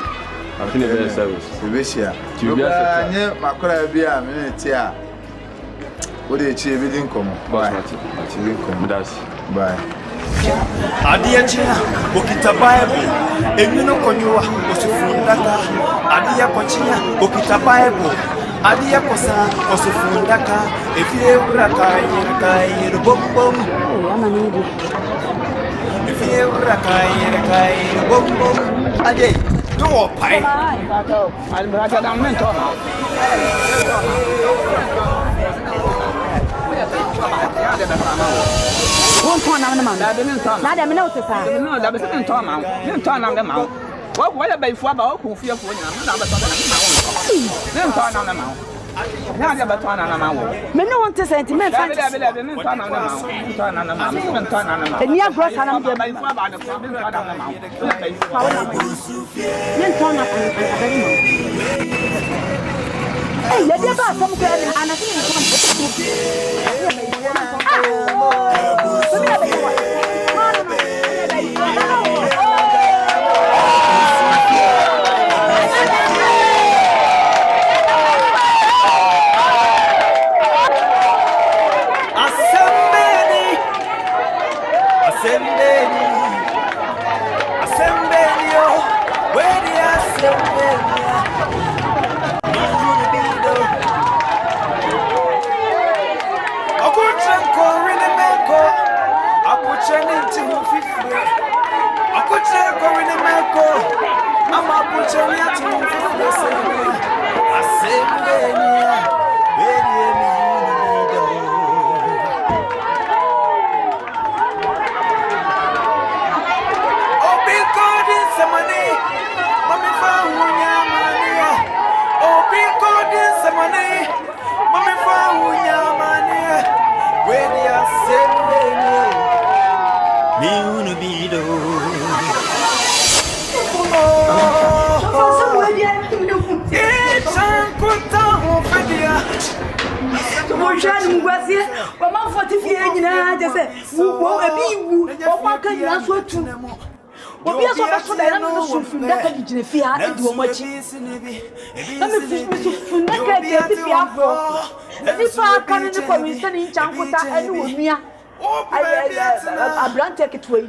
[SPEAKER 13] I'm finished the service.
[SPEAKER 14] The Bishia. You are my cry be a minute here. What did you didn't come? Bye. Bye.
[SPEAKER 15] Adia China, Bokita Bible, and you know Konua, Osufundaka, Adia Kochina, Bokita Bible, Adia Kosa, Osufundaka, if you Rakai, the Bom Bom, if you Rakai, the Bom Bom, Ade, do a pie. I'm rather than mentor.
[SPEAKER 2] Won't turn on the mount. Not a minute. No, that was in turn on. You turn on the mount. What about for about who fear for you? Then turn on the mount. Now they have turn on the mount. Men no want to sentiment. Turn on the mount. Turn on the mount. Turn on the mount. The near gross and I'm going by about the problem. Turn on the mount. Then turn up and hey, let me have some credit and I think I brand take it away.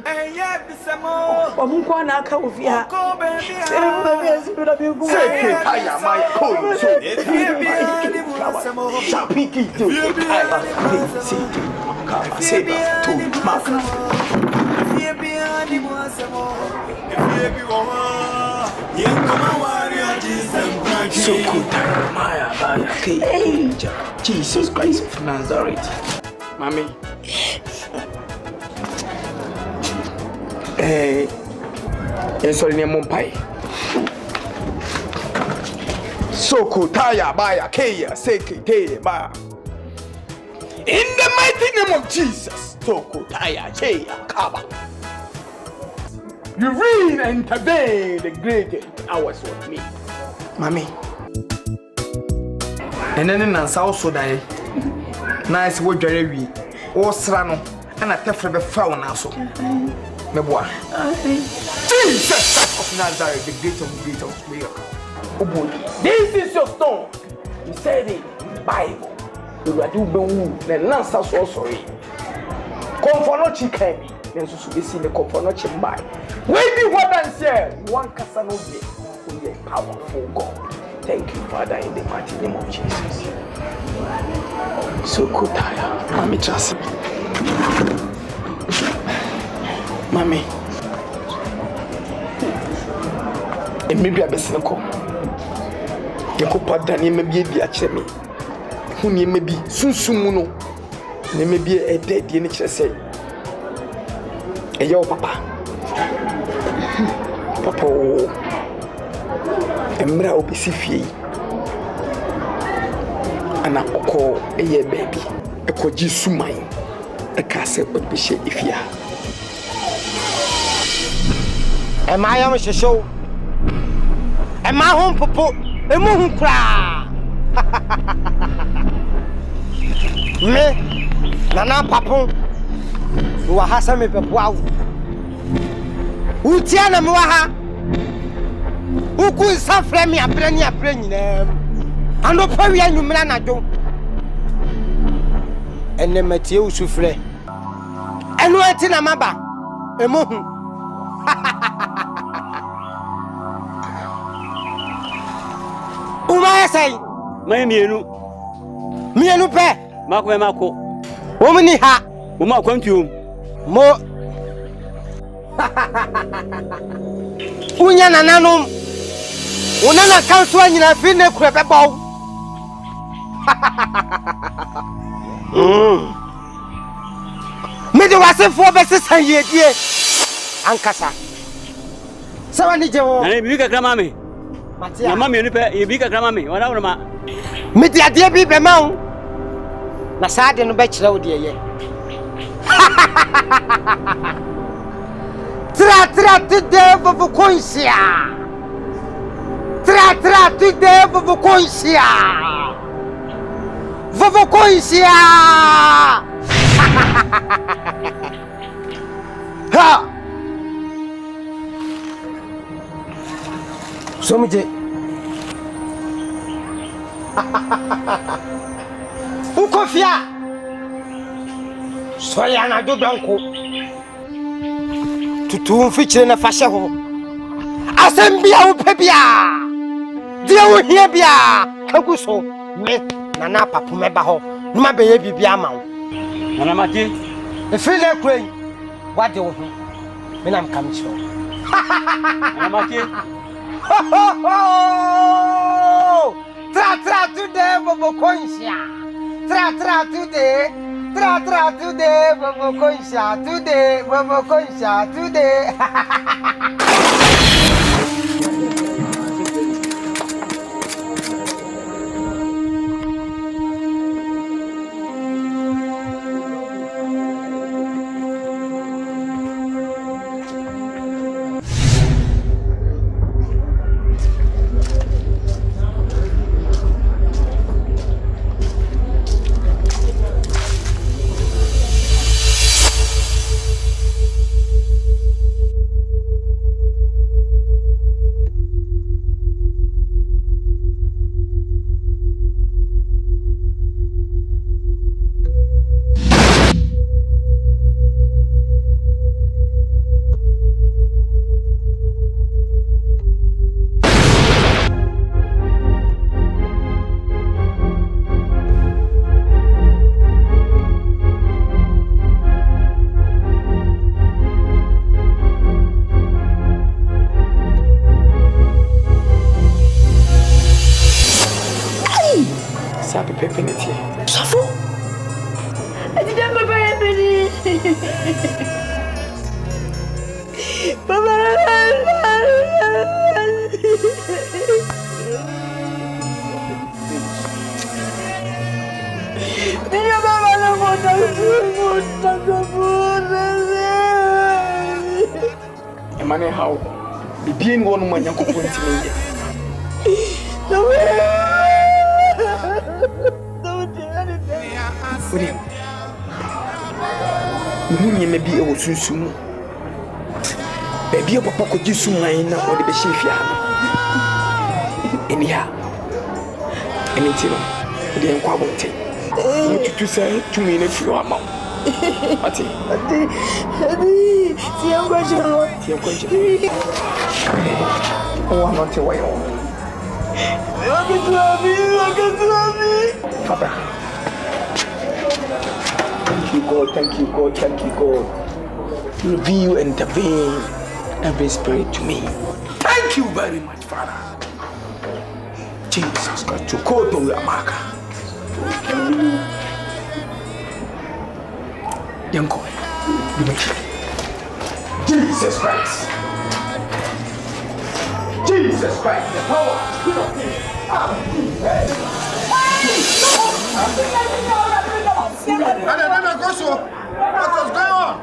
[SPEAKER 9] Jesus Christ of Nazareth. Mommy. Sorry, Mumpai. Soko Taya Baya Kaya Seke Te Ba. In the mighty name of Jesus, Soko Taya Chea Kaba. You reign and intervene the great hours with me, Mommy. And then in South Sudan, nice word, Jerry, or Srano, and a tefre found also. Jesus of Nazareth, the greatest miracle. This is your stone. You said it in the Bible. You are doing the answer so sorry. Confrontation can be. Then so be seen the confrontation by. Wait, what I say. One Casanova, who is a powerful God. Thank you, Father, in the mighty name of Jesus. So good, Mommy, trust me. Mommy, and maybe I best not. You could pardon him, maybe be a chemi. Who may be soon sumuno. There may be a dead nature say. A yo papa. Papa, and Mra Obisifi. And I call a year baby. A koji sumai. A castle would be shady if ya.
[SPEAKER 16] And my arm is a show. And my home popo, a moon cry. Me, Nana Papu, who are Hassan Pepua. Utiana Mwaha, who could suffer me a brainy a brain name. And no Parian Numanado. And the Matthew Souffle. And what in a maba? A moon. Umaya say, my mienu. Mienu pe, Mako, woman ha, Uma quantum, more. Unyana nanum, Unana council in a fine crepeball. Me the was 4 verses a year, dear. Ankasa. So I need you. I big a grammy. Mamma, you big a grammy, 1 hour. Me the dear people, mount. Nasad and bachelor, dear. Tra today for Voconcia. Tra today for Voconcia. Voconcia. Ha! So much. Ukofia. Soyana do donko. Tutu feature na fashe ho. Asembia upebia. Dia wo hia bia. Kaguso me Nana Papu meba ho. Numa beye bibia ma wo. Nana Mati. E feel like crying. What do you want? Me nam come show. Nana Mati. Tra today bobo conscia. Tra today. Tra today bobo conscia. Today bobo conscia. Today.
[SPEAKER 4] Emane how the being one man yanko point me. William. Munye me bi e wo sunsumu. Baby papa ko jisu man na o de be shefia. Enia. Eni no. De enko abonte. Mututu say tumi na fi ama. Ati. Si enko jero. Si enko jero. Oh, not to wait on. Papa. Thank you, God. Reveal and intervene every spirit to me. Thank you very much, Father. Jesus Christ, to call to Amaka. Yanko, Jesus Christ. Jesus Christ, the power. What was going on?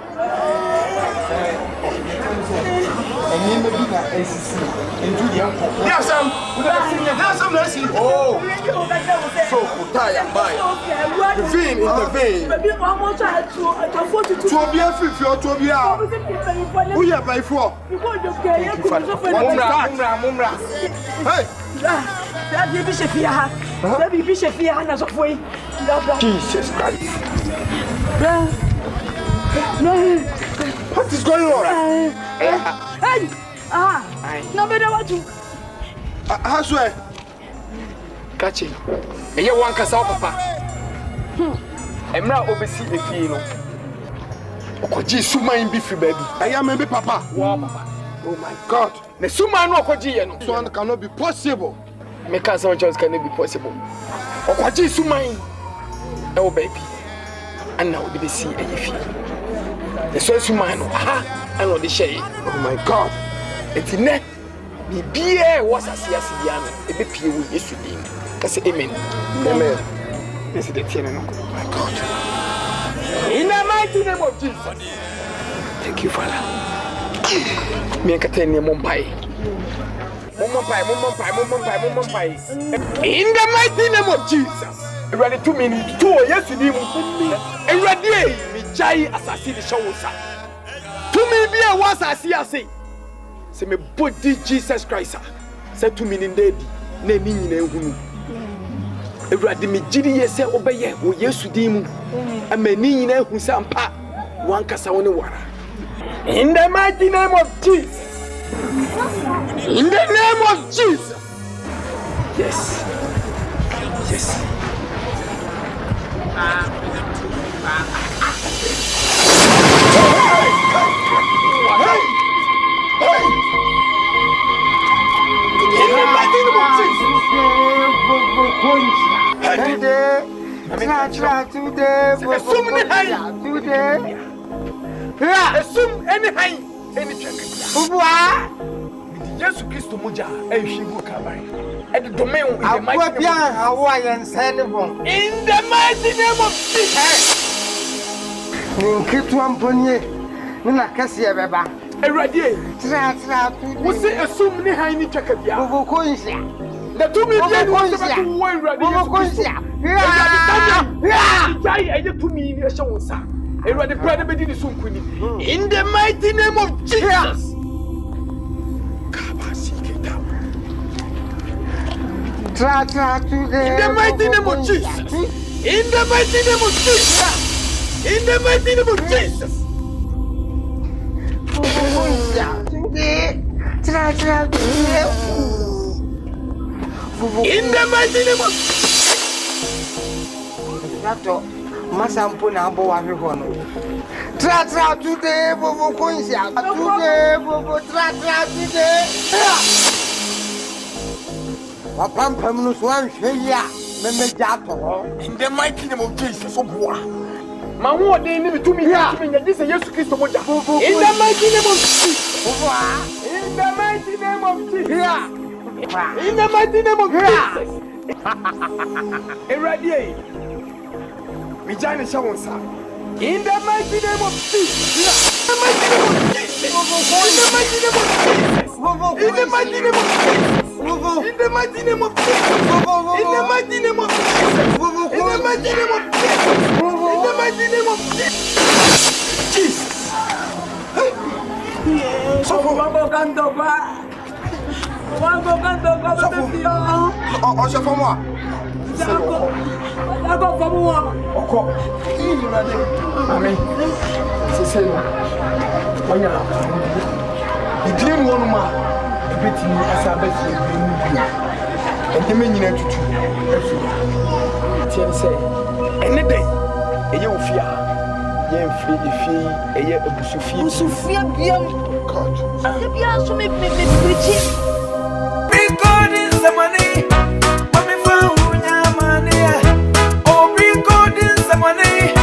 [SPEAKER 3] into the uncle. There's some mercy. Oh, so tired by intervene. To be a fifth, to be a we are by four. Mumra. Hey, Jesus Christ. What is going on?
[SPEAKER 2] Hey! No matter what you.
[SPEAKER 3] I swear.
[SPEAKER 4] Catch him. And you want Casa Papa. I'm not oversee the field.
[SPEAKER 3] Okoji Suma in beefy baby. I am maybe Papa.
[SPEAKER 4] Wow, Papa.
[SPEAKER 3] Oh my God.
[SPEAKER 4] The Suma no Okoji.
[SPEAKER 3] So one cannot be possible.
[SPEAKER 4] Make us some chance cannot be possible. Okoji Suma in. Oh baby. And now we see a fee. The so Suma no. Aha. I know the shade.
[SPEAKER 3] Oh my God.
[SPEAKER 4] It's in there. The beer was a CSDiano. A bit with yesterday. That's amen.
[SPEAKER 3] Amen.
[SPEAKER 4] This is the thing. Oh
[SPEAKER 3] my God.
[SPEAKER 4] In the mighty name of Jesus. Thank you, Father. Me and Katania Mumpai. In the mighty name of Jesus. Ready 2 minutes. 2 yesterday. And ready. Me jai assassin the show. 2 minutes was I see. Say me body Jesus Christ. Say 2 minutes daddy. Ne ni hunu. Ready me jidi ye say obeye wo yesterday mu. Amani nyina hu sampa. Wan kasa woni wara. In the mighty name of Jesus. In the name of Jesus. Yes. Yes. In the mighty name of Jesus. Assume any high, any check. Jesus Christ Muja, and she will come by. At the domain of the mighty name in the mighty name of Jesus.
[SPEAKER 16] Keep one pony, Nina Cassia Baba.
[SPEAKER 4] A radiate. What's it assume any high in check? The 2 million was about one radiate. In the mighty name of Jesus. In the mighty name of Jesus. In the mighty name of Jesus. In the mighty name of Jesus. In the mighty name of
[SPEAKER 16] Masampo na abo wa hwe no. Tra today bobo kunsia. Today bobo tra today. Wa pampam no so anhwe ya. Memeja to ho.
[SPEAKER 4] In the mighty name of Jesus oboa. Ma wo de ni bitumi ya Jesus Yesu Kristo moja. In the mighty name of Jesus. Oboa. In the mighty name of Jesus. In the mighty name of Jesus. Irradiate. Mijane Shawonsa. In the mighty name of Jesus. In the mighty name of Jesus. In the mighty name of Jesus. In the mighty name of Jesus. In the mighty name of Jesus. In the mighty name of Jesus. In the mighty name of Jesus. Jesus.
[SPEAKER 2] So wango kandoba. Wango kandoba.
[SPEAKER 3] Oh, for moi.
[SPEAKER 2] D'accord, pour moi.
[SPEAKER 4] Encore. Amen. C'est ça. On y a. Il dit nous on m'a. Et puis tu as ça avec lui. Et tu me dis tout. Tiens c'est. Anything. Et you fear. Yen free the fee et yen ABUSUA.
[SPEAKER 2] ABUSUA bien.
[SPEAKER 3] God.
[SPEAKER 2] C'est bien so me preaching.
[SPEAKER 15] Because